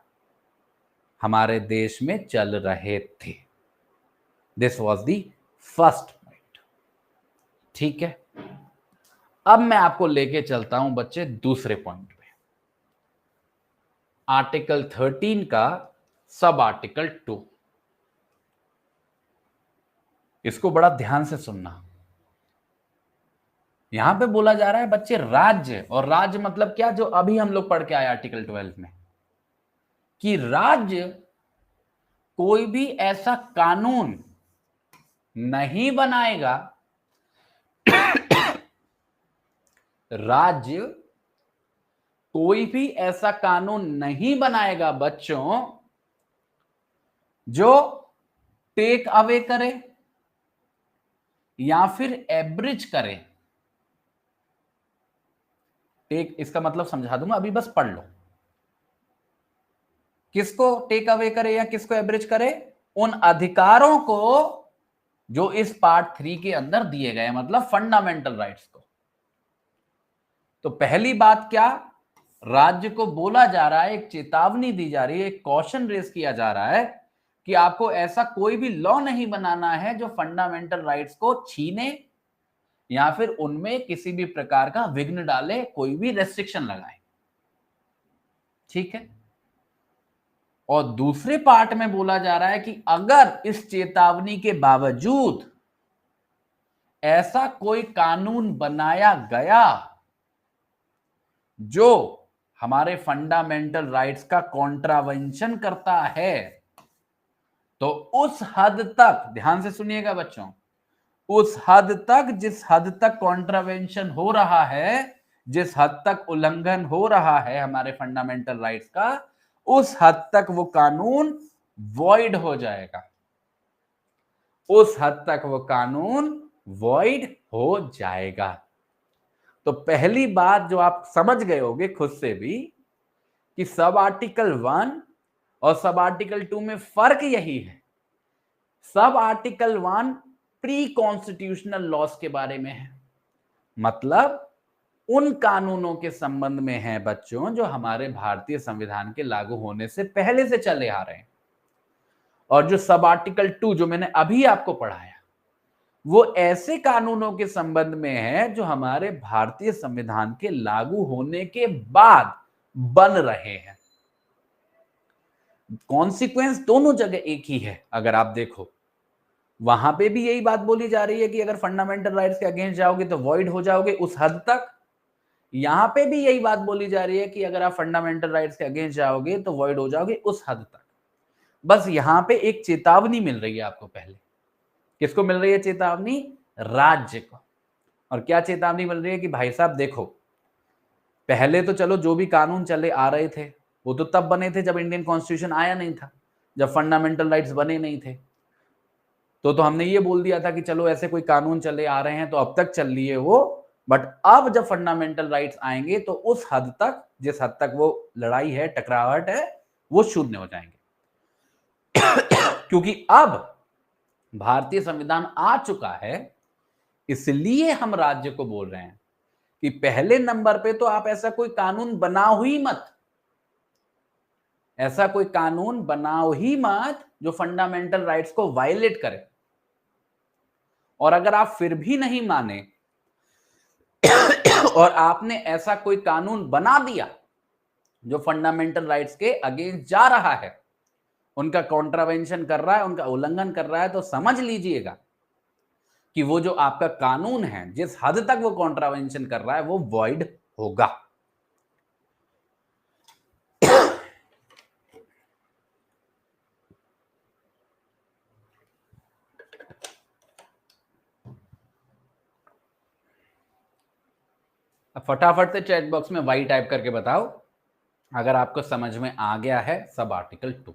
हमारे देश में चल रहे थे। This was the first point. ठीक है, अब मैं आपको लेके चलता हूं बच्चे दूसरे पॉइंट पे, आर्टिकल 13 का सब आर्टिकल 2। इसको बड़ा ध्यान से सुनना। यहां पे बोला जा रहा है बच्चे राज्य, और राज्य मतलब क्या, जो अभी हम लोग पढ़ के आए आर्टिकल 12 में, कि राज्य कोई भी ऐसा कानून नहीं बनाएगा, राज्य कोई भी ऐसा कानून नहीं बनाएगा बच्चों जो टेक अवे करे या फिर एब्रिज करे। टेक, इसका मतलब समझा दूंगा, अभी बस पढ़ लो। किसको टेक अवे करे या किसको एब्रिज करे? उन अधिकारों को जो इस पार्ट 3 के अंदर दिए गए, मतलब फंडामेंटल राइट्स को। तो पहली बात क्या, राज्य को बोला जा रहा है, एक चेतावनी दी जा रही है, एक कॉशन रेज किया जा रहा है कि आपको ऐसा कोई भी लॉ नहीं बनाना है जो फंडामेंटल राइट्स को छीने या फिर उनमें किसी भी प्रकार का विघ्न डाले, कोई भी रेस्ट्रिक्शन लगाए। ठीक है, और दूसरे पार्ट में बोला जा रहा है कि अगर इस चेतावनी के बावजूद ऐसा कोई कानून बनाया गया जो हमारे फंडामेंटल राइट्स का कॉन्ट्रावेंशन करता है, तो उस हद तक, ध्यान से सुनिएगा बच्चों, उस हद तक, जिस हद तक कॉन्ट्रावेंशन हो रहा है, जिस हद तक उल्लंघन हो रहा है हमारे फंडामेंटल राइट्स का, उस हद तक वो कानून वॉइड हो जाएगा, उस हद तक वो कानून वॉइड हो जाएगा। तो पहली बात जो आप समझ गए होंगे खुद से भी, कि सब आर्टिकल 1 और सब आर्टिकल 2 में फर्क यही है। Sub article 1 pre constitutional laws के बारे में है, मतलब उन कानूनों के संबंध में है बच्चों जो हमारे भारतीय संविधान के लागू होने से पहले से चले आ रहे हैं। और जो सब आर्टिकल 2 जो मैंने अभी आपको पढ़ाया, वो ऐसे कानूनों के संबंध में है जो हमारे भारतीय संविधान के लागू होने के बाद बन रहे हैं। कॉन्सिक्वेंस दोनों जगह एक ही है। अगर आप देखो, वहां पे भी यही बात बोली जा रही है कि अगर फंडामेंटल राइट्स के अगेंस्ट जाओगे तो वॉइड हो जाओगे उस हद तक। यहां पे भी यही बात बोली जा रही है कि अगर आप फंडामेंटल राइट्स के अगेंस्ट जाओगे तो वॉइड हो जाओगे उस हद तक। बस यहां पे एक चेतावनी मिल रही है आपको पहले। किसको मिल रही है चेतावनी? राज्य को। और क्या चेतावनी मिल रही है कि भाई साहब देखो, पहले तो चलो जो भी कानून चले आ रहे थे वो तो तब बने थे जब इंडियन कॉन्स्टिट्यूशन आया नहीं था, जब फंडामेंटल राइट्स बने नहीं थे। तो हमने ये बोल दिया था कि चलो ऐसे कोई कानून चले आ रहे हैं तो अब तक चल लिए वो, बट अब जब फंडामेंटल राइट्स आएंगे तो उस हद तक, जिस हद तक वो लड़ाई है, टकराहट है, वो शून्य हो जाएंगे। क्योंकि अब भारतीय संविधान आ चुका है, इसलिए हम राज्य को बोल रहे हैं कि पहले नंबर पे तो आप ऐसा कोई कानून बनाओ ही मत, ऐसा कोई कानून बनाओ ही मत जो फंडामेंटल राइट्स को वायलेट करे। और अगर आप फिर भी नहीं माने और आपने ऐसा कोई कानून बना दिया जो फंडामेंटल राइट्स के अगेंस्ट जा रहा है, उनका कॉन्ट्रावेंशन कर रहा है, उनका उल्लंघन कर रहा है, तो समझ लीजिएगा कि वो जो आपका कानून है, जिस हद तक वो कॉन्ट्रावेंशन कर रहा है, वो वॉइड होगा। अब फटाफट से चैट बॉक्स में वाई टाइप करके बताओ अगर आपको समझ में आ गया है सब आर्टिकल 2।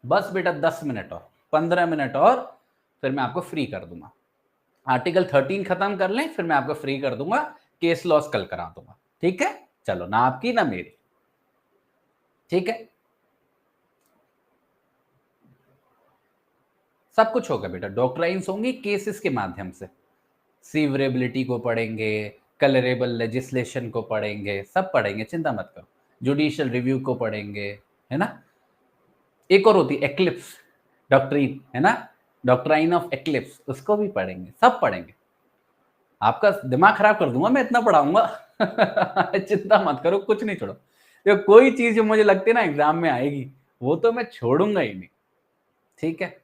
बस बेटा 10 मिनट और 15 मिनट और फिर मैं आपको फ्री कर दूंगा। आर्टिकल 13 खत्म कर लें, फिर मैं आपको फ्री कर दूंगा, केस लॉस कल करा दूंगा। ठीक है, चलो, ना आपकी ना मेरी। ठीक है, सब कुछ होगा बेटा, डॉक्ट्राइन्स होंगी केसेस के माध्यम से, सीवरेबिलिटी को पढ़ेंगे, कलरेबल लेजिस्लेशन को पढ़ेंगे, सब पढ़ेंगे, चिंता मत करो, जुडिशियल रिव्यू को पढ़ेंगे, है ना। एक और होती एक्लिप्स डॉक्ट्रिन, है ना, डॉक्ट्राइन ऑफ एक्लिप्स, उसको भी पढ़ेंगे, सब पढ़ेंगे। आपका दिमाग खराब कर दूंगा मैं, इतना पढ़ाऊंगा। चिंता मत करो, कुछ नहीं छोड़ो। तो कोई चीज जो मुझे लगती है ना एग्जाम में आएगी, वो तो मैं छोड़ूंगा ही नहीं। ठीक है,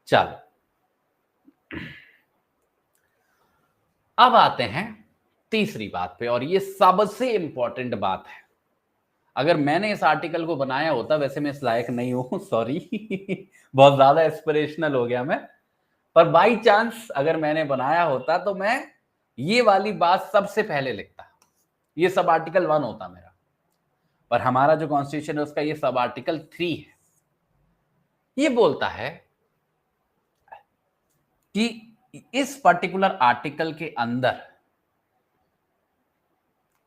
चलो अब आते हैं तीसरी बात पे, और ये सबसे इंपॉर्टेंट बात है। अगर मैंने इस आर्टिकल को बनाया होता, वैसे मैं इस लायक नहीं हूं, सॉरी, बहुत ज्यादा एस्पिरेशनल हो गया मैं, पर बाई चांस अगर मैंने बनाया होता तो मैं ये वाली बात सबसे पहले लिखता, ये सब आर्टिकल 1 होता मेरा। पर हमारा जो कॉन्स्टिट्यूशन है उसका ये सब आर्टिकल 3 है। ये बोलता है कि इस पर्टिकुलर आर्टिकल के अंदर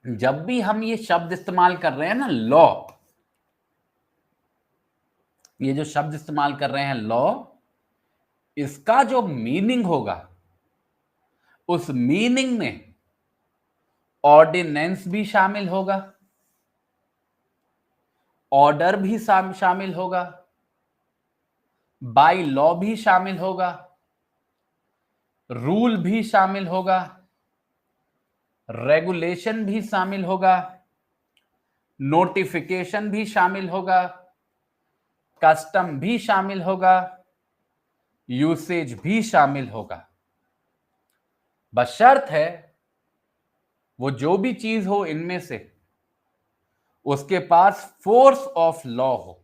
जब भी हम ये शब्द इस्तेमाल कर रहे हैं ना, लॉ, ये जो शब्द इस्तेमाल कर रहे हैं लॉ, इसका जो मीनिंग होगा, उस मीनिंग में ऑर्डिनेंस भी शामिल होगा, ऑर्डर भी शामिल होगा, बाय लॉ भी शामिल होगा, रूल भी शामिल होगा, रेगुलेशन भी शामिल होगा, नोटिफिकेशन भी शामिल होगा, कस्टम भी शामिल होगा, यूसेज भी शामिल होगा। बशर्त है वो जो भी चीज हो इनमें से उसके पास फोर्स ऑफ लॉ हो,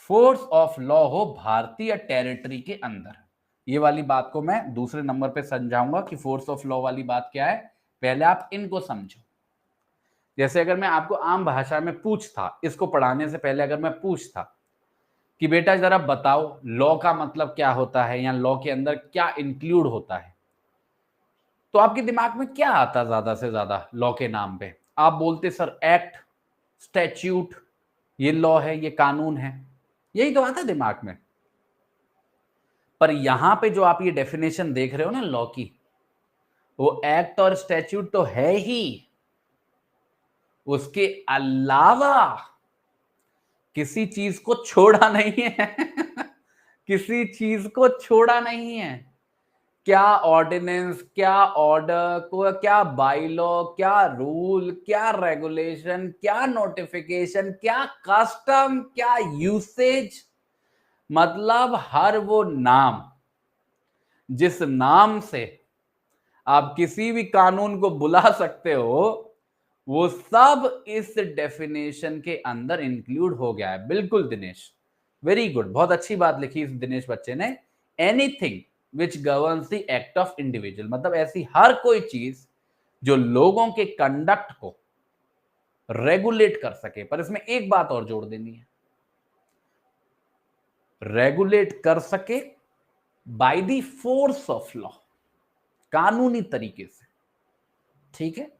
फोर्स ऑफ लॉ हो भारतीय टेरिटरी के अंदर। ये वाली बात को मैं दूसरे नंबर पे समझाऊंगा कि फोर्स ऑफ लॉ वाली बात क्या है, पहले आप इनको समझो। जैसे अगर मैं आपको आम भाषा में पूछता, इसको पढ़ाने से पहले अगर मैं पूछता कि बेटा जरा बताओ लॉ का मतलब क्या होता है, या लॉ के अंदर क्या इंक्लूड होता है, तो आपके दिमाग में क्या आता ज्यादा से ज्यादा लॉ के नाम पे? आप बोलते सर एक्ट, स्टैट्यूट, ये लॉ है, ये कानून है, यही तो आता दिमाग में। पर यहां पे जो आप ये डेफिनेशन देख रहे हो ना लॉ की, वो एक्ट और स्टैट्यूट तो है ही, उसके अलावा किसी चीज को छोड़ा नहीं है। किसी चीज को छोड़ा नहीं है। क्या ऑर्डिनेंस, क्या ऑर्डर को, क्या बाईलॉ, क्या रूल, क्या रेगुलेशन, क्या नोटिफिकेशन, क्या कस्टम, क्या यूसेज, मतलब हर वो नाम जिस नाम से आप किसी भी कानून को बुला सकते हो, वो सब इस डेफिनेशन के अंदर इंक्लूड हो गया है। बिल्कुल दिनेश, वेरी गुड, बहुत अच्छी बात लिखी इस दिनेश बच्चे ने। Anything which governs the act of individual, मतलब ऐसी हर कोई चीज जो लोगों के कंडक्ट को रेगुलेट कर सके। पर इसमें एक बात और जोड़ देनी है, रेगुलेट कर सके by the force of law, कानूनी तरीके से। ठीक है,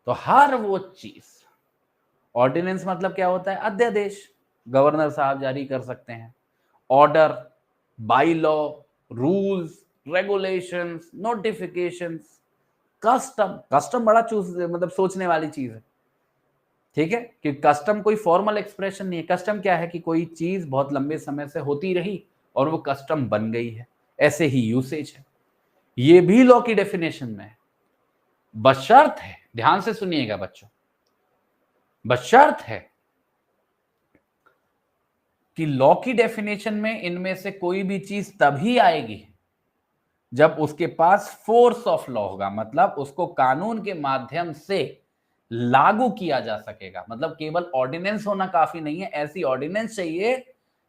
तो हर वो चीज, ऑर्डिनेंस मतलब क्या होता है? अध्यादेश, गवर्नर साहब जारी कर सकते हैं। Order, by law, rules, regulations, notifications, custom. Custom बड़ा मतलब सोचने वाली चीज है। ठीक है, कि कस्टम कोई फॉर्मल एक्सप्रेशन नहीं है। कस्टम क्या है? कि कोई चीज बहुत लंबे समय से होती रही और वो कस्टम बन गई है। ऐसे ही यूसेज है, ये भी लॉ की डेफिनेशन में है। बशर्त है, ध्यान से सुनिएगा बच्चों, बशर्त है कि लॉ की डेफिनेशन में इनमें से कोई भी चीज तभी आएगी जब उसके पास फोर्स ऑफ लॉ होगा, मतलब उसको कानून के माध्यम से लागू किया जा सकेगा। मतलब केवल ऑर्डिनेंस होना काफी नहीं है, ऐसी ऑर्डिनेंस चाहिए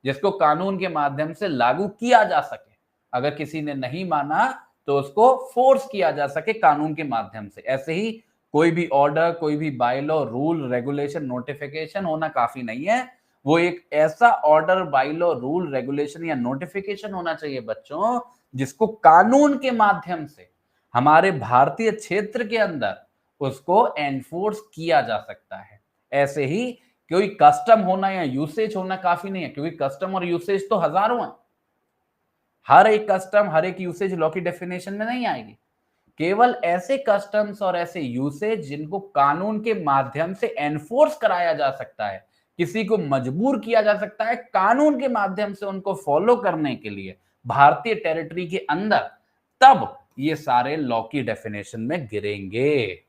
जिसको कानून के माध्यम से लागू किया जा सके। अगर किसी ने नहीं माना तो उसको फोर्स किया जा सके कानून के माध्यम से। ऐसे ही कोई भी ऑर्डर, कोई भी by law, rule, regulation, notification होना काफी नहीं है, वो एक ऐसा order, by law, rule, regulation या नोटिफिकेशन होना चाहिए बच्चों जिसको कानून के माध्यम से हमारे भारतीय क्षेत्र के अंदर उसको एनफोर्स किया जा सकता है। ऐसे ही कोई कस्टम होना या यूसेज होना काफी नहीं है, क्योंकि कस्टम और यूसेज तो हजारों हैं। हर एक कस्टम, हर एक यूसेज लॉ की डेफिनेशन में नहीं आएगी। केवल ऐसे कस्टम्स और ऐसे यूसेज जिनको कानून के माध्यम से एनफोर्स कराया जा सकता है, किसी को मजबूर किया जा सकता है कानून के माध्यम से उनको फॉलो करने के लिए भारतीय टेरिटरी के अंदर, तब ये सारे लॉ की डेफिनेशन में गिरेंगे।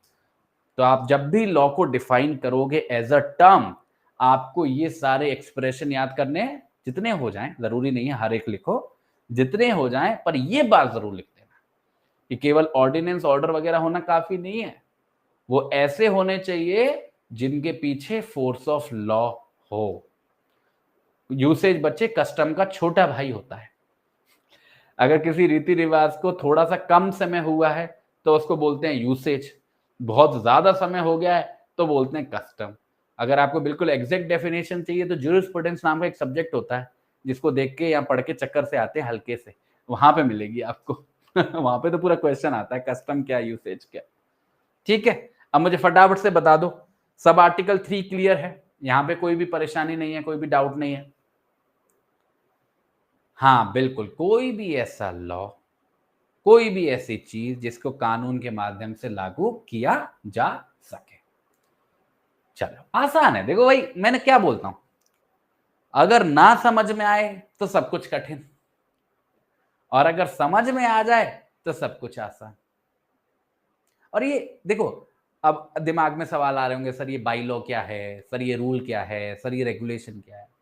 तो आप जब भी लॉ को डिफाइन करोगे एज अ टर्म, आपको ये सारे एक्सप्रेशन याद करने, जितने हो जाएं, जरूरी नहीं है हर एक लिखो, जितने हो जाएं, पर ये बात जरूर लिख देना कि केवल ऑर्डिनेंस, ऑर्डर वगैरह होना काफी नहीं है, वो ऐसे होने चाहिए जिनके पीछे फोर्स ऑफ लॉ हो। यूसेज बच्चे कस्टम का छोटा भाई होता है। अगर किसी रीति रिवाज को थोड़ा सा कम समय हुआ है तो उसको बोलते हैं यूसेज, बहुत ज्यादा समय हो गया है तो बोलते हैं कस्टम। अगर आपको बिल्कुल एग्जैक्ट डेफिनेशन चाहिए तो ज्यूरिस्प्रूडेंस नाम का एक सब्जेक्ट होता है, जिसको देख के या पढ़ के चक्कर से आते हैं हल्के से, वहां पे मिलेगी आपको। वहां पे तो पूरा क्वेश्चन आता है, कस्टम क्या, यूसेज क्या। ठीक है, अब मुझे फटाफट से बता दो, सब आर्टिकल 3 क्लियर है? यहां पे कोई भी परेशानी नहीं है, कोई भी डाउट नहीं है? हाँ बिल्कुल, कोई भी ऐसा लॉ, कोई भी ऐसी चीज जिसको कानून के माध्यम से लागू किया जा सके। चलो आसान है। देखो भाई, मैंने क्या बोलता हूं, अगर ना समझ में आए तो सब कुछ कठिन, और अगर समझ में आ जाए तो सब कुछ आसान। और ये देखो, अब दिमाग में सवाल आ रहे होंगे, सर ये बाई लॉ क्या है, सर ये रूल क्या है, सर ये रेगुलेशन क्या है।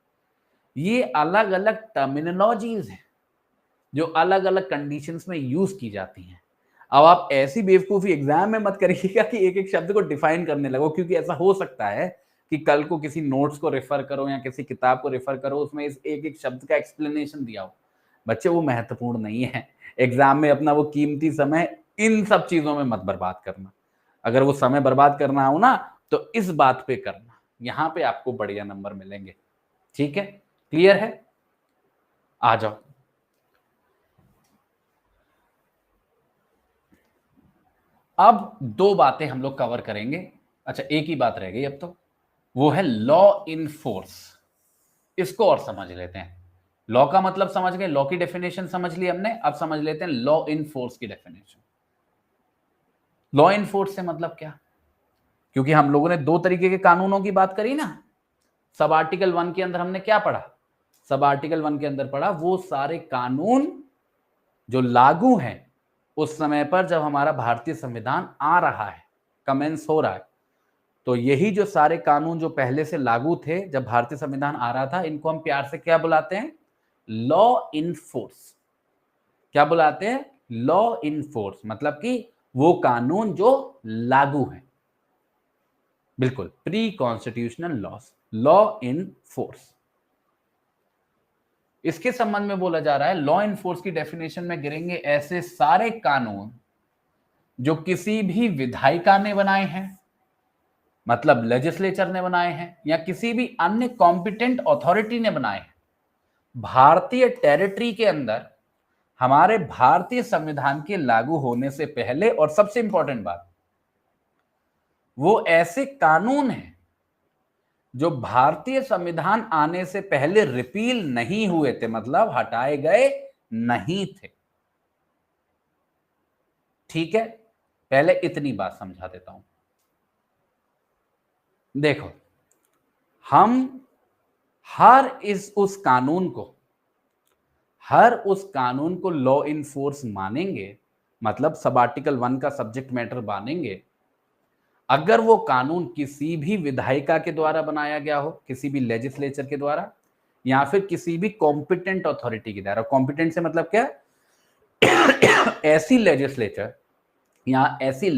ये अलग अलग टर्मिनोलॉजीज हैं जो अलग अलग कंडीशंस में यूज की जाती हैं। अब आप ऐसी बेवकूफी एग्जाम में मत करिएगा कि एक एक शब्द को डिफाइन करने लगो, क्योंकि ऐसा हो सकता है कि कल को किसी नोट्स को रेफर करो या किसी किताब को रेफर करो, उसमें इस एक एक शब्द का एक्सप्लेनेशन दिया हो। बच्चे वो महत्वपूर्ण नहीं है। एग्जाम में अपना वो कीमती समय इन सब चीजों में मत बर्बाद करना। अगर वो समय बर्बाद करना हो ना तो इस बात पे करना, यहां पे आपको बढ़िया नंबर मिलेंगे। ठीक है, क्लियर है? आ जाओ। अब दो बातें हम लोग कवर करेंगे। अच्छा, एक ही बात रह गई अब तो, वो है लॉ इन फोर्स। इसको और समझ लेते हैं। लॉ का मतलब समझ गए, लॉ की डेफिनेशन समझ ली हमने, अब समझ लेते हैं लॉ इन फोर्स की डेफिनेशन। लॉ इन फोर्स से मतलब क्या? क्योंकि हम लोगों ने दो तरीके के कानूनों की बात करी ना। सब आर्टिकल 1 के अंदर हमने क्या पढ़ा? सब आर्टिकल 1 के अंदर पढ़ा वो सारे कानून जो लागू हैं उस समय पर जब हमारा भारतीय संविधान आ रहा है, कमेंस हो रहा है। तो यही जो सारे कानून जो पहले से लागू थे जब भारतीय संविधान आ रहा था, इनको हम प्यार से क्या बुलाते हैं? Law in force. क्या बुलाते हैं? लॉ इन फोर्स, मतलब कि वो कानून जो लागू है, बिल्कुल pre constitutional loss, law in force. इसके संबंध में बोला जा रहा है लॉ इन फोर्स की डेफिनेशन में गिरेंगे ऐसे सारे कानून जो किसी भी विधायिका ने बनाए हैं, मतलब लेजिस्लेचर ने बनाए हैं, या किसी भी अन्य कॉम्पिटेंट अथॉरिटी ने बनाए हैं, भारतीय टेरिटरी के अंदर हमारे भारतीय संविधान के लागू होने से पहले, और सबसे इंपॉर्टेंट बात, वो ऐसे कानून हैं जो भारतीय संविधान आने से पहले रिपील नहीं हुए थे, मतलब हटाए गए नहीं थे। ठीक है, पहले इतनी बात समझा देता हूं। देखो, हम हर उस कानून को लॉ इन फोर्स मानेंगे, मतलब सब आर्टिकल 1 का सब्जेक्ट मैटर मानेंगे, अगर वो कानून किसी भी विधायिका के द्वारा बनाया गया हो, किसी भी लेजिस्लेचर के द्वारा, या फिर किसी भी कॉम्पिटेंट अथॉरिटी के द्वारा। कॉम्पिटेंट से मतलब क्या? ऐसी लेजिस्लेचर या ऐसी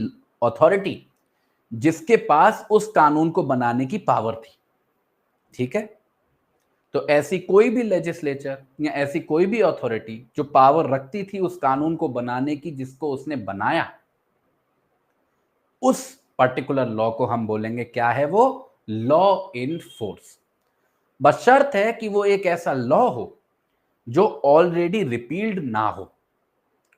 अथॉरिटी जिसके पास उस कानून को बनाने की पावर थी। ठीक है, तो ऐसी कोई भी लेजिस्लेचर या ऐसी कोई भी अथॉरिटी जो पावर रखती थी उस कानून को बनाने की, जिसको उसने बनाया, उस पर्टिकुलर लॉ को हम बोलेंगे क्या है? वो लॉ इन फोर्स। बशर्त है कि वो एक ऐसा लॉ हो जो ऑलरेडी रिपील्ड ना हो।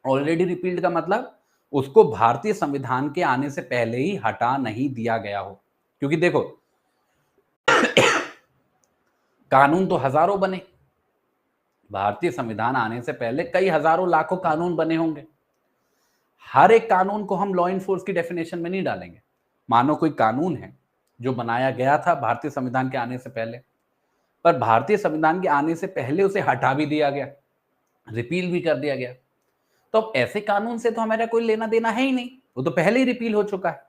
ऑलरेडी रिपील्ड का मतलब उसको भारतीय संविधान के आने से पहले ही हटा नहीं दिया गया हो। क्योंकि देखो, कानून तो हजारों बने, भारतीय संविधान आने से पहले कई हजारों लाखों कानून बने होंगे। हर एक कानून को हम लॉ इनफोर्स की डेफिनेशन में नहीं डालेंगे। मानो कोई कानून है जो बनाया गया था भारतीय संविधान के आने से पहले, पर भारतीय संविधान के आने से पहले उसे हटा भी दिया गया, रिपील भी कर दिया गया, तो अब ऐसे कानून से तो हमारा कोई लेना देना है ही नहीं, वो तो पहले ही रिपील हो चुका है।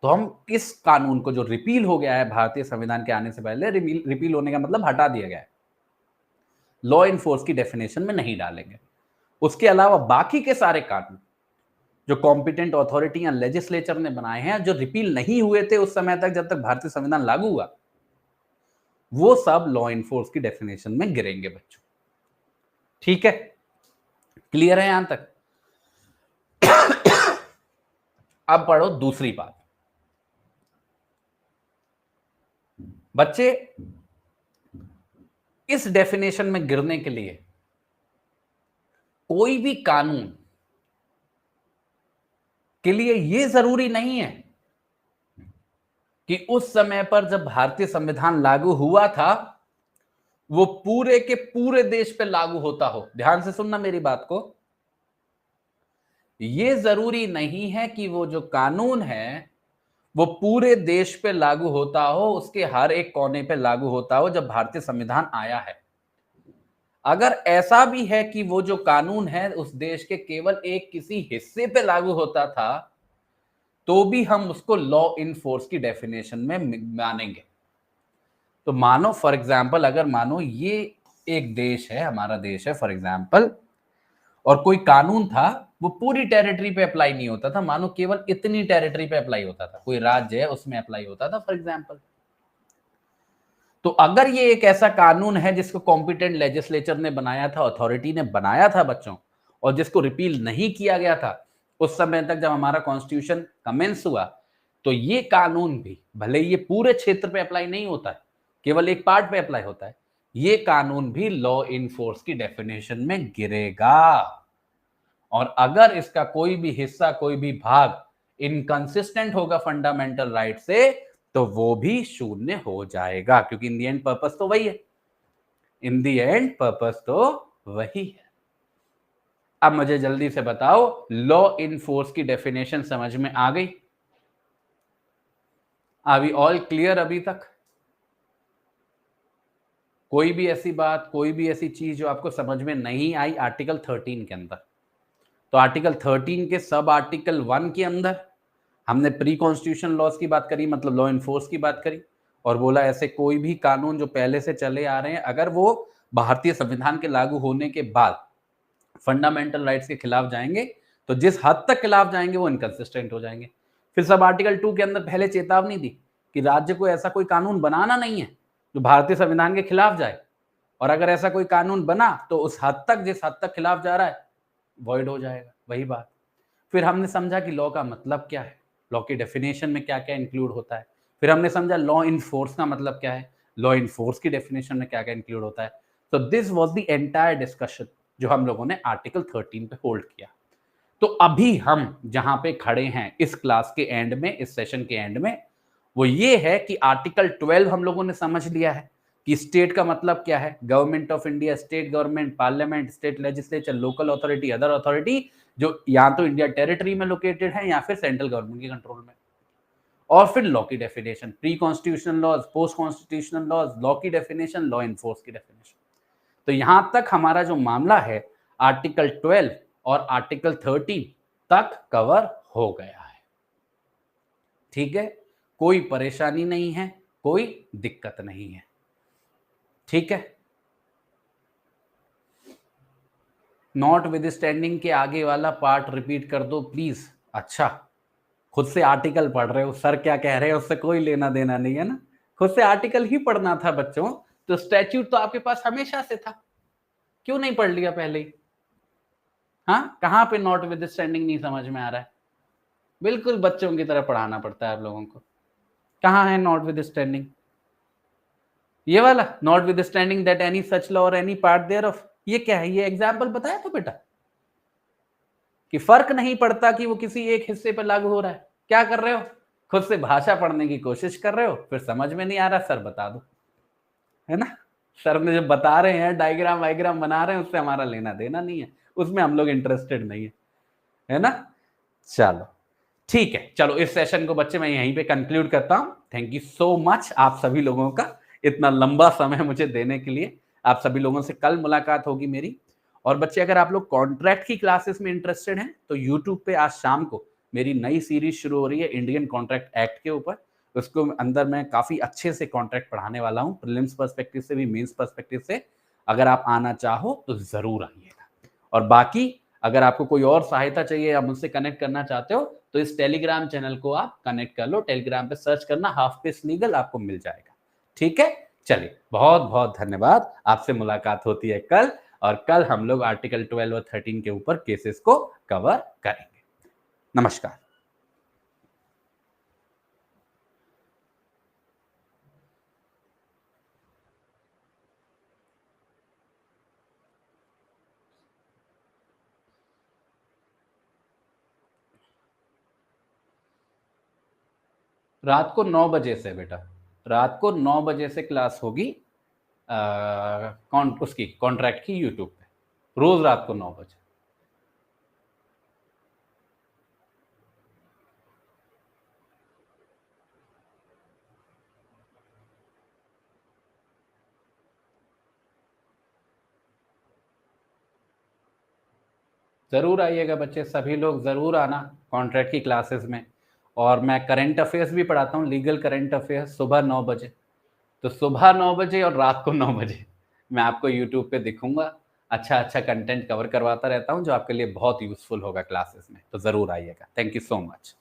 तो हम इस कानून को जो रिपील हो गया है भारतीय संविधान के आने से पहले, रिपील होने का मतलब हटा दिया गया है, लॉ इनफोर्स की डेफिनेशन में नहीं डालेंगे। उसके अलावा बाकी के सारे कानून जो कॉम्पिटेंट अथॉरिटी या लेजिस्लेचर ने बनाए हैं, जो रिपील नहीं हुए थे उस समय तक जब तक भारतीय संविधान लागू हुआ, वो सब लॉ इनफोर्स की डेफिनेशन में गिरेंगे बच्चों। ठीक है, क्लियर है यहां तक? अब पढ़ो दूसरी बात। बच्चे, इस डेफिनेशन में गिरने के लिए कोई भी कानून के लिए यह जरूरी नहीं है कि उस समय पर जब भारतीय संविधान लागू हुआ था वो पूरे के पूरे देश पे लागू होता हो। ध्यान से सुनना मेरी बात को। यह जरूरी नहीं है कि वो जो कानून है वो पूरे देश पे लागू होता हो, उसके हर एक कोने पे लागू होता हो जब भारतीय संविधान आया है। अगर ऐसा भी है कि वो जो कानून है उस देश के केवल एक किसी हिस्से पे लागू होता था, तो भी हम उसको लॉ इन फोर्स की डेफिनेशन में मानेंगे। तो मानो फॉर एग्जाम्पल, अगर मानो ये एक देश है, हमारा देश है फॉर एग्जाम्पल, और कोई कानून था वो पूरी टेरिटरी पे अप्लाई नहीं होता था, मानो केवल इतनी टेरिटरी पे अप्लाई होता था, कोई राज्य है उसमें अप्लाई होता था फॉर एग्जाम्पल, तो अगर ये एक ऐसा कानून है जिसको कॉम्पिटेंट लेजिस्लेचर ने बनाया था, अथॉरिटी ने बनाया था बच्चों, और जिसको रिपील नहीं किया गया था उस समय तक जब हमारा कॉन्स्टिट्यूशन कमेंस हुआ, तो ये कानून भी भले ये पूरे क्षेत्र पे अप्लाई नहीं होता है, केवल एक पार्ट पे अप्लाई होता है, ये कानून भी लॉ इन फोर्स की डेफिनेशन में गिरेगा। और अगर इसका कोई भी हिस्सा, कोई भी भाग इनकंसिस्टेंट होगा फंडामेंटल राइट से, तो वो भी शून्य हो जाएगा, क्योंकि इन दी एंड पर्पस तो वही है। इन दी एंड पर्पस तो वही है। अब मुझे जल्दी से बताओ, लॉ इन फोर्स की डेफिनेशन समझ में आ गई? आर वी ऑल क्लियर अभी तक? कोई भी ऐसी बात, कोई भी ऐसी चीज जो आपको समझ में नहीं आई आर्टिकल 13 के अंदर? तो आर्टिकल 13 के सब आर्टिकल 1 के अंदर हमने प्री कॉन्स्टिट्यूशन लॉज की बात करी, मतलब लॉ इनफोर्स की बात करी, और बोला ऐसे कोई भी कानून जो पहले से चले आ रहे हैं, अगर वो भारतीय संविधान के लागू होने के बाद फंडामेंटल राइट्स के खिलाफ जाएंगे, तो जिस हद तक खिलाफ जाएंगे वो इनकंसिस्टेंट हो जाएंगे। फिर सब आर्टिकल 2 के अंदर पहले चेतावनी दी कि राज्य को ऐसा कोई कानून बनाना नहीं है जो भारतीय संविधान के खिलाफ जाए, और अगर ऐसा कोई कानून बना तो उस हद तक, जिस हद तक खिलाफ जा रहा है, वॉइड हो जाएगा। वही बात। फिर हमने समझा कि लॉ का मतलब क्या है, लॉ की डेफिनेशन में क्या क्या इंक्लूड होता है। फिर हमने समझा लॉ इन फोर्स का मतलब क्या है, लॉ इन फोर्स की डेफिनेशन में क्या क्या इंक्लूड होता है। तो this was the entire discussion जो हम लोगों ने आर्टिकल 13 पे होल्ड किया। तो अभी हम जहां पे खड़े हैं इस क्लास के एंड में, इस सेशन के एंड में, वो ये है कि आर्टिकल 12 हम लोगों ने समझ लिया है कि स्टेट का मतलब क्या है, government of India, state government, parliament, state legislature, local authority, other authority जो या तो इंडिया टेरिटरी में लोकेटेड है या फिर सेंट्रल गवर्नमेंट के कंट्रोल में। और फिर लॉ की definition, pre constitutional laws, post constitutional laws, law की डेफिनेशन, लॉ एनफोर्स की डेफिनेशन। तो यहां तक हमारा जो मामला है आर्टिकल 12 और आर्टिकल 13 तक कवर हो गया है। ठीक है, कोई परेशानी नहीं है, कोई दिक्कत नहीं है। ठीक है, नॉट विद स्टैंडिंग के आगे वाला पार्ट रिपीट कर दो प्लीज। अच्छा, खुद से आर्टिकल पढ़ रहे हो, सर क्या कह रहे हैं उससे कोई लेना देना नहीं है ना, खुद से आर्टिकल ही पढ़ना था बच्चों। तो स्टैट्यूट तो आपके पास हमेशा से था, क्यों नहीं पढ़ लिया पहले ही? हाँ, कहां पे नॉट विद स्टैंडिंग नहीं समझ में आ रहा है? बिल्कुल बच्चों की तरह पढ़ाना पड़ता है आप लोगों को। कहां है नॉट विद स्टैंडिंग? ये वाला, not with standing that any such law और एनी पार्ट देयर ऑफ, ये क्या है? ये एग्जाम्पल बताया तो बेटा कि फर्क नहीं पड़ता कि वो किसी एक हिस्से पर लागू हो रहा है। क्या कर रहे हो? खुद से भाषा पढ़ने की कोशिश कर रहे हो, फिर समझ में नहीं आ रहा, सर बता दो, है ना? सर ने जब बता रहे हैं, डायग्राम वाइग्राम बना रहे हैं, उससे हमारा लेना देना नहीं है, उसमें हम लोग इंटरेस्टेड नहीं है ना? चलो ठीक है, चलो इस सेशन को बच्चे मैं यहीं पे कंक्लूड करता हूं। थैंक यू सो मच आप सभी लोगों का इतना लंबा समय मुझे देने के लिए। आप सभी लोगों से कल मुलाकात होगी मेरी। और बच्चे अगर आप लोग कॉन्ट्रैक्ट की क्लासेस में इंटरेस्टेड हैं तो यूट्यूब पे आज शाम को मेरी नई सीरीज शुरू हो रही है इंडियन कॉन्ट्रैक्ट एक्ट के ऊपर। उसको अंदर मैं काफी अच्छे से कॉन्ट्रैक्ट पढ़ाने वाला हूँ, प्रीलिम्स पर्सपेक्टिव से भी, मेंस पर्सपेक्टिव से। अगर आप आना चाहो तो जरूर आइएगा। और बाकी अगर आपको कोई और सहायता चाहिए या मुझसे कनेक्ट करना चाहते हो तो इस टेलीग्राम चैनल को आप कनेक्ट कर लो। टेलीग्राम पे सर्च करना हाफ पेस लीगल, आपको मिल जाएगा। ठीक है, चलिए बहुत बहुत धन्यवाद। आपसे मुलाकात होती है कल, और कल हम लोग आर्टिकल 12 और 13 के ऊपर केसेस को कवर करेंगे। नमस्कार। रात को 9 बजे से बेटा, रात को 9 बजे से क्लास होगी उसकी कॉन्ट्रैक्ट की यूट्यूब पे, रोज रात को 9 बजे। जरूर आइएगा बच्चे, सभी लोग जरूर आना कॉन्ट्रैक्ट की क्लासेस में। और मैं करंट अफेयर्स भी पढ़ाता हूँ, लीगल करंट अफेयर्स, सुबह 9 बजे। तो सुबह 9 बजे और रात को 9 बजे मैं आपको यूट्यूब पे दिखूंगा। अच्छा अच्छा कंटेंट कवर करवाता रहता हूँ जो आपके लिए बहुत यूजफुल होगा क्लासेस में। तो जरूर आइएगा। Thank you so much.